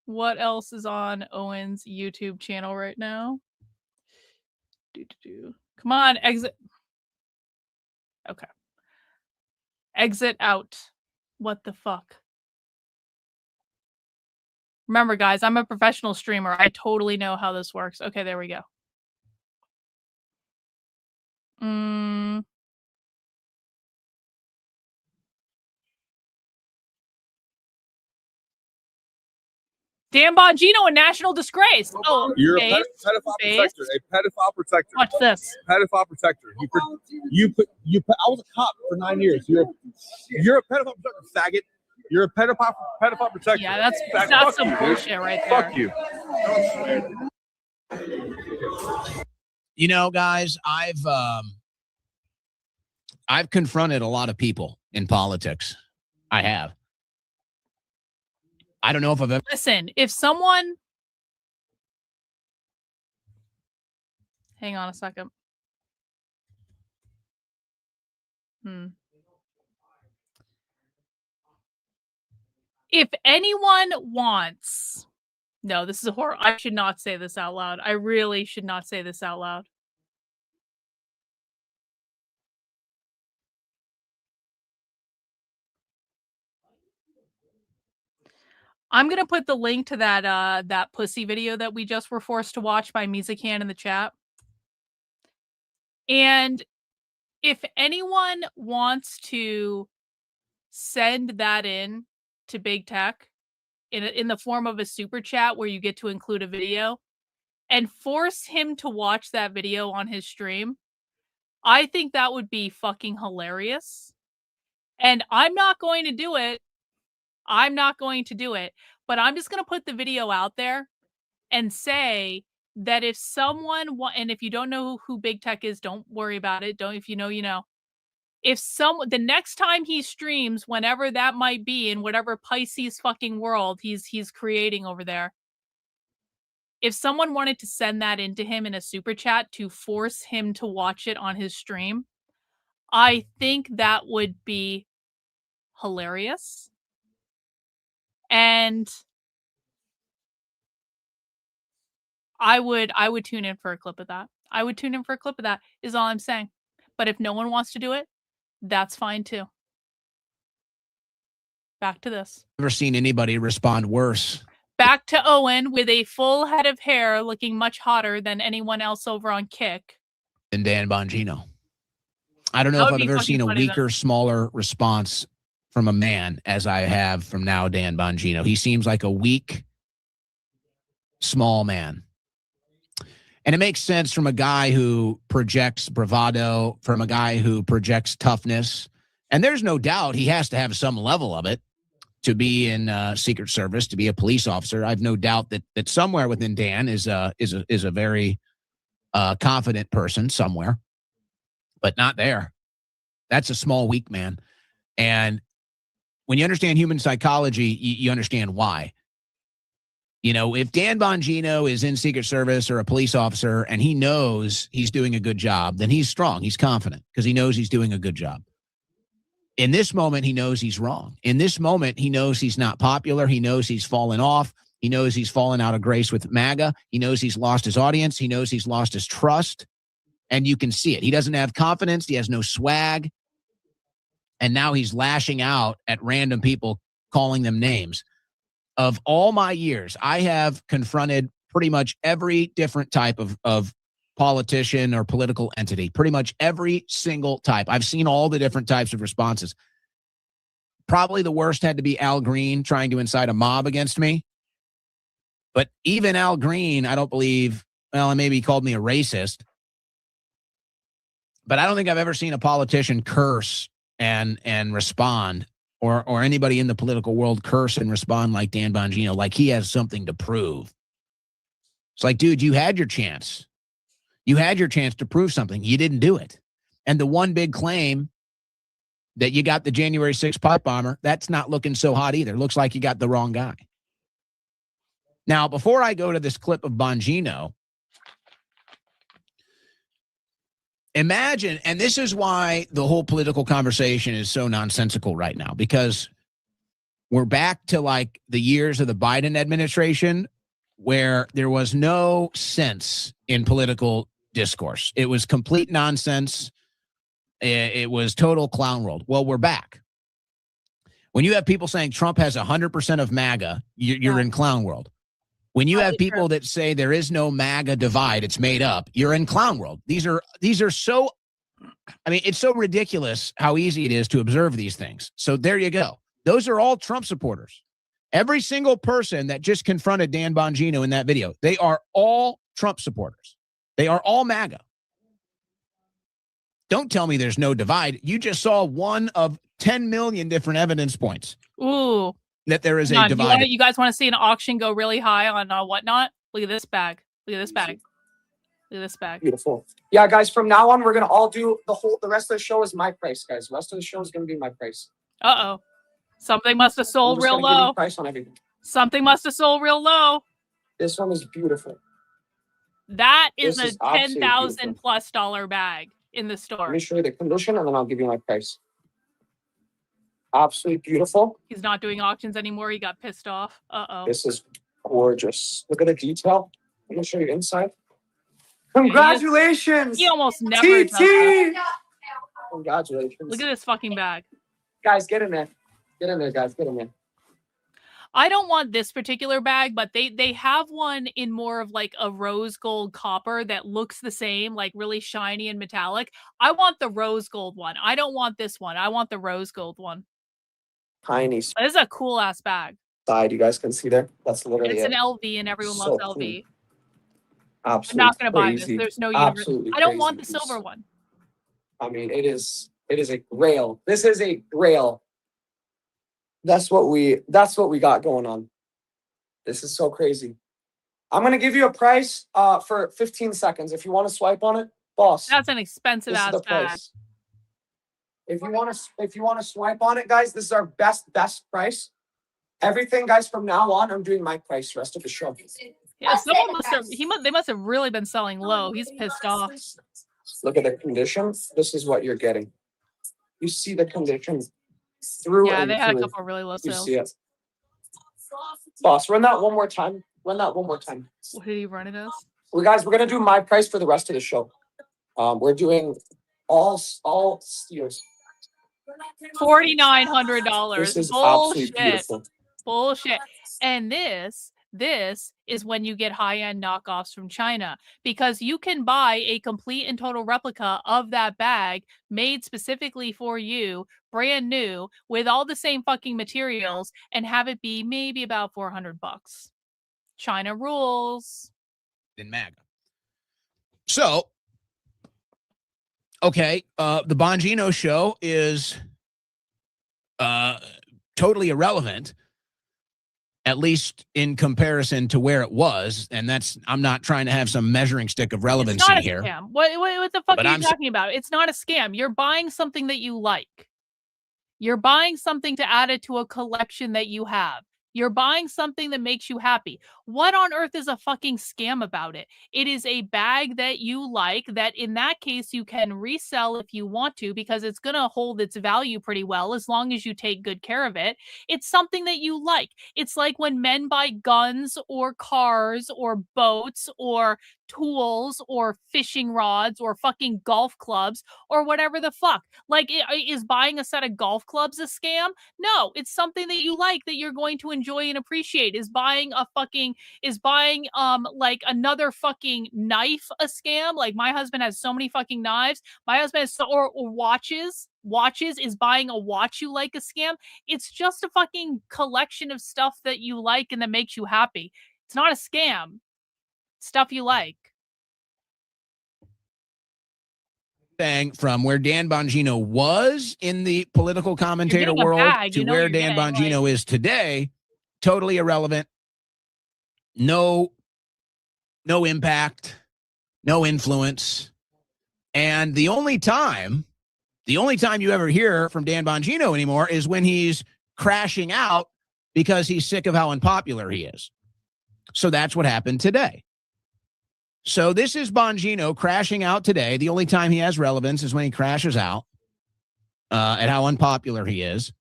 What else is on Owen's YouTube channel right now? Come on, exit. Okay. Exit out. What the fuck? Remember, guys, I'm a professional streamer. I totally know how this works. Okay, there we go. Dan Bongino, a national disgrace. Oh, you're a pedophile protector. A pedophile protector. Watch this. Pedophile protector. You put. I was a cop for 9 years. You're a pedophile protector, faggot. You're a pedophile protector. Yeah, that's some bullshit right there. Fuck you. You know, guys, I've confronted a lot of people in politics. I have. I don't know if I've ever. Listen, if someone. Hang on a second. If anyone wants. No, this is a horror. I should not say this out loud. I really should not say this out loud. I'm gonna put the link to that pussy video that we just were forced to watch by Mizakan in the chat. And if anyone wants to send that in to big tech in the form of a super chat where you get to include a video and force him to watch that video on his stream, I think that would be fucking hilarious. And I'm not going to do it. I'm not going to do it, but I'm just going to put the video out there and say that if someone, and if you don't know who big tech is, don't worry about it. If you know, you know. If the next time he streams, whenever that might be, in whatever Pisces fucking world he's creating over there, if someone wanted to send that into him in a super chat to force him to watch it on his stream, I think that would be hilarious. And I would tune in for a clip of that. I would tune in for a clip of that, is all I'm saying. But if no one wants to do it, that's fine too. Back to this. Never seen anybody respond worse. Back to Owen with a full head of hair, looking much hotter than anyone else over on Kick. Than Dan Bongino. I don't know if I've ever seen a weaker, smaller response from a man as I have from now Dan Bongino. He seems like a weak, small man. And it makes sense from a guy who projects bravado, from a guy who projects toughness. And there's no doubt he has to have some level of it to be in Secret Service, to be a police officer. I've no doubt that somewhere within Dan is a very confident person somewhere, but not there. That's a small, weak man. And when you understand human psychology, you understand why. You know, if Dan Bongino is in Secret Service or a police officer and he knows he's doing a good job, then he's strong. He's confident because he knows he's doing a good job. In this moment, he knows he's wrong. In this moment, he knows he's not popular. He knows he's fallen off. He knows he's fallen out of grace with MAGA. He knows he's lost his audience. He knows he's lost his trust. And you can see it. He doesn't have confidence. He has no swag. And now he's lashing out at random people, calling them names. Of all my years, I have confronted pretty much every different type of politician or political entity, pretty much every single type. I've seen all the different types of responses. Probably the worst had to be Al Green trying to incite a mob against me. But even Al Green, I don't believe, well, maybe he called me a racist. But I don't think I've ever seen a politician curse and respond, or anybody in the political world curse and respond like Dan Bongino, like he has something to prove. It's like, dude, you had your chance. You had your chance to prove something. You didn't do it. And the one big claim that you got the January 6th pipe bomber, that's not looking so hot either. Looks like you got the wrong guy. Now, before I go to this clip of Bongino, imagine, and this is why the whole political conversation is so nonsensical right now, because we're back to like the years of the Biden administration where there was no sense in political discourse. It was complete nonsense. It was total clown world. Well, we're back. When you have people saying Trump has 100% of MAGA, you're in clown world. When you have people that say there is no MAGA divide, it's made up, you're in clown world. These are so, I mean, it's so ridiculous how easy it is to observe these things. So there you go. Those are all Trump supporters. Every single person that just confronted Dan Bongino in that video, they are all Trump supporters. They are all MAGA. Don't tell me there's no divide. You just saw one of 10 million different evidence points. Ooh. That there is a divide. You guys want to see an auction go really high on whatnot? Look at this bag. Look at this bag. Look at this bag. Beautiful. Yeah, guys, from now on, we're going to all do the rest of the show is my price, guys. The rest of the show is going to be my price. Uh-oh. Something must have sold real low. Price on everything. Something must have sold real low. This one is beautiful. That is a $10,000+ bag in the store. Let me show you the condition, and then I'll give you my price. Absolutely beautiful. He's not doing auctions anymore. He got pissed off. Uh-oh. This is gorgeous. Look at the detail. I'm going to show you inside. Congratulations. He almost never does that. Congratulations. Look at this fucking bag. Guys, get in there. Get in there, guys. Get in there. I don't want this particular bag, but they have one in more of like a rose gold copper that looks the same, like really shiny and metallic. I want the rose gold one. I don't want this one. I want the rose gold one. Tiny This is a cool ass bag. side. You guys can see there. That's literally It's an it. LV, and everyone So loves LV. clean. I'm Absolutely not gonna buy this. crazy. There's no universe. Absolutely I don't want the crazy piece. silver one. I mean, it is a grail. This is a grail. That's what we got going on. This is so crazy. I'm gonna give you a price for 15 seconds. If you want to swipe on it, boss. That's an expensive This is ass the bag. price. If you want to swipe on it, guys, this is our best price. Everything, guys, from now on, I'm doing my price. Rest of the show. Yeah, someone they must have really been selling low. He's pissed off. Look at the condition. This is what you're getting. You see the condition through. Yeah, and they had a through. couple of really low You sales. see it. Boss, run that one more time. Run that one more time. What did he run it as? Well, guys, we're gonna do my price for the rest of the show. We're doing all steals. $4,900. This is absolutely Bullshit. beautiful. Bullshit. And this is when you get high-end knockoffs from China, because you can buy a complete and total replica of that bag made specifically for you, brand new, with all the same fucking materials, and have it be maybe about $400. China rules. In MAGA. So, okay, the Bongino show is totally irrelevant, at least in comparison to where it was. And that's, I'm not trying to have some measuring stick of relevancy It's not a here. scam. What the fuck But are you I'm talking about? It's not a scam. You're buying something that you like. You're buying something to add it to a collection that you have. You're buying something that makes you happy. What on earth is a fucking scam about it? It is a bag that you like, that in that case you can resell if you want to, because it's going to hold its value pretty well as long as you take good care of it. It's something that you like. It's like when men buy guns or cars or boats or tools or fishing rods or fucking golf clubs or whatever the fuck. Like, is buying a set of golf clubs a scam? No, it's something that you like, that you're going to enjoy and appreciate. Is buying like another fucking knife a scam? Like, my husband has so many fucking knives. My husband has or watches. Is buying a watch you like a scam? It's just a fucking collection of stuff that you like and that makes you happy. It's not a scam. Stuff you like. Thing from where Dan Bongino was in the political commentator world to where Dan Bongino is today, totally irrelevant. No impact, no influence. And the only time you ever hear from Dan Bongino anymore is when he's crashing out because he's sick of how unpopular he is. So that's what happened today. So this is Bongino crashing out today. The only time he has relevance is when he crashes out at how unpopular he is.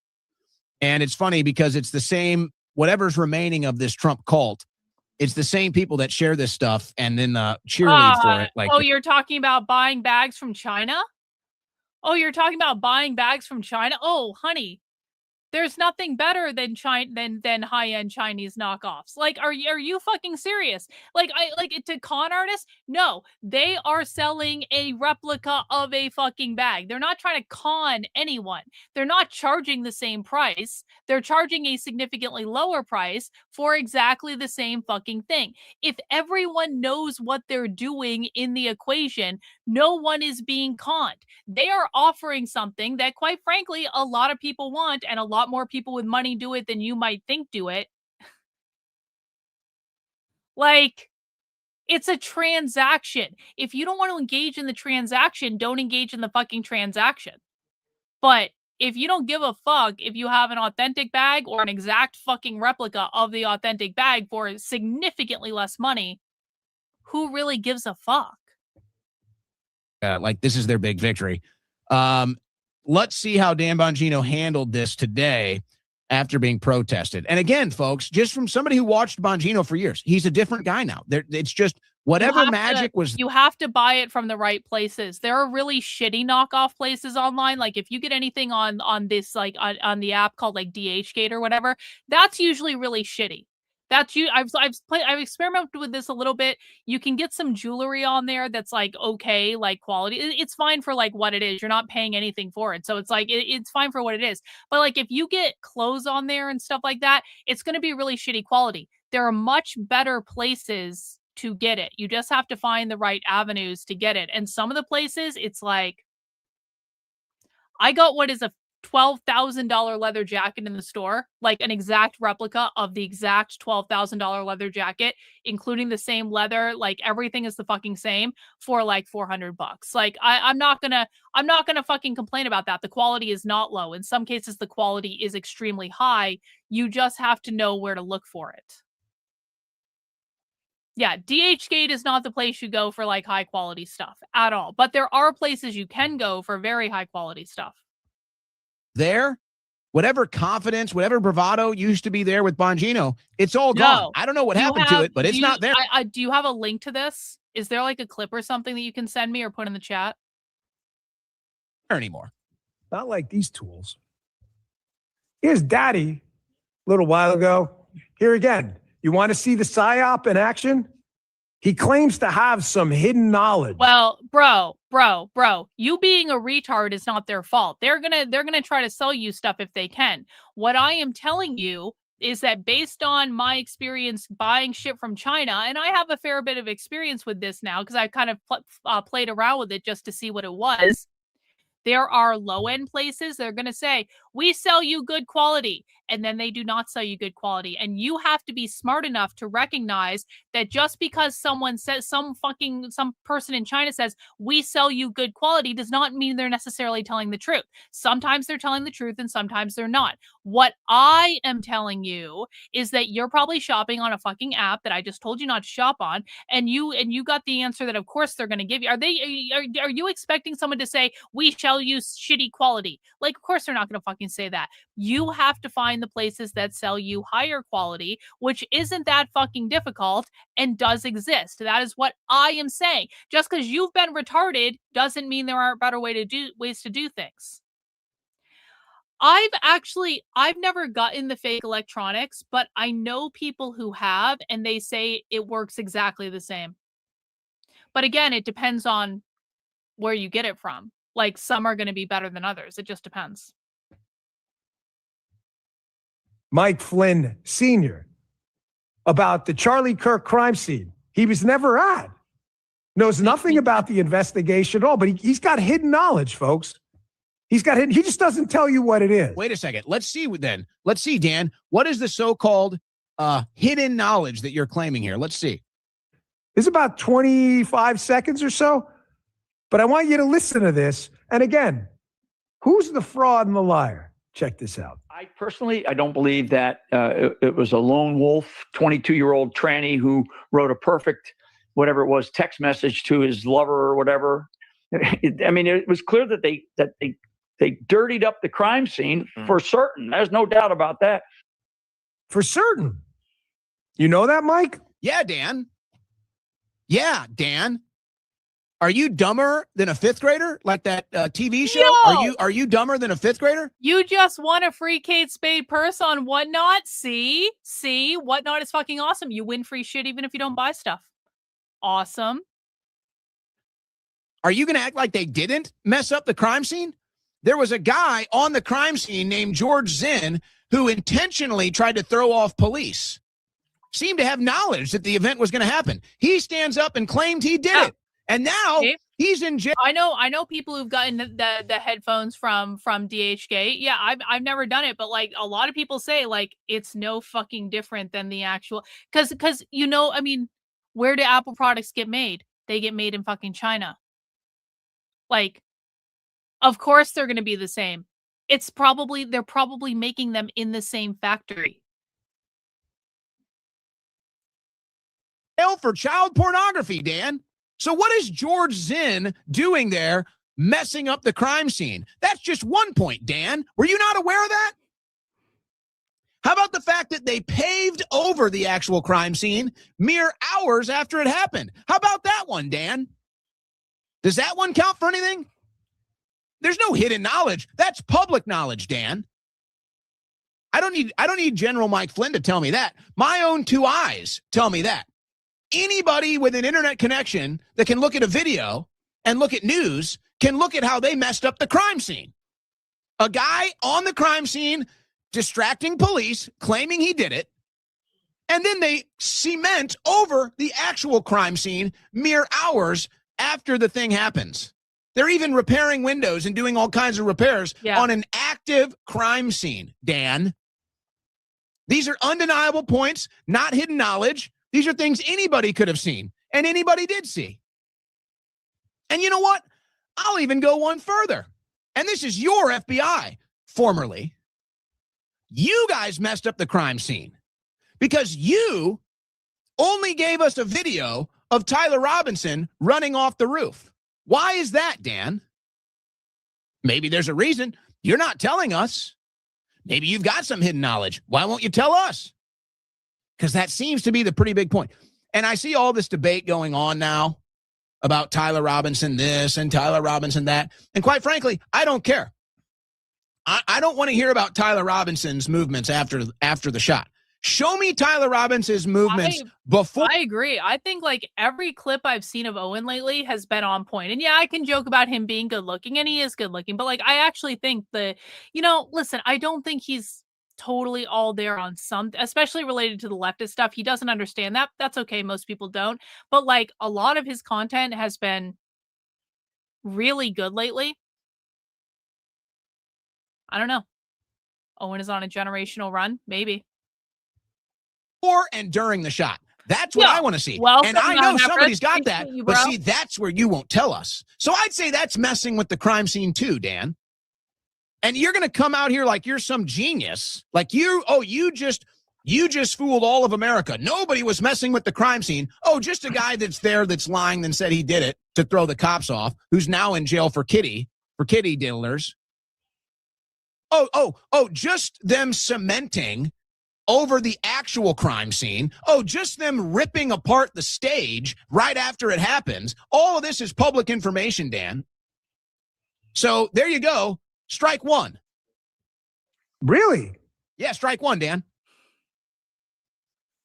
And it's funny because it's the same, whatever's remaining of this Trump cult, it's the same people that share this stuff and then cheerlead for it. Like, oh, you're talking about buying bags from China? Oh, you're talking about buying bags from China? Oh, honey. There's nothing better than high-end Chinese knockoffs. Like, are you fucking serious? Like, to con artists? No, they are selling a replica of a fucking bag. They're not trying to con anyone. They're not charging the same price. They're charging a significantly lower price for exactly the same fucking thing. If everyone knows what they're doing in the equation, no one is being conned. They are offering something that, quite frankly, a lot of people want, and a lot more people with money do it than you might think do it. Like, it's a transaction. If you don't want to engage in the transaction, don't engage in the fucking transaction. But if you don't give a fuck if you have an authentic bag or an exact fucking replica of the authentic bag for significantly less money, who really gives a fuck? Like, this is their big victory. Let's see how Dan Bongino handled this today after being protested. And again, folks, just from somebody who watched Bongino for years, he's a different guy now. It's just whatever magic was. You have to buy it from the right places. There are really shitty knockoff places online. Like, if you get anything on this, like on the app called like DHgate or whatever, that's usually really shitty. That's you. I've experimented with this a little bit. You can get some jewelry on there that's like okay, like quality. It's fine for like what it is. You're not paying anything for it, so it's like it's fine for what it is. But like if you get clothes on there and stuff like that, it's going to be really shitty quality. There are much better places to get it. You just have to find the right avenues to get it. And some of the places, it's like I got what is a $12,000 leather jacket in the store, like an exact replica of the exact $12,000 leather jacket, including the same leather, like everything is the fucking same for like $400. Like I'm not gonna fucking complain about that. The quality is not low. In some cases, the quality is extremely high. You just have to know where to look for it. Yeah, DHgate is not the place you go for like high quality stuff at all. But there are places you can go for very high quality stuff. There, whatever confidence, whatever bravado used to be there with Bongino, it's all gone. I don't know what happened to it, but it's not there. Do you have a link to this? Is there like a clip or something that you can send me or put in the chat? Anymore. Not like these tools. Here's Daddy a little while ago. Here again. You want to see the PSYOP in action? He claims to have some hidden knowledge. Well, bro, you being a retard is not their fault. They're gonna try to sell you stuff if they can. What I am telling you is that based on my experience buying shit from China, and I have a fair bit of experience with this now because I kind of played around with it just to see what it was. There are low-end places that are going to say, we sell you good quality, and then they do not sell you good quality. And you have to be smart enough to recognize that just because someone says, some person in China says, we sell you good quality does not mean they're necessarily telling the truth. Sometimes they're telling the truth and sometimes they're not. What I am telling you is that you're probably shopping on a fucking app that I just told you not to shop on, and you got the answer that of course they're going to give you. Are you expecting someone to say, we shall use shitty quality? Like, of course they're not going to fucking say that. You have to find the places that sell you higher quality, which isn't that fucking difficult and does exist. That is what I am saying. Just because you've been retarded doesn't mean there aren't better ways to do things. I've never gotten the fake electronics, but I know people who have, and they say it works exactly the same. But again, it depends on where you get it from. Like, some are going to be better than others. It just depends. Mike Flynn Sr. about the Charlie Kirk crime scene. He was never at. Knows nothing about the investigation at all, but he's got hidden knowledge, folks. He's got hidden. He just doesn't tell you what it is. Wait a second. Let's see then. Let's see, Dan. What is the so-called hidden knowledge that you're claiming here? Let's see. It's about 25 seconds or so. But I want you to listen to this. And again, who's the fraud and the liar? Check this out. I personally don't believe that it was a lone wolf, 22-year-old tranny who wrote a perfect, whatever it was, text message to his lover or whatever. I mean, it was clear that they dirtied up the crime scene for certain. There's no doubt about that. For certain. You know that, Mike? Yeah, Dan. Yeah, Dan. Are you dumber than a fifth grader? Like that TV show? Yo! Are you dumber than a fifth grader? You just won a free Kate Spade purse on Whatnot. See, Whatnot is fucking awesome. You win free shit even if you don't buy stuff. Awesome. Are you going to act like they didn't mess up the crime scene? There was a guy on the crime scene named George Zinn who intentionally tried to throw off police. Seemed to have knowledge that the event was going to happen. He stands up and claimed he did it. And now he's in jail. I know people who've gotten the headphones from DHgate. Yeah, I've never done it, but like a lot of people say like it's no fucking different than the actual because you know, I mean, where do Apple products get made? They get made in fucking China. Like, of course they're going to be the same. They're probably making them in the same factory. For child pornography, Dan. So what is George Zinn doing there messing up the crime scene? That's just one point, Dan. Were you not aware of that? How about the fact that they paved over the actual crime scene mere hours after it happened? How about that one, Dan? Does that one count for anything? There's no hidden knowledge. That's public knowledge, Dan. I don't need General Mike Flynn to tell me that. My own two eyes tell me that. Anybody with an internet connection that can look at a video and look at news can look at how they messed up the crime scene. A guy on the crime scene distracting police, claiming he did it, and then they cement over the actual crime scene mere hours after the thing happens. They're even repairing windows and doing all kinds of repairs on an active crime scene, Dan. These are undeniable points, not hidden knowledge. These are things anybody could have seen, and anybody did see. And you know what? I'll even go one further. And this is your FBI, formerly. You guys messed up the crime scene because you only gave us a video of Tyler Robinson running off the roof. Why is that, Dan? Maybe there's a reason. You're not telling us. Maybe you've got some hidden knowledge. Why won't you tell us? Because that seems to be the pretty big point. And I see all this debate going on now about Tyler Robinson this and Tyler Robinson that. And quite frankly, I don't care. I don't want to hear about Tyler Robinson's movements after the shot. Show me Tyler Robinson's movements before. I agree. I think like every clip I've seen of Owen lately has been on point. And yeah, I can joke about him being good looking, and he is good looking, but like I actually think listen, I don't think he's totally all there on some, especially related to the leftist stuff. He doesn't understand that. That's okay. Most people don't. But like a lot of his content has been really good lately. I don't know. Owen is on a generational run, maybe. Or and during the shot. That's what I want to see. Well, and I know somebody's got that, but see, that's where you won't tell us. So I'd say that's messing with the crime scene too, Dan. And you're going to come out here like you're some genius. Like you just fooled all of America. Nobody was messing with the crime scene. Oh, just a guy that's there that's lying and said he did it to throw the cops off, who's now in jail for kitty dealers. Oh, just them cementing over the actual crime scene. Oh, just them ripping apart the stage right after it happens. All of this is public information, Dan. So there you go. Strike one. Really? Yeah, strike one, Dan.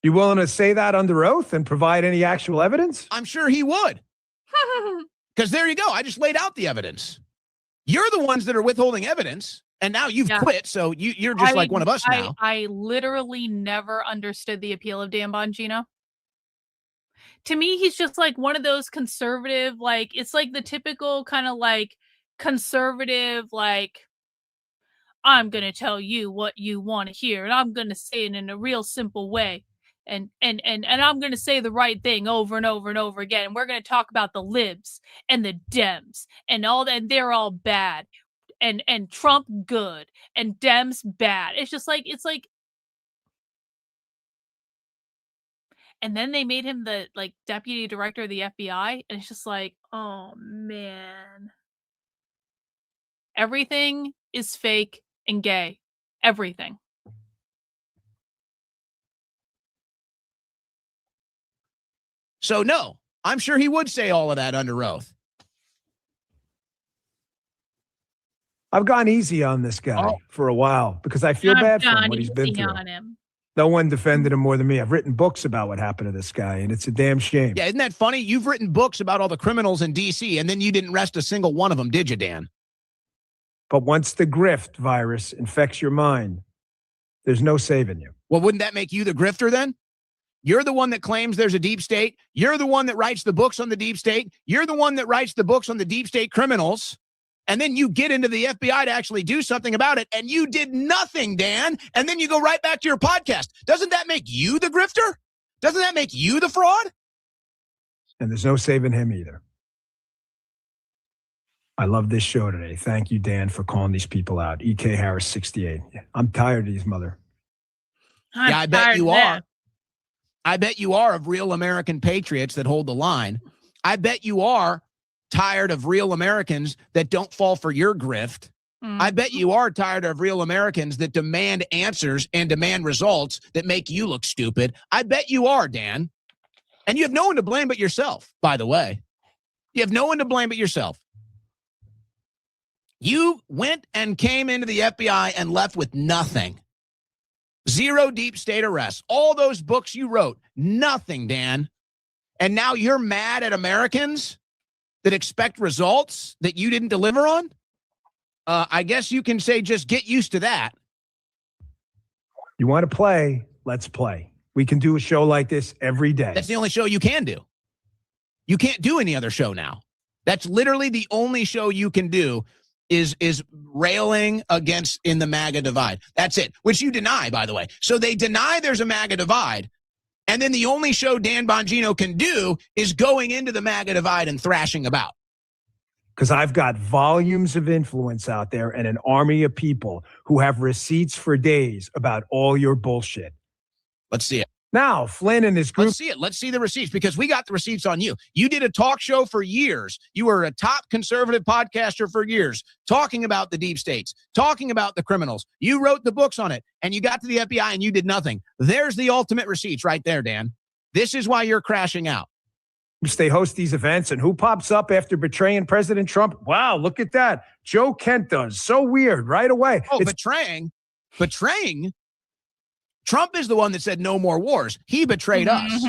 You willing to say that under oath and provide any actual evidence? I'm sure he would. Because there you go. I just laid out the evidence. You're the ones that are withholding evidence. And now you've quit, so you're just like one of us now. I literally never understood the appeal of Dan Bongino. To me, he's just like one of those conservative, like, it's like the typical kind of like conservative, like, I'm going to tell you what you want to hear, and I'm going to say it in a real simple way. And I'm going to say the right thing over and over and over again. And we're going to talk about the libs and the Dems and all that. And they're all bad. And Trump good and Dems bad. It's just like, and then they made him the like deputy director of the FBI, and it's just like, oh man, everything is fake and gay, everything. So no, I'm sure he would say all of that under oath. I've gone easy on this guy for a while because I feel bad for him, what he's been through. No one defended him more than me. I've written books about what happened to this guy, and it's a damn shame. Yeah, isn't that funny? You've written books about all the criminals in D.C., and then you didn't arrest a single one of them, did you, Dan? But once the grift virus infects your mind, there's no saving you. Well, wouldn't that make you the grifter then? You're the one that claims there's a deep state. You're the one that writes the books on the deep state. You're the one that writes the books on the deep state criminals. And then you get into the FBI to actually do something about it, and you did nothing, Dan. And then you go right back to your podcast. Doesn't that make you the grifter? Doesn't that make you the fraud? And there's no saving him either. I love this show today. Thank you, Dan, for calling these people out. EK Harris, 68. I'm tired of these mother. Yeah, I bet you are. I bet you are of real American patriots that hold the line. I bet you are tired of real Americans that don't fall for your grift. I bet you are tired of real Americans that demand answers and demand results that make you look stupid. I bet you are, Dan. And you have no one to blame but yourself, by the way. You have no one to blame but yourself. You went and came into the FBI and left with nothing. Zero deep state arrests. All those books you wrote, nothing, Dan. And now you're mad at Americans that expect results that you didn't deliver on? I guess you can say just get used to that. You want to play? Let's play. We can do a show like this every day. That's the only show you can do. You can't do any other show now. That's literally the only show you can do is railing against in the MAGA divide. That's it, which you deny, by the way. So they deny there's a MAGA divide, and then the only show Dan Bongino can do is going into the MAGA divide and thrashing about. Because I've got volumes of influence out there and an army of people who have receipts for days about all your bullshit. Let's see it. Now, Flynn and his group. Let's see it. Let's see the receipts, because we got the receipts on you. You did a talk show for years. You were a top conservative podcaster for years, talking about the deep states, talking about the criminals. You wrote the books on it, and you got to the FBI and you did nothing. There's the ultimate receipts right there, Dan. This is why you're crashing out. They host these events, and who pops up after betraying President Trump? Wow, look at that. Joe Kent does. So weird right away. Oh, betraying. Trump is the one that said no more wars. He betrayed us.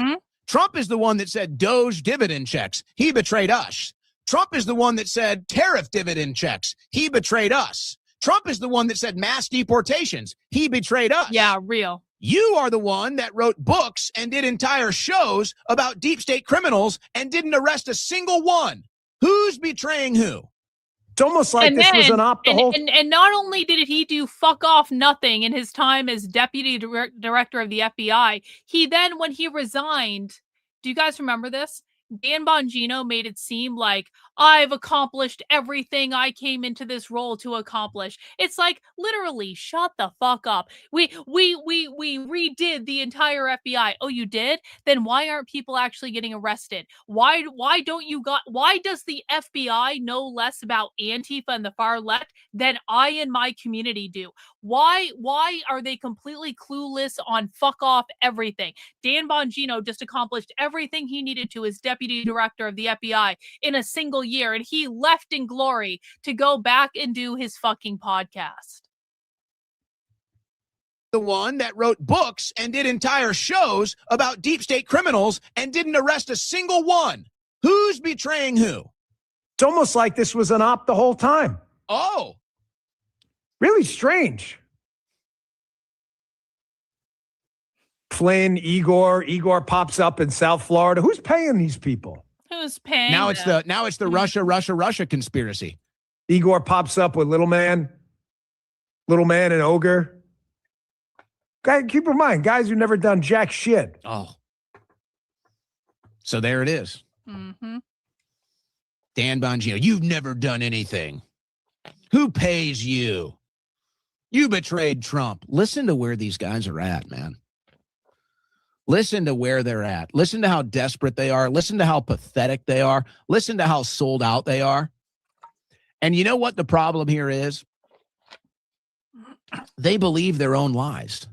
Trump is the one that said Doge dividend checks. He betrayed us. Trump is the one that said tariff dividend checks. He betrayed us. Trump is the one that said mass deportations. He betrayed us. Yeah, real. You are the one that wrote books and did entire shows about deep state criminals and didn't arrest a single one. Who's betraying who? It's almost like And this then, was an op the whole. and not only did he do fuck off nothing in his time as deputy director of the FBI, he then, when he resigned, do you guys remember this? Dan Bongino made it seem like I've accomplished everything I came into this role to accomplish. It's like, literally, shut the fuck up. We redid the entire FBI. Oh, you did? Then why aren't people actually getting arrested? Why does the FBI know less about Antifa and the far left than I and my community do? Why are they completely clueless on fuck off everything? Dan Bongino just accomplished everything he needed to as deputy director of the FBI in a single year, and he left in glory to go back and do his fucking podcast. The one that wrote books and did entire shows about deep state criminals and didn't arrest a single one. Who's betraying who? It's almost like this was an op the whole time. Oh. Really strange. Flynn, Igor pops up in South Florida. Who's paying these people? Who's paying? Now it's the Russia conspiracy. Igor pops up with Little Man and Ogre. Guy, keep in mind, guys who've never done jack shit. Oh. So there it is. Mm-hmm. Dan Bongino, you've never done anything. Who pays you? You betrayed Trump. Listen to where these guys are at, man. Listen to where they're at. Listen to how desperate they are. Listen to how pathetic they are. Listen to how sold out they are. And you know what the problem here is? They believe their own lies.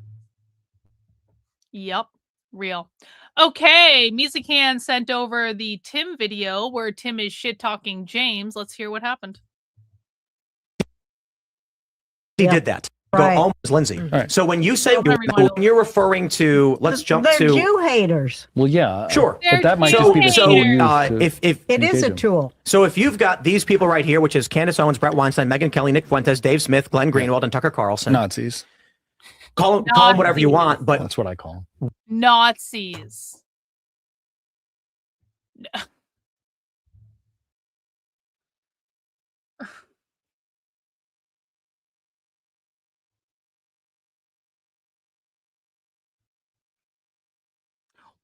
Yep, real. Okay, Musican sent over the Tim video where Tim is shit-talking James. Let's hear what happened. He did that. Right. Go almost Lindsay. Right. So when you say when you're referring to, let's jump They're to Jew haters. Well, yeah. Sure. But that might just be the tool used to if it is a tool. So if you've got these people right here, which is Candace Owens, Brett Weinstein, Megyn Kelly, Nick Fuentes, Dave Smith, Glenn Greenwald, and Tucker Carlson. Nazis. Call them whatever you want, but that's what I call them. Nazis.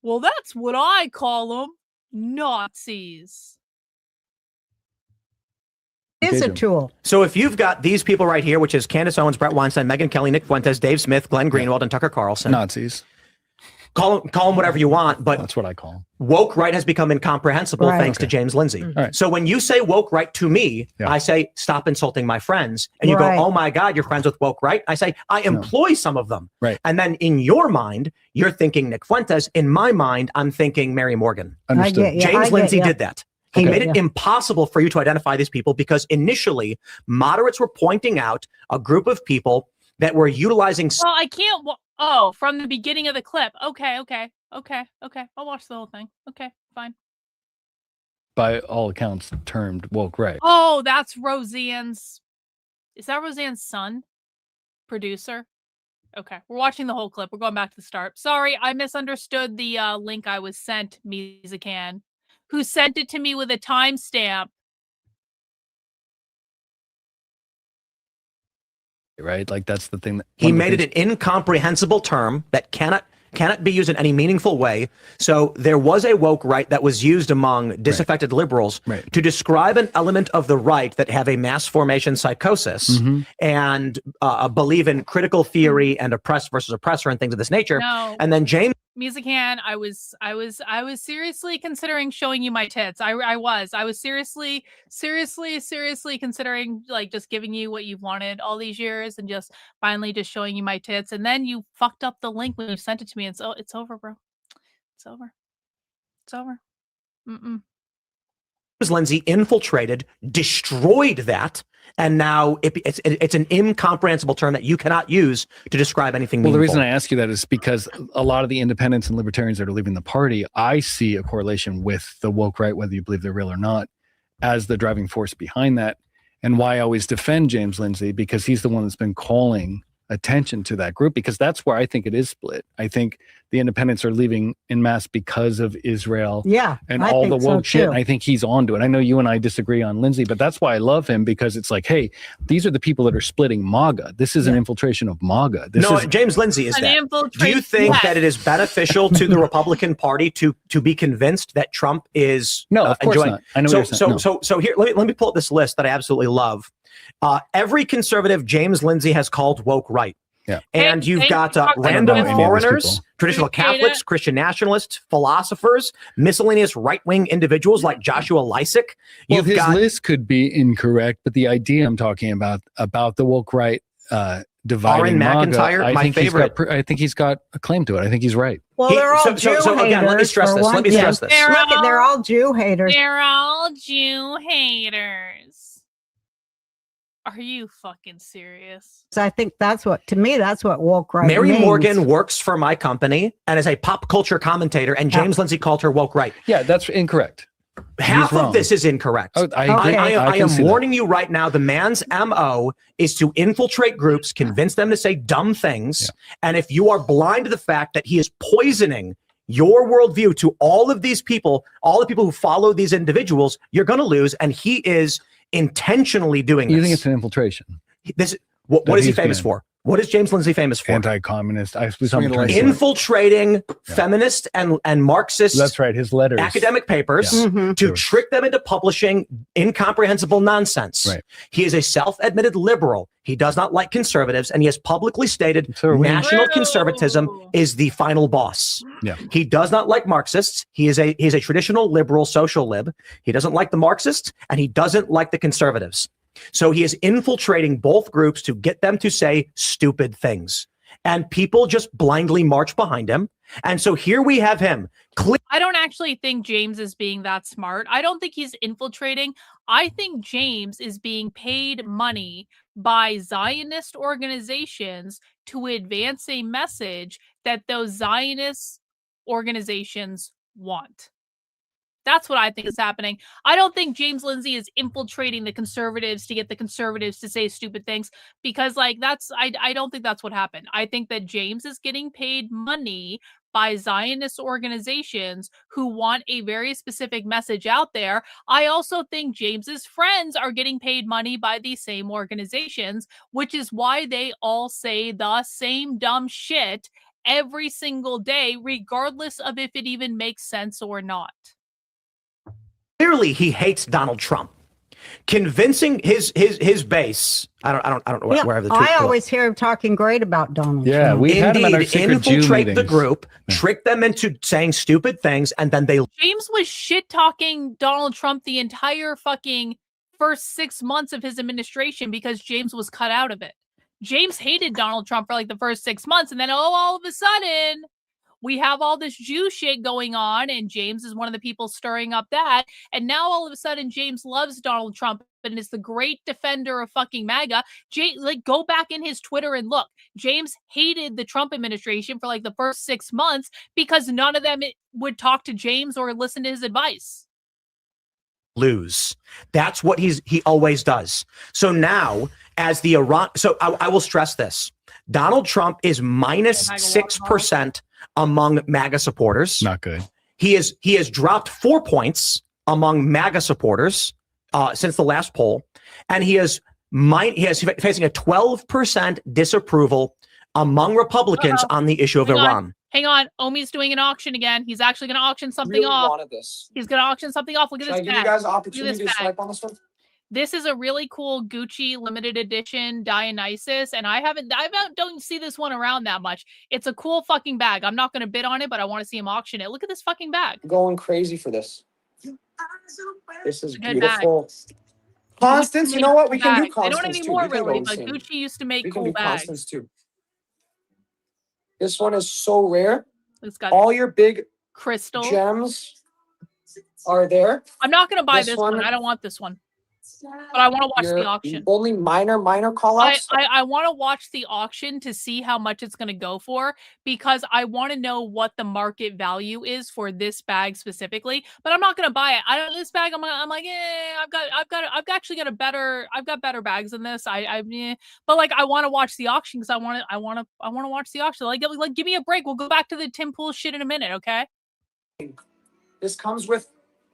Well, that's what I call them. Nazis. It is a tool. So if you've got these people right here, which is Candace Owens, Brett Weinstein, Megyn Kelly, Nick Fuentes, Dave Smith, Glenn Greenwald, and Tucker Carlson. Nazis. Call them whatever you want, but that's what I call them. Woke right has become incomprehensible thanks to James Lindsay. Right. So when you say woke right to me, I say, stop insulting my friends. And you go, oh my God, you're friends with woke right? I say, I employ some of them. Right. And then in your mind, you're thinking Nick Fuentes. In my mind, I'm thinking Mary Morgan. Understood. James Lindsay did that. He made it impossible for you to identify these people because initially moderates were pointing out a group of people that were utilizing. Well, I can't. Oh, from the beginning of the clip. Okay. I'll watch the whole thing. Okay, fine. By all accounts, termed woke right. Oh, that's Roseanne's. Is that Roseanne's son? Producer? Okay, we're watching the whole clip. We're going back to the start. Sorry, I misunderstood the link I was sent, Mizakan, who sent it to me with a timestamp. Right? Like, that's the thing that he made it an incomprehensible term that cannot be used in any meaningful way. So there was a woke right that was used among disaffected liberals to describe an element of the right that have a mass formation psychosis and believe in critical theory and oppressed versus oppressor and things of this nature. No. And then James Mizakan, I was seriously considering showing you my tits. I was seriously considering like just giving you what you've wanted all these years and just finally just showing you my tits. And then you fucked up the link when you sent it to me. And so it's over, bro. It's over. It's over. Lindsay infiltrated, destroyed that, and now it's an incomprehensible term that you cannot use to describe anything meaningful. Well, the reason I ask you that is because a lot of the independents and libertarians that are leaving the party, I see a correlation with the woke right, whether you believe they're real or not, as the driving force behind that. And why I always defend James Lindsay, because he's the one that's been calling attention to that group, because that's where I think it is split. I think the independents are leaving en masse because of Israel and all the woke shit. And I think he's onto it. I know you and I disagree on Lindsay, but that's why I love him, because it's like, hey, these are the people that are splitting MAGA. This is an infiltration of MAGA. James Lindsay is that. Do you think that it is beneficial to the Republican Party to be convinced that Trump is no, of course not. I know what you're saying. So here, let me pull up this list that I absolutely love. Every conservative James Lindsay has called woke right. Yeah. And you've got random foreigners, traditional Catholics, Christian nationalists, philosophers, miscellaneous right-wing individuals like Joshua Lysick. Well, his list could be incorrect, but the idea I'm talking about the woke right dividing MAGA, I think he's got a claim to it. I think he's right. Well, they're all Jew haters. Again, let me stress this. They're all Jew haters. They're all Jew haters. Are you fucking serious? So I think to me, that's what woke right Mary means. Morgan works for my company and is a pop culture commentator, and James Lindsay called her woke right. Yeah, that's incorrect. Half of this is incorrect. Oh, I am warning you right now. The man's MO is to infiltrate groups, convince them to say dumb things. And if you are blind to the fact that he is poisoning your worldview to all of these people, all the people who follow these individuals, you're going to lose. And he is intentionally doing this. You think it's an infiltration? What is he famous for? What is James Lindsay famous for? Anti-communist. Infiltrating feminist and Marxist. That's right. His letters, academic papers, to trick them into publishing incomprehensible nonsense. Right. He is a self-admitted liberal. He does not like conservatives, and he has publicly stated national conservatism is the final boss. Yeah. He does not like Marxists. He is a traditional liberal social lib. He doesn't like the Marxists, and he doesn't like the conservatives. So he is infiltrating both groups to get them to say stupid things. And people just blindly march behind him. And so here we have him. I don't actually think James is being that smart. I don't think he's infiltrating. I think James is being paid money by Zionist organizations to advance a message that those Zionist organizations want. That's what I think is happening. I don't think James Lindsay is infiltrating the conservatives to get the conservatives to say stupid things, because I don't think that's what happened. I think that James is getting paid money by Zionist organizations who want a very specific message out there. I also think James's friends are getting paid money by these same organizations, which is why they all say the same dumb shit every single day, regardless of if it even makes sense or not. Clearly, he hates Donald Trump. Convincing his base. I don't know where the truth. I always hear him talking great about Donald Trump. Yeah, we had him at our secret Jew infiltrate the meetings. group, trick them into saying stupid things, and then they. James was shit talking Donald Trump the entire fucking first 6 months of his administration because James was cut out of it. James hated Donald Trump for like the first 6 months, and then all of a sudden, we have all this Jew shit going on, and James is one of the people stirring up that. And now all of a sudden, James loves Donald Trump and is the great defender of fucking MAGA. Like, go back in his Twitter and look. James hated the Trump administration for like the first 6 months because none of them would talk to James or listen to his advice. Lose. That's what he always does. So now, as the Iran, so I will stress this: Donald Trump is minus 6% among MAGA supporters. Not good. He has dropped 4 points among MAGA supporters since the last poll, and he is facing a 12% disapproval among Republicans on the issue of Iran. Hang on. Omi's doing an auction again. He's actually going to auction something off. He's going to auction something off. Look at this bag. Should I give you guys an opportunity to swipe on this one? This is a really cool Gucci limited edition Dionysus, and I don't see this one around that much. It's a cool fucking bag. I'm not going to bid on it, but I want to see him auction it. Look at this fucking bag. I'm going crazy for this. This is beautiful. Constance, you know what? We can do Constance too. They don't anymore, really, but Gucci used to make cool bags. Constance too. This one is so rare. It's got all your big crystal gems are there. I'm not going to buy this one. I don't want this one. But I want to watch the auction. Only minor call-outs. I want to watch the auction to see how much it's going to go for, because I want to know what the market value is for this bag specifically. But I'm not going to buy it. This bag. I'm like, I've actually got I've got better bags than this. But like, I want to watch the auction because I want to watch the auction. Like, give me a break. We'll go back to the Tim Pool shit in a minute, okay? This comes with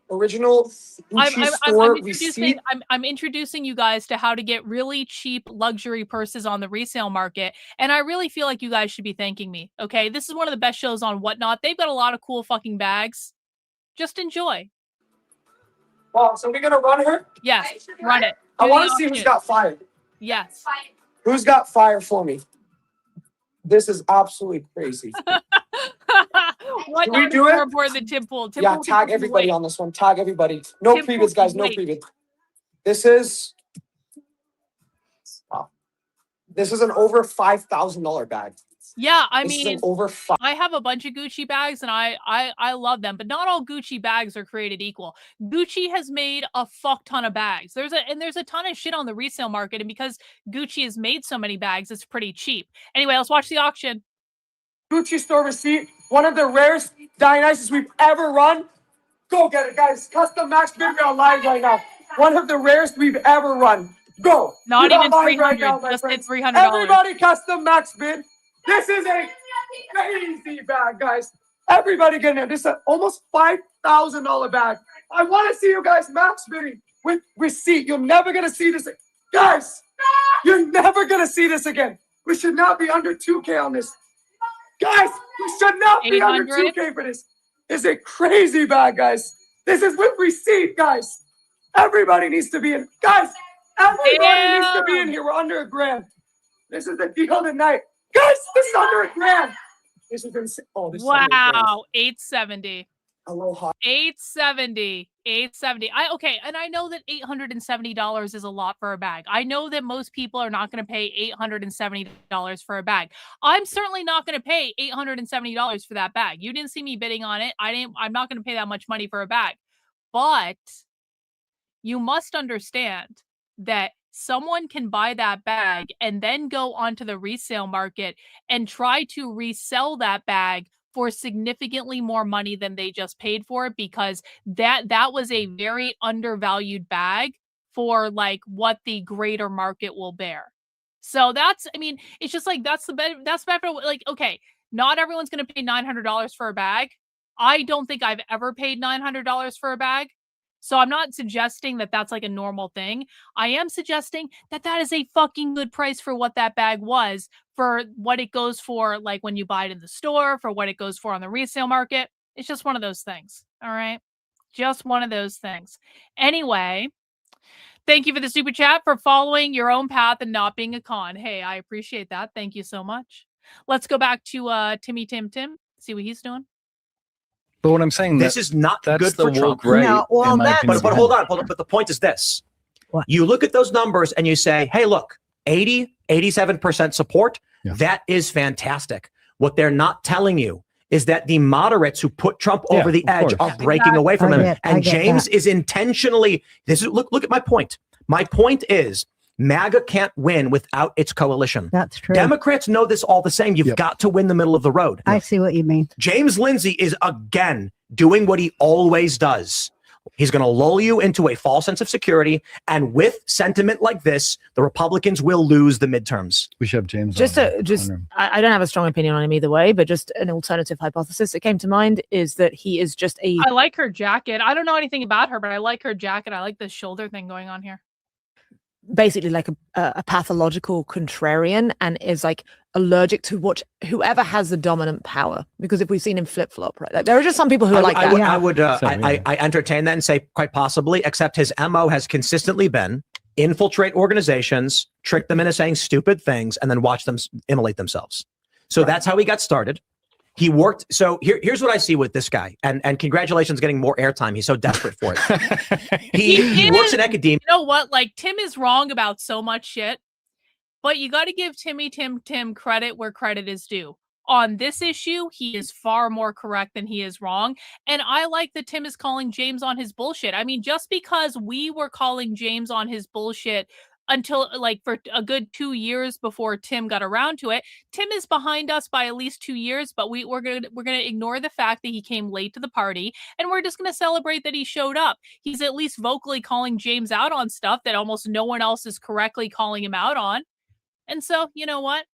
original Gucci store receipt. I'm introducing you guys to how to get really cheap luxury purses on the resale market, and I really feel like you guys should be thanking me. Okay, this is one of the best shows on Whatnot. They've got a lot of cool fucking bags. Just enjoy. Well, so we're gonna run her. Yes, run it. I want to see who's got fire. Yes. Who's got fire for me? This is absolutely crazy. What do we do it? The Tim Pool. Yeah, tag everybody on this one. Tag everybody. No previous, guys. No previous. This is an over $5,000 bag. Yeah, I mean, I have a bunch of Gucci bags, and I love them, but not all Gucci bags are created equal. Gucci has made a fuck ton of bags. There's a ton of shit on the resale market, and because Gucci has made so many bags, it's pretty cheap. Anyway, let's watch the auction. Gucci store receipt, one of the rarest Dionysus we've ever run. Go get it, guys. Custom max bid on live right now. One of the rarest we've ever run. Go. Not even 300. Just hit $300. Everybody custom max bid. This is a crazy bag, guys. Everybody get in there. This is an almost $5,000 bag. I want to see you guys max bidding with receipt. You're never going to see this. Guys, you're never going to see this again. We should not be under 2K on this. Guys, we should not be under 2K for this. This is a crazy bag, guys. This is with receipt, guys. Everybody needs to be in. Guys, everybody needs to be in here. We're under $1,000. This is the deal tonight. Guys, this is under $1,000. This is insane. Oh, this wow, $870. Aloha. $870. Okay, and I know that $870 is a lot for a bag. I know that most people are not going to pay $870 for a bag. I'm certainly not going to pay $870 for that bag. You didn't see me bidding on it. I'm not going to pay that much money for a bag. But you must understand that someone can buy that bag and then go onto the resale market and try to resell that bag for significantly more money than they just paid for it, because that was a very undervalued bag for like what the greater market will bear. So it's just like that's better. Like, okay, not everyone's going to pay $900 for a bag. I don't think I've ever paid $900 for a bag. So I'm not suggesting that that's like a normal thing. I am suggesting that that is a fucking good price for what that bag was, for what it goes for, like when you buy it in the store, for what it goes for on the resale market. It's just one of those things. All right. Just one of those things. Anyway, thank you for the super chat, for following your own path and not being a con. Hey, I appreciate that. Thank you so much. Let's go back to Timmy Tim, see what he's doing. But what I'm saying, this is not good for Trump. Right, no, well, but hold on. But the point is this. What? You look at those numbers and you say, hey, look, 87% support. Yeah. That is fantastic. What they're not telling you is that the moderates who put Trump over the edge are breaking away from him. And James is intentionally, look at my point. My point is, MAGA can't win without its coalition. That's true. Democrats know this all the same. You've got to win the middle of the road. I see what you mean. James Lindsay is again doing what he always does. He's going to lull you into a false sense of security. And with sentiment like this, the Republicans will lose the midterms. We should have James. I don't have a strong opinion on him either way, but just an alternative hypothesis that came to mind is that he is just a. I like her jacket. I don't know anything about her, but I like her jacket. I like the shoulder thing going on here. Basically like a pathological contrarian and is like allergic to whoever has the dominant power, because if we've seen him flip-flop, right, like, there are just some people who are like that. I entertain that and say quite possibly, except his MO has consistently been infiltrate organizations, trick them into saying stupid things, and then watch them immolate themselves. So that's how he got started. He worked. So here's what I see with this guy, and congratulations getting more airtime. He's so desperate for it. he works in academia. You know what? Like, Tim is wrong about so much shit, but you got to give Tim credit where credit is due. On this issue, he is far more correct than he is wrong. And I like that Tim is calling James on his bullshit. I mean, just because we were calling James on his bullshit until like for a good 2 years before Tim got around to it, Tim is behind us by at least 2 years, but we're gonna ignore the fact that he came late to the party, and we're just gonna celebrate that he showed up. He's at least vocally calling James out on stuff that almost no one else is correctly calling him out on. And so, you know what?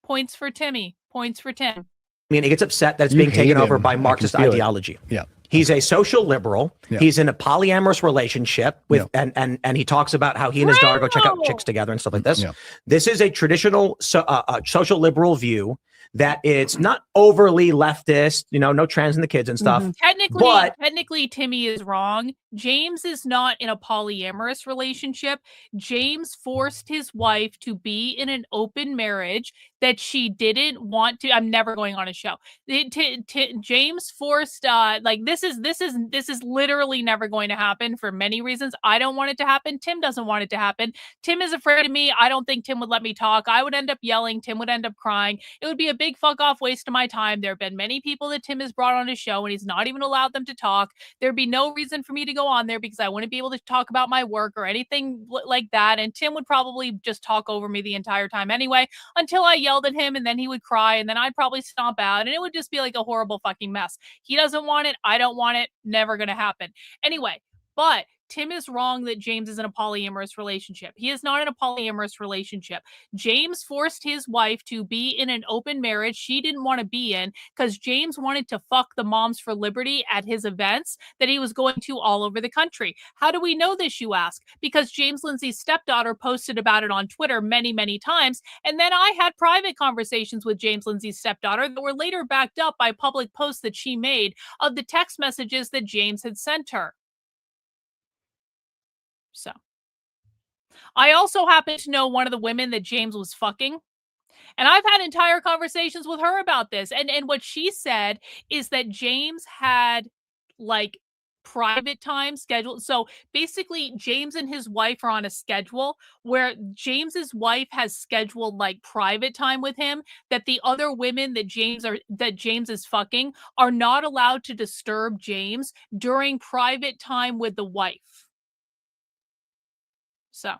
Points for Timmy. Points for Tim. I mean, he gets upset that it's being taken over by Marxist ideology. Yeah. He's a social liberal. Yeah. He's in a polyamorous relationship with, and he talks about how he and his daughter go check out chicks together and stuff like this. Yeah. This is a traditional social liberal view that it's not overly leftist, no trans in the kids and stuff. Technically, Timmy is wrong. James is not in a polyamorous relationship. James forced his wife to be in an open marriage that she didn't want to. I'm never going on a show. James forced this is literally never going to happen for many reasons. I don't want it to happen. Tim doesn't want it to happen. Tim is afraid of me. I don't think Tim would let me talk. I would end up yelling. Tim would end up crying. It would be a big fuck off waste of my time. There have been many people that Tim has brought on his show and he's not even allowed them to talk. There'd be no reason for me to go on there because I wouldn't be able to talk about my work or anything like that. And Tim would probably just talk over me the entire time anyway, until I yelled at him and then he would cry and then I'd probably stomp out and it would just be like a horrible fucking mess. He doesn't want it. I don't want it. Never going to happen. Anyway, but Tim is wrong that James is in a polyamorous relationship. He is not in a polyamorous relationship. James forced his wife to be in an open marriage she didn't want to be in because James wanted to fuck the Moms for Liberty at his events that he was going to all over the country. How do we know this, you ask? Because James Lindsay's stepdaughter posted about it on Twitter many, many times. And then I had private conversations with James Lindsay's stepdaughter that were later backed up by public posts that she made of the text messages that James had sent her. So I also happen to know one of the women that James was fucking. And I've had entire conversations with her about this. And what she said is that James had like private time scheduled. So basically James and his wife are on a schedule where James's wife has scheduled like private time with him that the other women that James is fucking are not allowed to disturb James during private time with the wife. So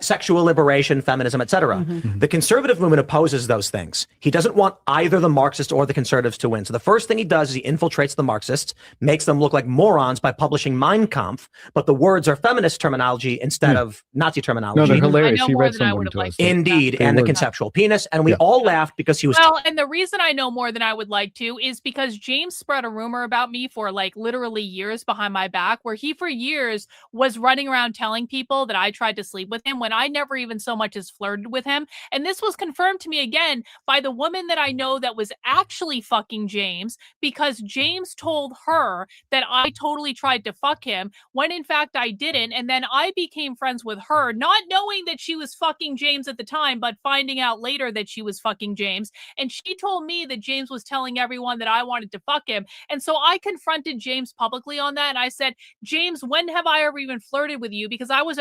sexual liberation, feminism, etc. The conservative movement opposes those things. He doesn't want either the Marxists or the conservatives to win. So the first thing he does is he infiltrates the Marxists, makes them look like morons by publishing Mein Kampf, but the words are feminist terminology instead of Nazi terminology. No, they're hilarious. He read some of them to us. Indeed, and the conceptual penis, and we all laughed because he was... Well, and the reason I know more than I would like to is because James spread a rumor about me for like literally years behind my back, where he for years was running around telling people that I tried to sleep with him when I never even so much as flirted with him. And this was confirmed to me again by the woman that I know that was actually fucking James, because James told her that I totally tried to fuck him when in fact I didn't. And then I became friends with her, not knowing that she was fucking James at the time, but finding out later that she was fucking James. And she told me that James was telling everyone that I wanted to fuck him. And so I confronted James publicly on that. And I said, James, when have I ever even flirted with you? Because I was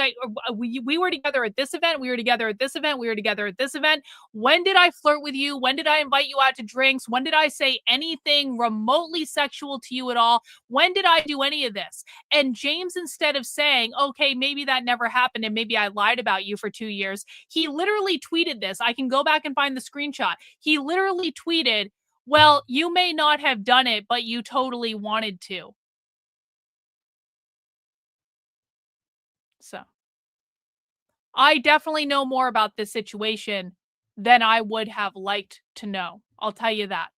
we were together together at this event. We were together at this event. We were together at this event. When did I flirt with you? When did I invite you out to drinks? When did I say anything remotely sexual to you at all? When did I do any of this? And James, instead of saying, okay, maybe that never happened and maybe I lied about you for 2 years, he literally tweeted this. I can go back and find the screenshot. He literally tweeted, well, you may not have done it, but you totally wanted to. So I definitely know more about this situation than I would have liked to know. I'll tell you that.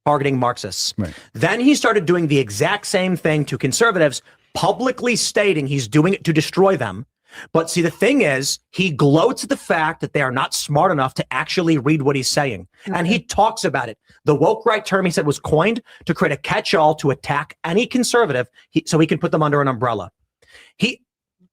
Targeting Marxists. Then he started doing the exact same thing to conservatives, publicly stating he's doing it to destroy them. But see, the thing is, he gloats at the fact that they are not smart enough to actually read what he's saying. And he talks about it. The woke right term, he said, was coined to create a catch-all to attack any conservative so he can put them under an umbrella. He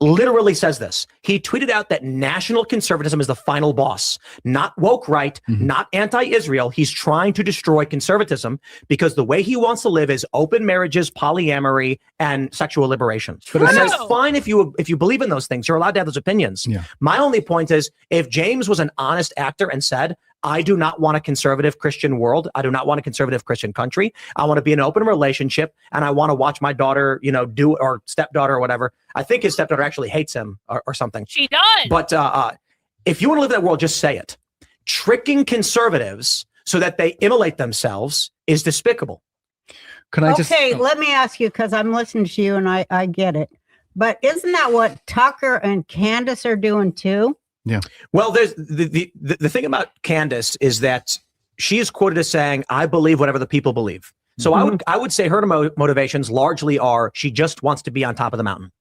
literally says this. He tweeted out that national conservatism is the final boss, not woke right, not anti-Israel. He's trying to destroy conservatism because the way he wants to live is open marriages, polyamory, and sexual liberation. And that's fine if you believe in those things. You're allowed to have those opinions. My only point is, if James was an honest actor and said, I do not want a conservative Christian world. I do not want a conservative Christian country. I want to be in an open relationship, and I want to watch my daughter, or stepdaughter or whatever. I think his stepdaughter actually hates him or something. She does. But if you want to live in that world, just say it. Tricking conservatives so that they immolate themselves is despicable. Okay, let me ask you, because I'm listening to you and I get it. But isn't that what Tucker and Candace are doing too? Yeah. Well, there's the thing about Candace is that she is quoted as saying, I believe whatever the people believe. So I would say her motivations largely are she just wants to be on top of the mountain.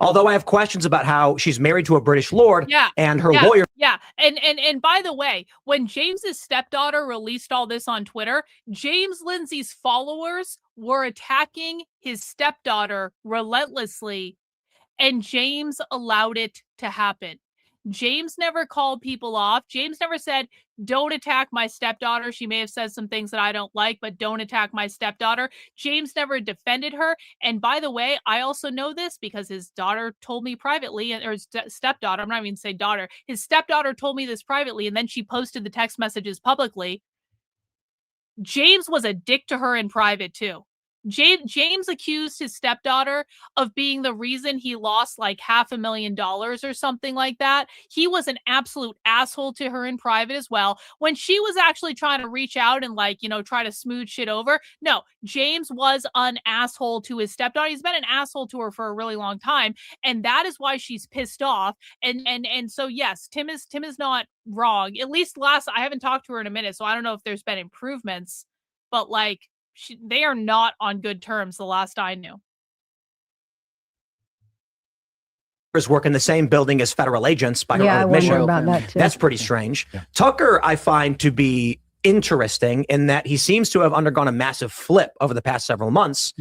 Although I have questions about how she's married to a British lord and her lawyer. Yeah. And by the way, when James's stepdaughter released all this on Twitter, James Lindsay's followers were attacking his stepdaughter relentlessly, and James allowed it to happen. James never called people off. James never said, don't attack my stepdaughter. She may have said some things that I don't like, but don't attack my stepdaughter. James never defended her. And by the way, I also know this because his daughter told me privately, or his stepdaughter, I'm not even saying daughter, his stepdaughter told me this privately, and then she posted the text messages publicly. James was a dick to her in private too. James accused his stepdaughter of being the reason he lost like $500,000 or something like that. He was an absolute asshole to her in private as well. When she was actually trying to reach out and try to smooth shit over. No, James was an asshole to his stepdaughter. He's been an asshole to her for a really long time. And that is why she's pissed off. And so, yes, Tim is not wrong. At least I haven't talked to her in a minute, so I don't know if there's been improvements, but they are not on good terms the last I knew. Work in the same building as federal agents by her own admission. About that too. That's pretty strange. Tucker, I find to be interesting in that he seems to have undergone a massive flip over the past several months.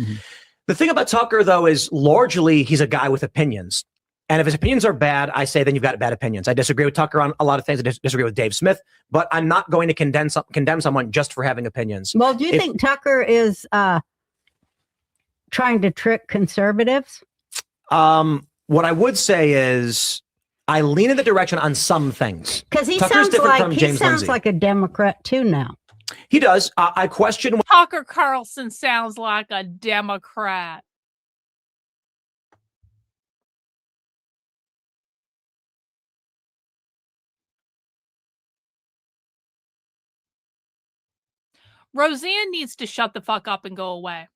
The thing about Tucker, though, is largely he's a guy with opinions. And if his opinions are bad, I say then you've got bad opinions. I disagree with Tucker on a lot of things. I disagree with Dave Smith, but I'm not going to condemn someone just for having opinions. Well, do you think Tucker is trying to trick conservatives? What I would say is I lean in the direction on some things. Because he Tucker's sounds like a Democrat too now. He does. I question. Tucker Carlson sounds like a Democrat. Roseanne needs to shut the fuck up and go away.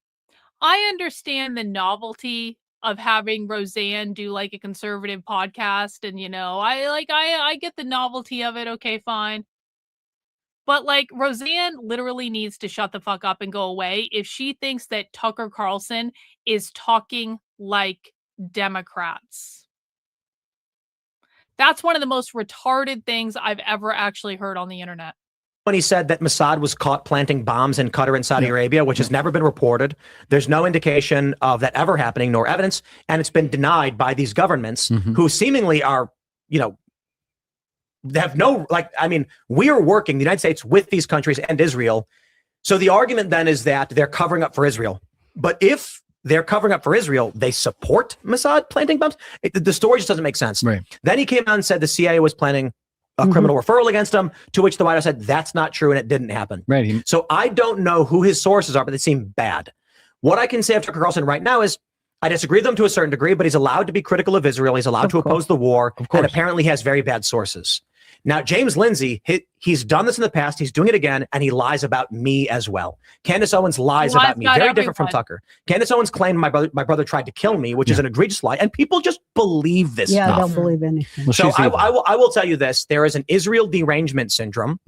I understand the novelty of having Roseanne do like a conservative podcast, and I get the novelty of it. Okay, fine. But Roseanne literally needs to shut the fuck up and go away if she thinks that Tucker Carlson is talking like Democrats. That's one of the most retarded things I've ever actually heard on the internet. When he said that Mossad was caught planting bombs in Qatar and Saudi Arabia, which has never been reported. There's no indication of that ever happening, nor evidence. And it's been denied by these governments who seemingly are, they have no, we are working, the United States, with these countries and Israel. So the argument then is that they're covering up for Israel. But if they're covering up for Israel. They support Mossad planting bombs. The story just doesn't make sense. Right. Then he came out and said the CIA was planning a criminal referral against him, to which the White House said that's not true and it didn't happen. Right. So I don't know who his sources are, but they seem bad. What I can say of Tucker Carlson right now is I disagree with him to a certain degree, but he's allowed to be critical of Israel. He's allowed to oppose the war, and apparently he has very bad sources. Now, James Lindsay, he's done this in the past. He's doing it again, and he lies about me as well. Candace Owens lies about me. Very different from Tucker. Candace Owens claimed my brother tried to kill me, which is an egregious lie, and people just believe this stuff. I don't believe anything. Well, so I will tell you this: there is an Israel derangement syndrome,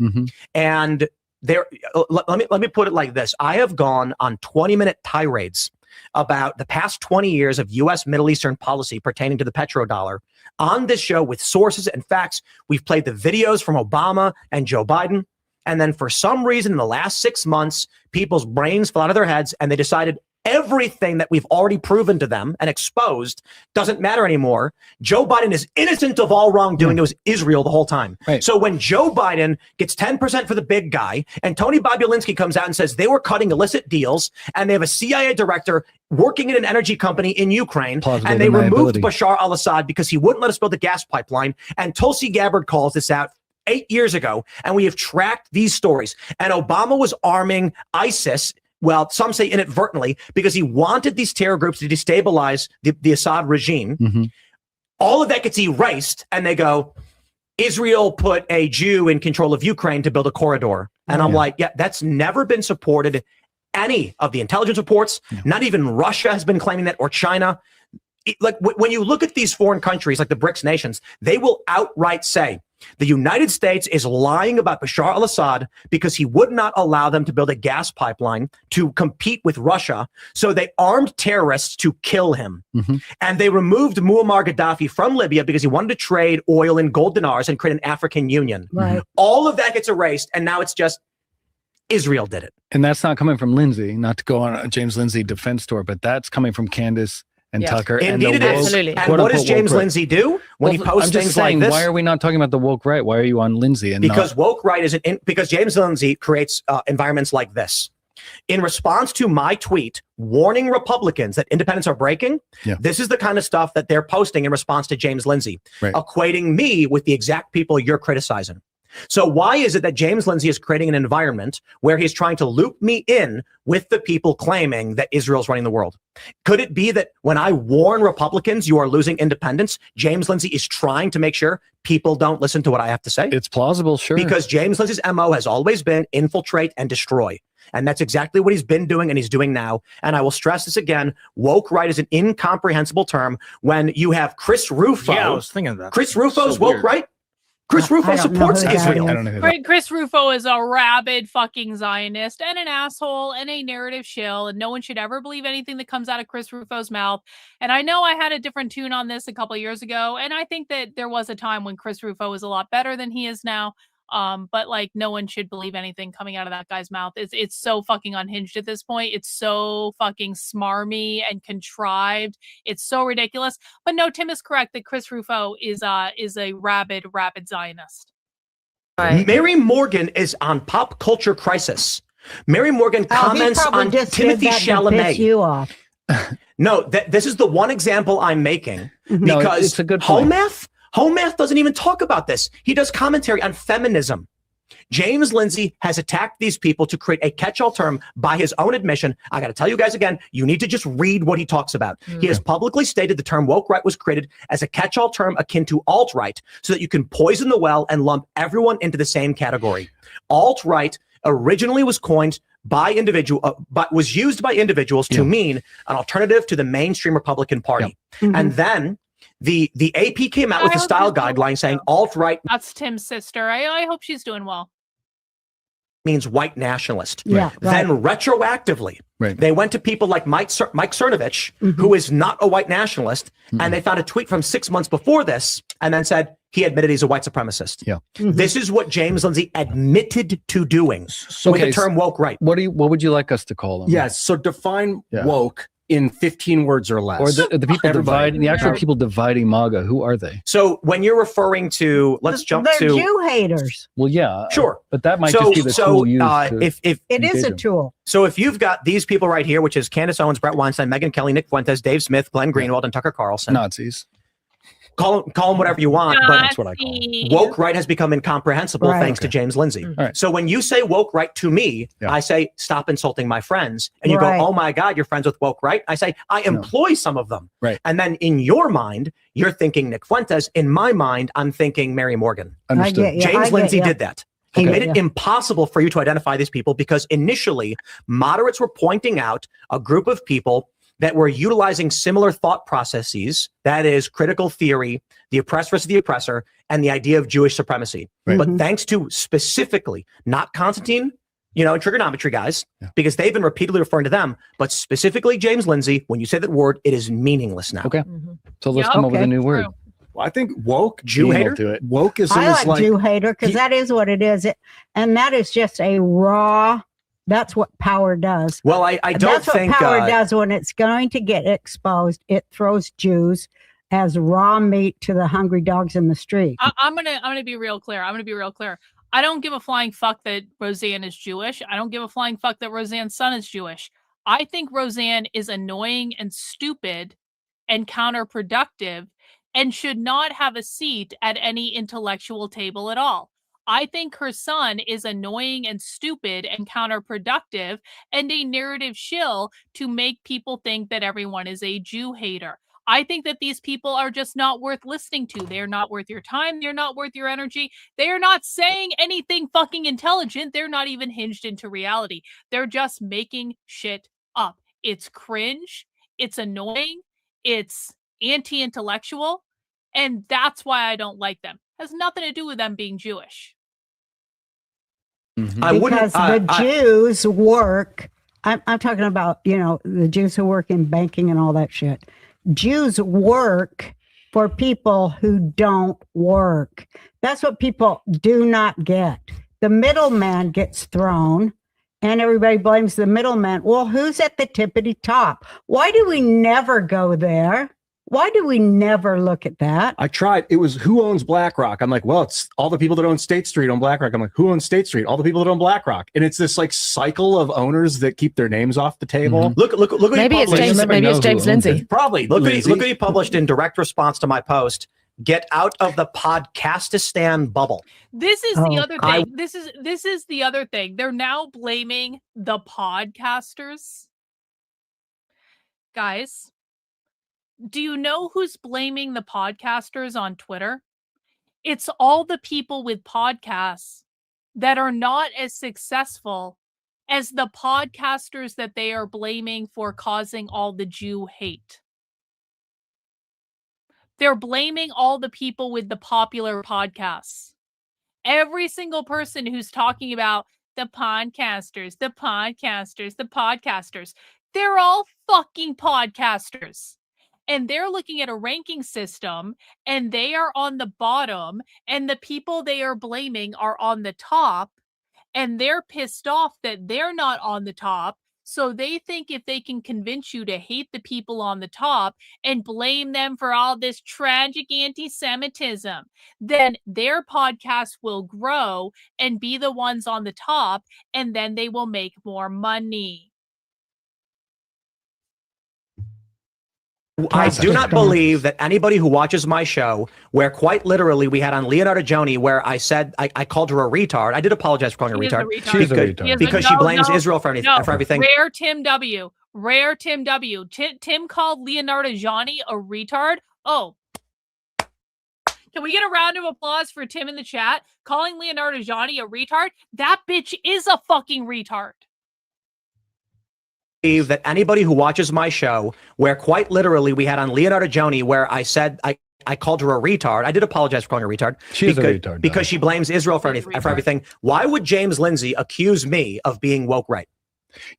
and let me put it like this: I have gone on 20-minute tirades about the past 20 years of U.S. Middle Eastern policy pertaining to the petrodollar on this show with sources and facts. We've played the videos from Obama and Joe Biden. And then for some reason in the last 6 months, people's brains fell out of their heads and they decided everything that we've already proven to them and exposed doesn't matter anymore. Joe Biden is innocent of all wrongdoing. It was Israel the whole time. Right. So when Joe Biden gets 10% for the big guy and Tony Bobulinski comes out and says they were cutting illicit deals and they have a CIA director working in an energy company in Ukraine and they removed Bashar al-Assad because he wouldn't let us build the gas pipeline, and Tulsi Gabbard calls this out 8 years ago, and we have tracked these stories, and Obama was arming ISIS. Well, some say inadvertently, because he wanted these terror groups to destabilize the Assad regime. All of that gets erased, and they go, Israel put a Jew in control of Ukraine to build a corridor. And I'm like, yeah, that's never been supported. Any of the intelligence reports, not even Russia has been claiming that, or China. Like when you look at these foreign countries, like the BRICS nations, they will outright say, the United States is lying about Bashar al-Assad because he would not allow them to build a gas pipeline to compete with Russia. So they armed terrorists to kill him. And they removed Muammar Gaddafi from Libya because he wanted to trade oil in gold dinars and create an African Union. All of that gets erased. And now it's just Israel did it. And that's not coming from Lindsay, not to go on a James Lindsay defense tour, but that's coming from Candace and Tucker. Indeed and it is. And what does James Lindsay do when he posts things like this? Why are we not talking about the woke right? Why are you on Lindsay? And because woke right isn't because James Lindsay creates environments like this. In response to my tweet warning Republicans that independents are breaking, this is the kind of stuff that they're posting in response to James Lindsay, equating me with the exact people you're criticizing. So why is it that James Lindsay is creating an environment where he's trying to loop me in with the people claiming that Israel's running the world? Could it be that when I warn Republicans you are losing independence, James Lindsay is trying to make sure people don't listen to what I have to say? It's plausible, sure. Because James Lindsay's MO has always been infiltrate and destroy. And that's exactly what he's been doing and he's doing now. And I will stress this again, woke right is an incomprehensible term when you have Chris Rufo. Yeah, I was thinking that. Chris Rufo's woke right? Chris Rufo supports Israel. Chris Rufo is a rabid fucking Zionist and an asshole and a narrative shill, and no one should ever believe anything that comes out of Chris Rufo's mouth. And I know I had a different tune on this a couple of years ago, and I think that there was a time when Chris Rufo was a lot better than he is now. But like no one should believe anything coming out of that guy's mouth. It's so fucking unhinged at this point. It's so fucking smarmy and contrived. It's so ridiculous. But no, Tim is correct that Chris Rufo is a rabid Zionist. Mary Morgan is on Pop Culture Crisis. Mary Morgan comments on Timothy Chalamet. You off. No, this is the one example I'm making No, because it's a good point. Home Math doesn't even talk about this. He does commentary on feminism. James Lindsay has attacked these people to create a catch-all term by his own admission. I got to tell you guys again, you need to just read what he talks about. He has publicly stated the term woke right was created as a catch-all term akin to alt-right so that you can poison the well and lump everyone into the same category. Alt-right originally was coined by but was used by individuals to mean an alternative to the mainstream Republican Party. And then the AP came out with a style guideline saying alt-right. That's Tim's sister. I hope she's doing well. Means white nationalist. Yeah, Then retroactively, they went to people like Mike Cernovich, who is not a white nationalist, and they found a tweet from 6 months before this and then said he admitted he's a white supremacist. This is what James Lindsay admitted to doing with the term woke right. What would you like us to call them? Yes. So define woke in 15 words or less. Or the people dividing, the actual people dividing MAGA, who are they? So when you're referring to, let's jump They're to Jew haters. Well, yeah, sure, but that might just be the tool used to if it is a tool. So if you've got these people right here, which is Candace Owens, Brett Weinstein, Megyn Kelly, Nick Fuentes, Dave Smith, Glenn Greenwald, and Tucker Carlson, Nazis. Call them whatever you want, but that's what I call them. Woke right has become incomprehensible thanks to James Lindsay. Right. So when you say woke right to me, I say, stop insulting my friends. And you go, oh my God, you're friends with woke right? I say, I employ some of them. Right. And then in your mind, you're thinking Nick Fuentes. In my mind, I'm thinking Mary Morgan. Understood. James Lindsay did that. He made it impossible for you to identify these people because initially moderates were pointing out a group of people that were utilizing similar thought processes, that is critical theory, the oppressed versus the oppressor, and the idea of Jewish supremacy. Right. But thanks to specifically, not Constantine, and trigonometry guys, because they've been repeatedly referring to them, but specifically James Lindsay, when you say that word, it is meaningless now. Okay. So let's come up with a new word. Well, I think woke Jew hater. Do it. Wokeism I is like Jew hater because that is what it is. And that is just a raw. That's what power does. Well, I don't That's think what power does when it's going to get exposed. It throws Jews as raw meat to the hungry dogs in the street. I'm gonna be real clear. I don't give a flying fuck that Roseanne is Jewish. I don't give a flying fuck that Roseanne's son is Jewish. I think Roseanne is annoying and stupid and counterproductive and should not have a seat at any intellectual table at all. I think her son is annoying and stupid and counterproductive and a narrative shill to make people think that everyone is a Jew hater. I think that these people are just not worth listening to. They're not worth your time. They're not worth your energy. They are not saying anything fucking intelligent. They're not even hinged into reality. They're just making shit up. It's cringe. It's annoying. It's anti-intellectual. And that's why I don't like them. Has nothing to do with them being Jewish. Because the Jews work. I'm talking about, the Jews who work in banking and all that shit. Jews work for people who don't work. That's what people do not get. The middleman gets thrown and everybody blames the middleman. Well, who's at the tippity top? Why do we never go there? Why do we never look at that? I tried. It was who owns BlackRock. I'm like, well, it's all the people that own State Street own BlackRock. I'm like, who owns State Street? All the people that own BlackRock. And it's this like cycle of owners that keep their names off the table. Mm-hmm. Look. Maybe it's James Lindsay. Probably. Look what he published in direct response to my post. Get out of the Podcastistan bubble. This is the other thing. This is the other thing. They're now blaming the podcasters. Guys, do you know who's blaming the podcasters on Twitter? It's all the people with podcasts that are not as successful as the podcasters that they are blaming for causing all the Jew hate. They're blaming all the people with the popular podcasts. Every single person who's talking about the podcasters, they're all fucking podcasters. And they're looking at a ranking system and they are on the bottom and the people they are blaming are on the top and they're pissed off that they're not on the top. So they think if they can convince you to hate the people on the top and blame them for all this tragic anti-Semitism, then their podcast will grow and be the ones on the top and then they will make more money. I do not believe that anybody who watches my show, where quite literally we had on Leonardo Joni, where I said I called her a retard. I did apologize for calling her a retard. She's a retard. Because she blames Israel for everything. Rare Tim W. Tim called Leonardo Joni a retard. Oh. Can we get a round of applause for Tim in the chat? Calling Leonardo Joni a retard? That bitch is a fucking retard. That anybody who watches my show, where quite literally we had on Leonardo Joni, where I said I called her a retard. I did apologize for calling her a retard. She's a retard. Because she blames Israel for everything. Why would James Lindsay accuse me of being woke right?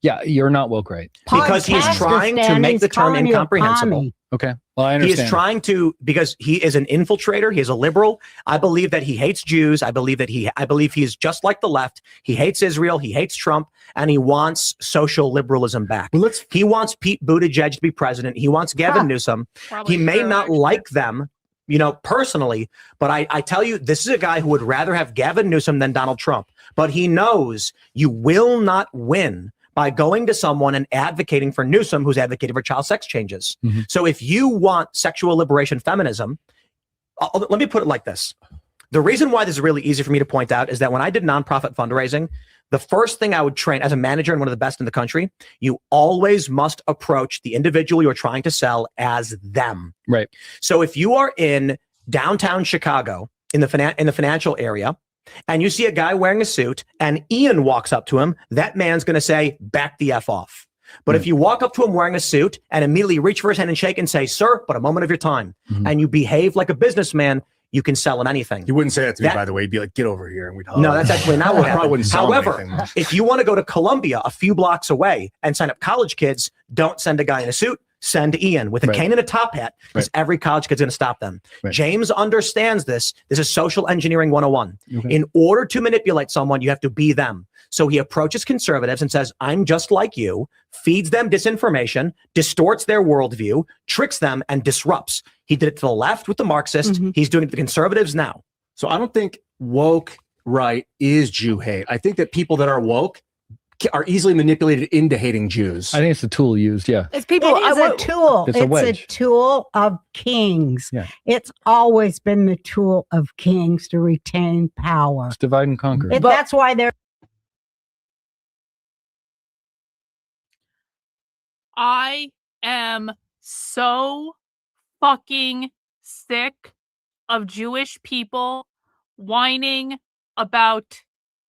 Yeah, you're not woke, right? Because he's trying to make the term incomprehensible. Okay. Well, I He understand. is trying to, because he is an infiltrator. He is a liberal. I believe that he hates Jews. I believe he is just like the left. He hates Israel. He hates Trump, and he wants social liberalism back. He wants Pete Buttigieg to be president. He wants Gavin Newsom. He may not like them, personally, but I tell you, this is a guy who would rather have Gavin Newsom than Donald Trump. But he knows you will not win by going to someone and advocating for Newsom, who's advocating for child sex changes. So if you want sexual liberation feminism, let me put it like this. The reason why this is really easy for me to point out is that when I did nonprofit fundraising, the first thing I would train as a manager and one of the best in the country, you always must approach the individual you're trying to sell as them. Right. So if you are in downtown Chicago in the financial area, and you see a guy wearing a suit and Ian walks up to him, that man's going to say, back the F off. But if you walk up to him wearing a suit and immediately reach for his hand and shake and say, sir, but a moment of your time, and you behave like a businessman, you can sell him anything. You wouldn't say that to me, by the way. You'd be like, get over here. And we'd hug. No, that's actually not what Probably wouldn't happened. sell However, anything. if you want to go to Columbia a few blocks away and sign up college kids, don't send a guy in a suit. Send Ian with a cane and a top hat, because every college kid's going to stop them. James understands this. This is social engineering 101. In order to manipulate someone, you have to be them. So he approaches conservatives and says, I'm just like you, feeds them disinformation, distorts their worldview, tricks them, and disrupts. He did it to the left with the Marxists. He's doing it to the conservatives now. So I don't think woke right is Jew hate. I think that people that are woke are easily manipulated into hating Jews. I think it's a tool used. Yeah. It's people. It is a tool. It's It's a a wedge. tool of kings. Yeah. It's always been the tool of kings to retain power. It's divide and conquer. That's why they're. I am so fucking sick of Jewish people whining about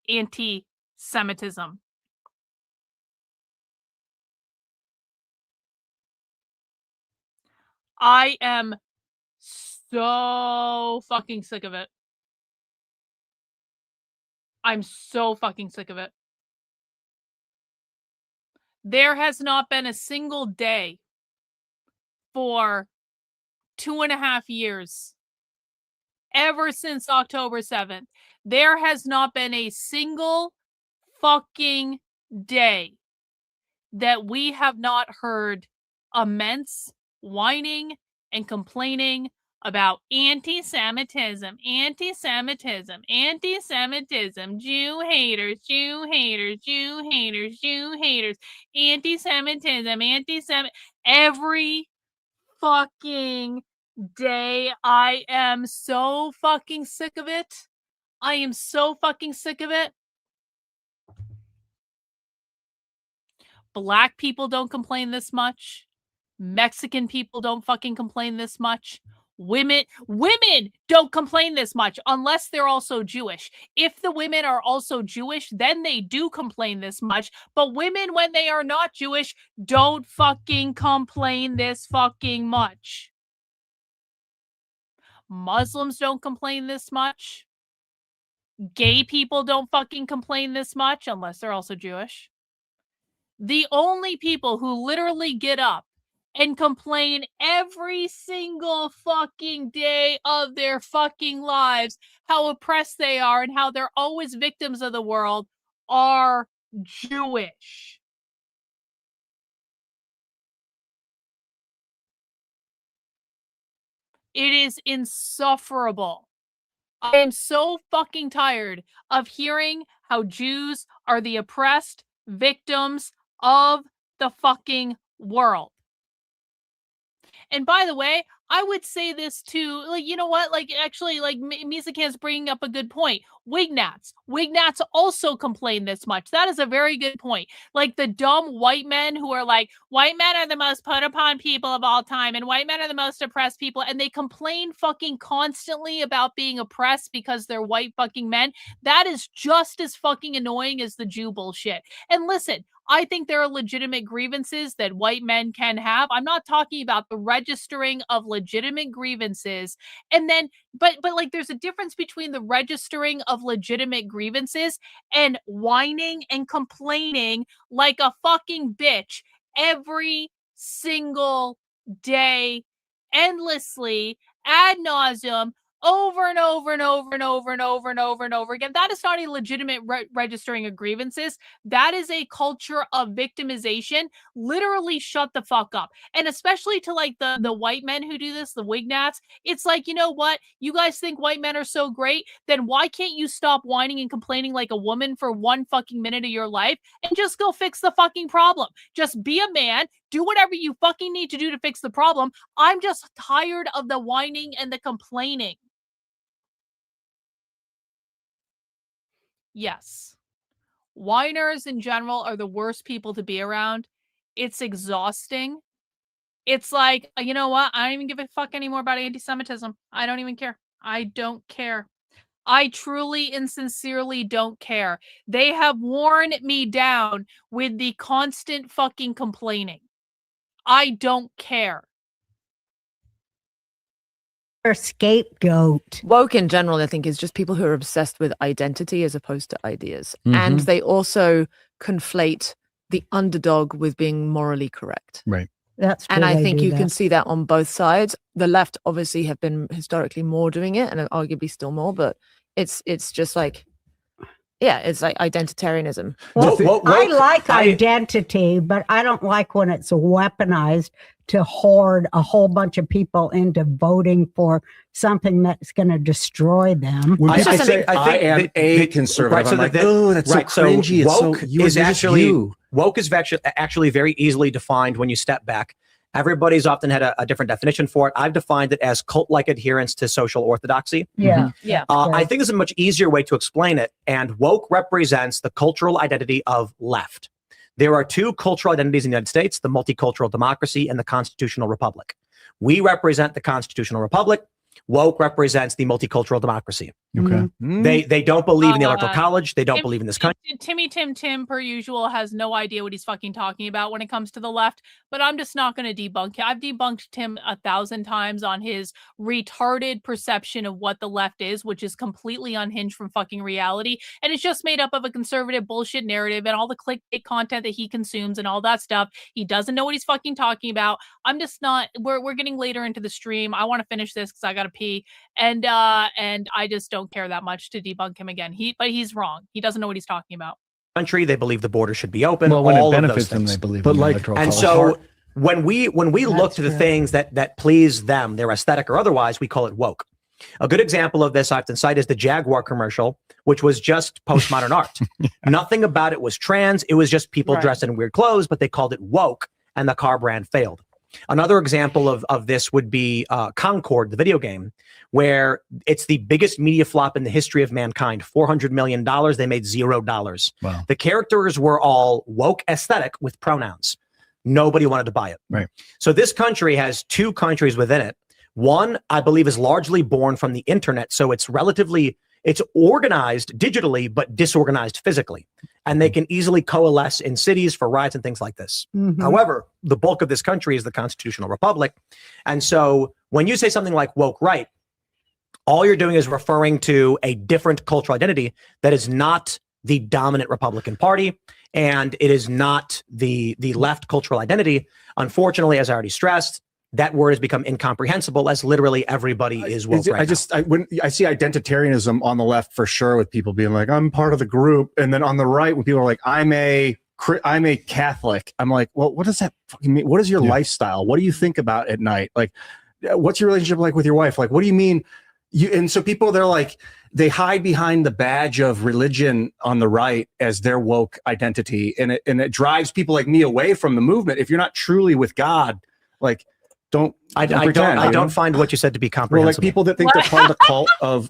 anti-Semitism. I am so fucking sick of it. I'm so fucking sick of it. There has not been a single day for 2.5 years, ever since October 7th. There has not been a single fucking day that we have not heard immense whining and complaining about anti-Semitism, anti-Semitism, anti-Semitism, Jew haters, Jew haters, Jew haters, Jew haters, anti-Semitism, anti-Semitism. Every fucking day. I am so fucking sick of it. I am so fucking sick of it. Black people don't complain this much. Mexican people don't fucking complain this much. Women don't complain this much unless they're also Jewish. If the women are also Jewish, then they do complain this much. But women, when they are not Jewish, don't fucking complain this fucking much. Muslims don't complain this much. Gay people don't fucking complain this much unless they're also Jewish. The only people who literally get up and complain every single fucking day of their fucking lives how oppressed they are and how they're always victims of the world are Jewish. It is insufferable. I am so fucking tired of hearing how Jews are the oppressed victims of the fucking world. And by the way, I would say this too, like, you know what? Like, actually, like, Misakan's bringing up a good point. Wignats also complain this much. That is a very good point. Like, the dumb white men who are like, white men are the most put upon people of all time, and white men are the most oppressed people, and they complain fucking constantly about being oppressed because they're white fucking men. That is just as fucking annoying as the Jew bullshit. And listen, I think there are legitimate grievances that white men can have. I'm not talking about the registering of legitimate grievances. And then, but like there's a difference between the registering of legitimate grievances and whining and complaining like a fucking bitch every single day, endlessly, ad nauseum, over and over and over and over and over and over and over again. That is not a legitimate registering of grievances. That is a culture of victimization. Literally shut the fuck up. And especially to like the white men who do this, the wignats, it's like, you know what? You guys think white men are so great? Then why can't you stop whining and complaining like a woman for 1 fucking minute of your life and just go fix the fucking problem? Just be a man, do whatever you fucking need to do to fix the problem. I'm just tired of the whining and the complaining. Yes. Whiners in general are the worst people to be around. It's exhausting. It's like, you know what? I don't even give a fuck anymore about anti-Semitism. I don't even care. I don't care. I truly and sincerely don't care. They have worn me down with the constant fucking complaining. I don't care. Scapegoat. Woke in general, I think, is just people who are obsessed with identity as opposed to ideas. Mhm. And they also conflate the underdog with being morally correct. Right. That's And true, I they think do you can that. see that on both sides. The left obviously have been historically more doing it, and arguably still more, but it's just like, yeah, it's like identitarianism. Well, I like identity, but I don't like when it's weaponized to hoard a whole bunch of people into voting for something that's going to destroy them. When people say I am a conservative, I'm like, oh, that's so cringy. It's so Woke you're is just actually you. woke is actually very easily defined when you step back. Everybody's often had a different definition for it. I've defined it as cult-like adherence to social orthodoxy. Yeah. Yeah. I think there's a much easier way to explain it. And woke represents the cultural identity of left. There are two cultural identities in the United States, the multicultural democracy and the constitutional republic. We represent the constitutional republic. Woke represents the multicultural democracy. Okay. They don't believe in the electoral college. They don't believe in this country. Tim, per usual, has no idea what he's fucking talking about when it comes to the left, but I'm just not going to debunk him. I've debunked Tim 1,000 times on his retarded perception of what the left is, which is completely unhinged from fucking reality, and it's just made up of a conservative bullshit narrative and all the clickbait content that he consumes and all that stuff. He doesn't know what he's fucking talking about. I'm just not, we're getting later into the stream. I want to finish this because I got to pee, and I just don't care that much to debunk him again. But he's wrong. He doesn't know what he's talking about. Country, they believe the border should be open. Well, when all it of benefits those them, things. they believe But in the like, electoral and college. so when we look to the things that please them, their aesthetic or otherwise, we call it woke. A good example of this I often cite is the Jaguar commercial, which was just postmodern art. Nothing about it was trans. It was just people dressed in weird clothes, but they called it woke, and the car brand failed. Another example of this would be Concord, the video game, where it's the biggest media flop in the history of mankind. $400 million. They made $0. Wow. The characters were all woke aesthetic with pronouns. Nobody wanted to buy it. Right. So this country has two countries within it. One, I believe, is largely born from the internet. So it's organized digitally, but disorganized physically. And they can easily coalesce in cities for riots and things like this. Mhm. However, the bulk of this country is the constitutional republic. And so when you say something like woke right, all you're doing is referring to a different cultural identity that is not the dominant Republican Party, and it is not the left cultural identity. Unfortunately, as I already stressed, that word has become incomprehensible as literally everybody is woke right now. When I see identitarianism on the left for sure, with people being like, I'm part of the group. And then on the right, when people are like, I'm a Catholic. I'm like, well, what does that fucking mean? What is your lifestyle? What do you think about at night? Like, what's your relationship like with your wife? Like, what do you mean? And so people, they're like, they hide behind the badge of religion on the right as their woke identity. And it drives people like me away from the movement. If you're not truly with God, like, I don't find what you said to be comprehensible. Well, like people that think they're part of the cult of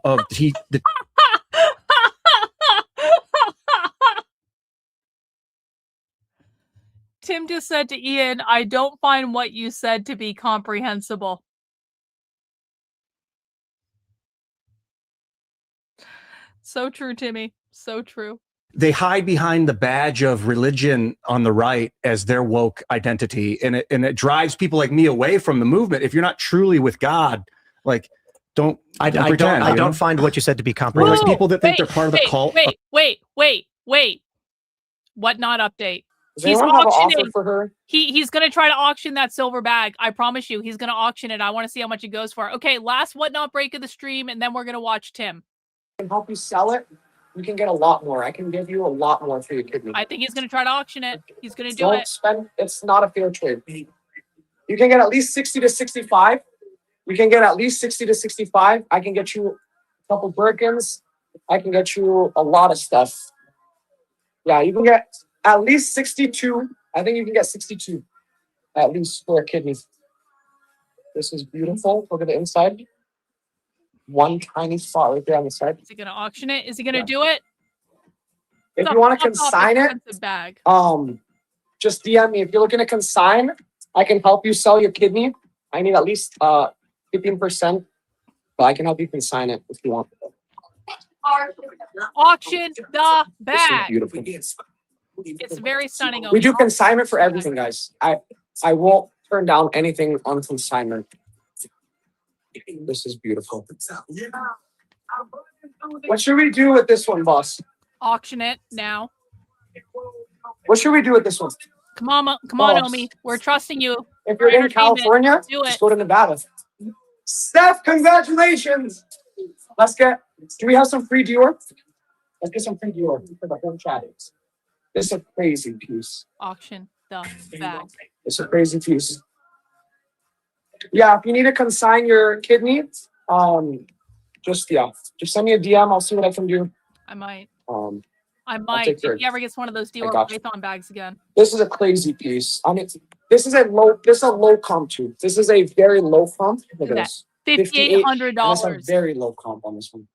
Tim just said to Ian, I don't find what you said to be comprehensible. So true, Timmy. So true. they hide behind the badge of religion on the right as their woke identity, and it drives people like me away from the movement. If you're not truly with God, like don't pretend, I don't find what you said to be or comprehensive. like people that think they're part of the cult. Wait. What not update? Does He's anyone have an offer auctioning. for her? He's gonna try to auction that silver bag. I promise you, he's gonna auction it. I want to see how much it goes for. Okay, last what not break of the stream, and then we're gonna watch Tim. I can help you sell it. You can get a lot more. I can give you a lot more for your kidney. I think he's gonna try to auction it. He's gonna do Don't it. spend. It's not a fair trade. You can get at least 60 to 65. We can get at least 60 to 65. I can get you a couple Birkins. I can get you a lot of stuff. Yeah, you can get at least 62. I think you can get 62 at least for a kidney. This is beautiful. Look at the inside. One tiny spot right there on the side. Is he gonna auction it? Is he gonna do it? If you want to consign it, bag. just DM me. If you're looking to consign, I can help you sell your kidney. I need at least 15%, but I can help you consign it if you want. Auction the This is bag. beautiful. It's very stunning. We do consignment for everything, guys. I won't turn down anything on consignment. This is beautiful. What should we do with this one, boss? Auction it now. What should we do with this one? Come on, Boss. Omi. We're trusting you. If you're for in entertainment. California, Do it. just go to Nevada. Steph, congratulations. Do we have some free Dior? Let's get some free Dior for the whole chat. This is a crazy piece. Auction the bag. It's a crazy piece. Yeah, if you need to consign your kidney, just send me a DM. I'll see what I can do. I might. I'll If take he care. ever gets one of those I Dior got you. Python bags again. This is a crazy piece. I mean, this is a low comp too. This is a very low comp. Look at That this. $5,800. That's a very low comp on this one.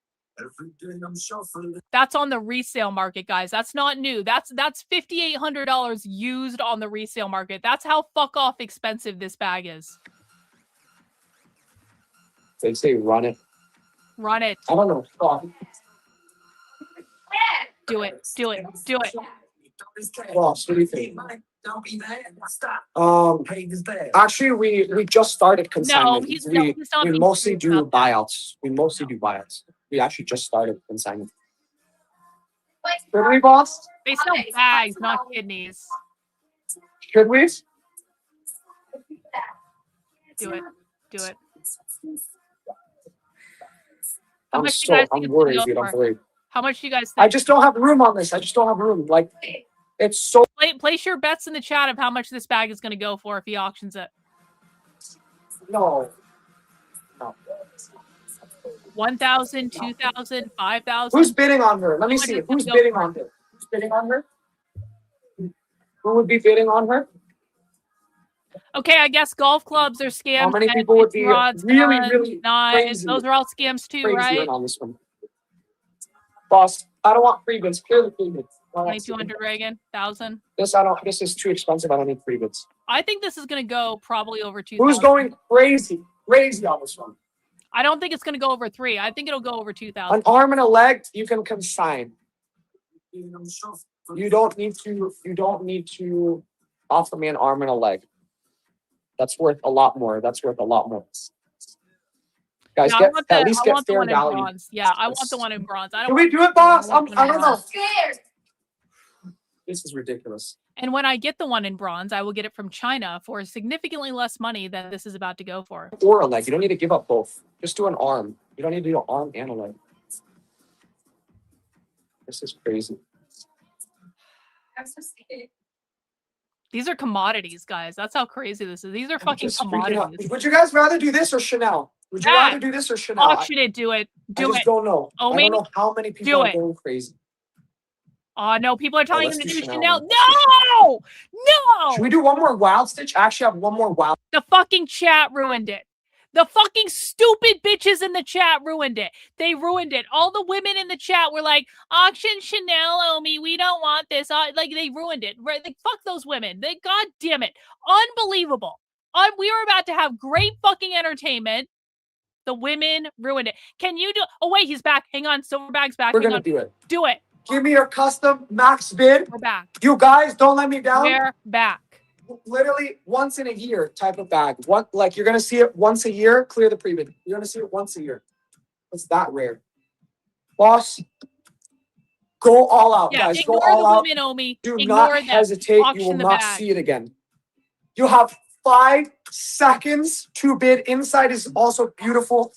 That's on the resale market, guys. That's not new. That's $5,800 used on the resale market. That's how fuck off expensive this bag is. They say run it. Run it. I don't know. Do it. Do it. Do it. Boss, what do you think? Actually, we just started consignment. he's we not being mostly serious do about buyouts. We actually just started consignment. Should we, boss? They sell bags, not kidneys. Should we? Do it. Do it. I'm much do you guys think it's gonna worried, go dude. I'm for? worried. How much do you guys I think? just don't have room on this. I just don't have room. Like, it's so. Place your bets in the chat of how much this bag is going to go for if he auctions it. No. 1,000, 2,000, 5,000. Who's bidding on her? Let me How much see. is it Who's gonna go bidding for? on her? Who's bidding on her? Who would be bidding on her? Okay, I guess golf clubs are scams. How many and people would be rods, really, guns, really knives. crazy? Those are all scams too, Crazy right? in on this one. Boss, I don't want free bids. Purely free bids. 2,200 Reagan, 1,000. This is too expensive. I don't need free bids. I think this is going to go probably over 2,000. Who's going crazy on this one? I don't think it's going to go over 3. I think it'll go over 2,000. An arm and a leg, you can consign. You don't need to offer me an arm and a leg. That's worth a lot more. Guys, Yeah, at least get fair one in value. bronze. Yeah, I want the one in bronze. I don't Can we want do it, boss? I want I the one don't in know. bronze. This is ridiculous. And when I get the one in bronze, I will get it from China for significantly less money than this is about to go for. Or a leg. You don't need to give up both. Just do an arm. You don't need to do an arm and a leg. This is crazy. These are commodities, guys. That's how crazy this is. These are fucking Just freaking out. commodities. Would you guys rather do this or Chanel? Would you Yeah. rather do this or Chanel? Auction it, do it. I Do just it. don't know. I Omi, don't know how many people do are it. going crazy. No, people are telling let's him to do do Chanel Chanel. then. No! Should we do one more wild stitch? I actually have one more wild. The fucking chat ruined it. The fucking stupid bitches in the chat ruined it. They ruined it. All the women in the chat were like, auction Chanel, Omi. We don't want this. Like, they ruined it. Right? Like, fuck those women. God damn it. Unbelievable. We were about to have great fucking entertainment. The women ruined it. Can you do? Oh, wait, he's back. Hang on. Silverbag's back. We're Hang gonna on. do it. Do it. Give me your custom max bid. We're back. You guys, don't let me down. We're back. Literally once in a year type of bag. Like you're gonna see it once a year. Clear the pre-bid. You're gonna see it once a year. It's that rare. Boss, go all out, Yeah, guys. Go ignore all the out. women, Omi. Do Ignore not them. hesitate. You Auction will the not bag. see it again. You have 5 seconds to bid. Inside is also beautiful.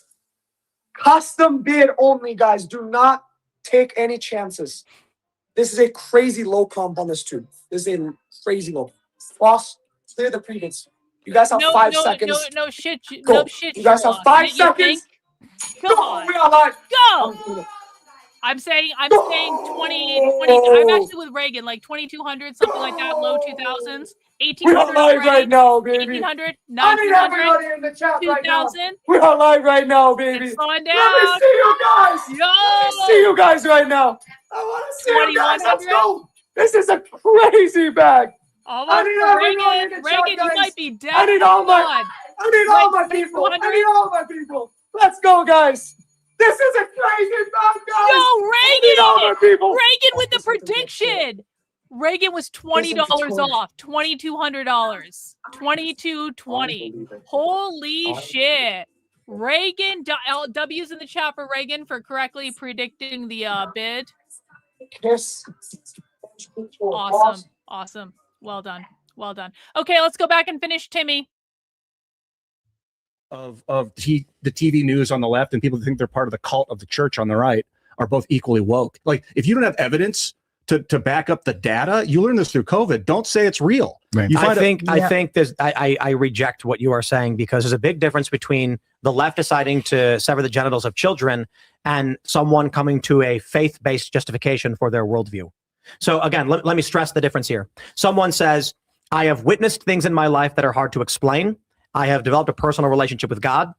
Custom bid only, guys. Do not take any chances. This is a crazy low comp on this tube. This is a crazy low. Boss, clear the pre-bids. You guys have 5 seconds. No shit. Go. No shit. You guys have 5 seconds. Come Go. on. We are live. Go. I'm saying 20. I'm actually with Reagan, like 2200, something like that, low 2000s. We are 1800 live right now, baby. 1800, I need everybody 1900, in the chat right now. 2000. We are live right now, baby. It's slowing down. Let me see you guys. Yo. Let me see you guys right now. I want to see you guys. Let's 2100. go. This is a crazy bag. Almost I need everybody in the Reagan, chat, you guys. might be dead. I need all my God. I need all my people. I need all my people. Let's go, guys. This is a crazy bag, guys. Yo, I need all my Reagan! people. Reagan with the prediction. Reagan was $20 off, $2,200, $22.20. Holy shit! Reagan, W's in the chat for Reagan for correctly predicting the bid. Kiss. Awesome. Well done. Okay, let's go back and finish Timmy. Of the TV news on the left and people who think they're part of the cult of the church on the right are both equally woke. Like, if you don't have evidence to back up the data, you learn this through COVID. Don't say it's real. Right. You I find think there's I reject what you are saying, because there's a big difference between the left deciding to sever the genitals of children and someone coming to a faith-based justification for their worldview. So again, let me stress the difference here. Someone says, I have witnessed things in my life that are hard to explain. I have developed a personal relationship with God.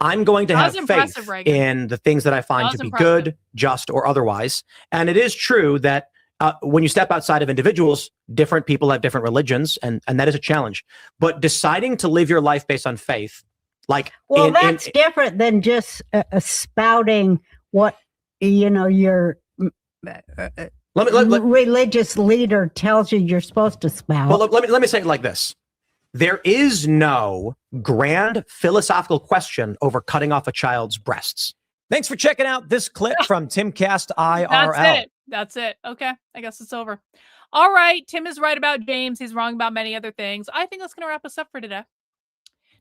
I'm going to have faith in the things that I find to be good, just, or otherwise. And it is true that when you step outside of individuals, different people have different religions, and that is a challenge. But deciding to live your life based on faith, like, well, that's different than just spouting what your religious leader tells you you're supposed to spout. Well, let me say it like this. There is no grand philosophical question over cutting off a child's breasts. Thanks for checking out this clip from Timcast IRL. That's it. Okay, I guess it's over. All right, Tim is right about James. He's wrong about many other things. I think that's going to wrap us up for today.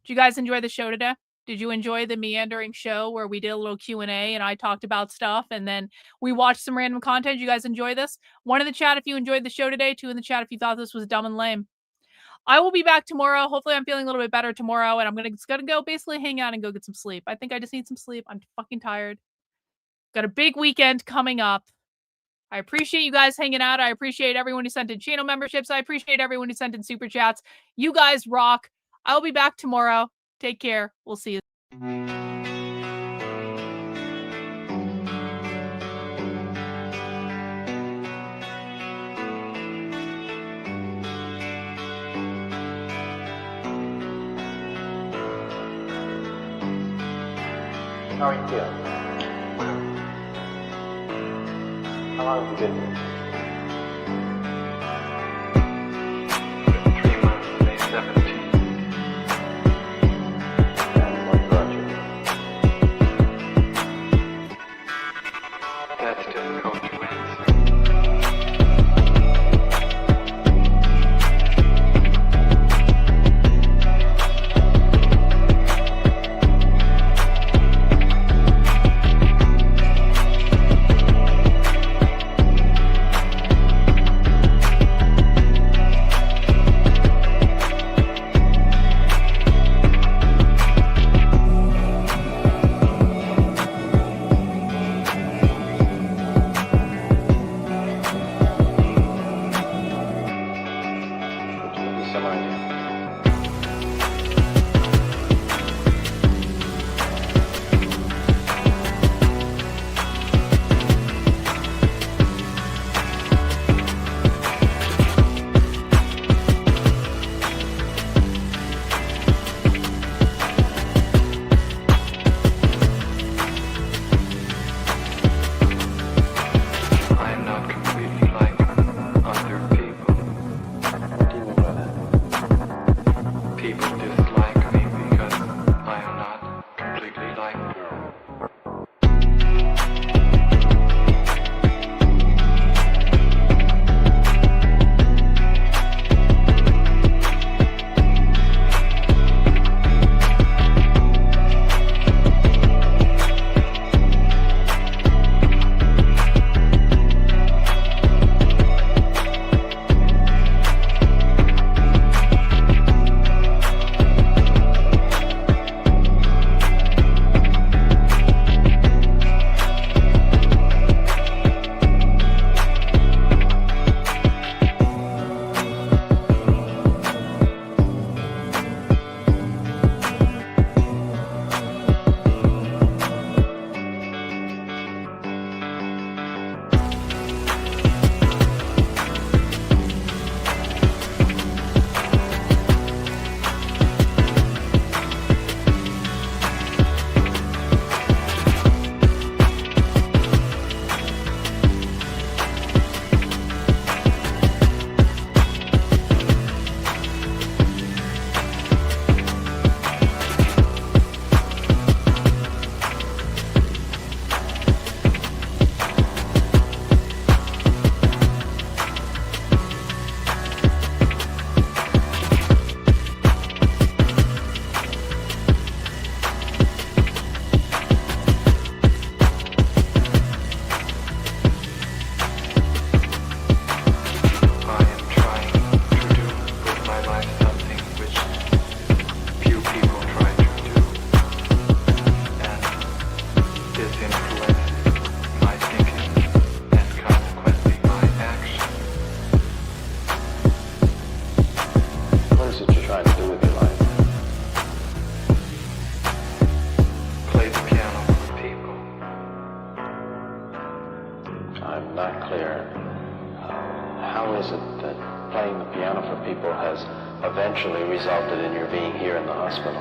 Did you guys enjoy the show today? Did you enjoy the meandering show where we did a little Q&A and I talked about stuff and then we watched some random content? Did you guys enjoy this? 1 in the chat if you enjoyed the show today. 2 in the chat if you thought this was dumb and lame. I will be back tomorrow. Hopefully I'm feeling a little bit better tomorrow, and I'm gonna go basically hang out and go get some sleep. I think I just need some sleep. I'm fucking tired. Got a big weekend coming up. I appreciate you guys hanging out. I appreciate everyone who sent in channel memberships. I appreciate everyone who sent in super chats. You guys rock. I'll be back tomorrow. Take care. We'll see you. How are you feeling? How long have you been here? 3 months, May 17th. And what brought you here? That's difficult to answer. I am not People dislike me because I am not completely like them. Eventually resulted in your being here in the hospital.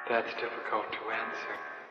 That's difficult to answer.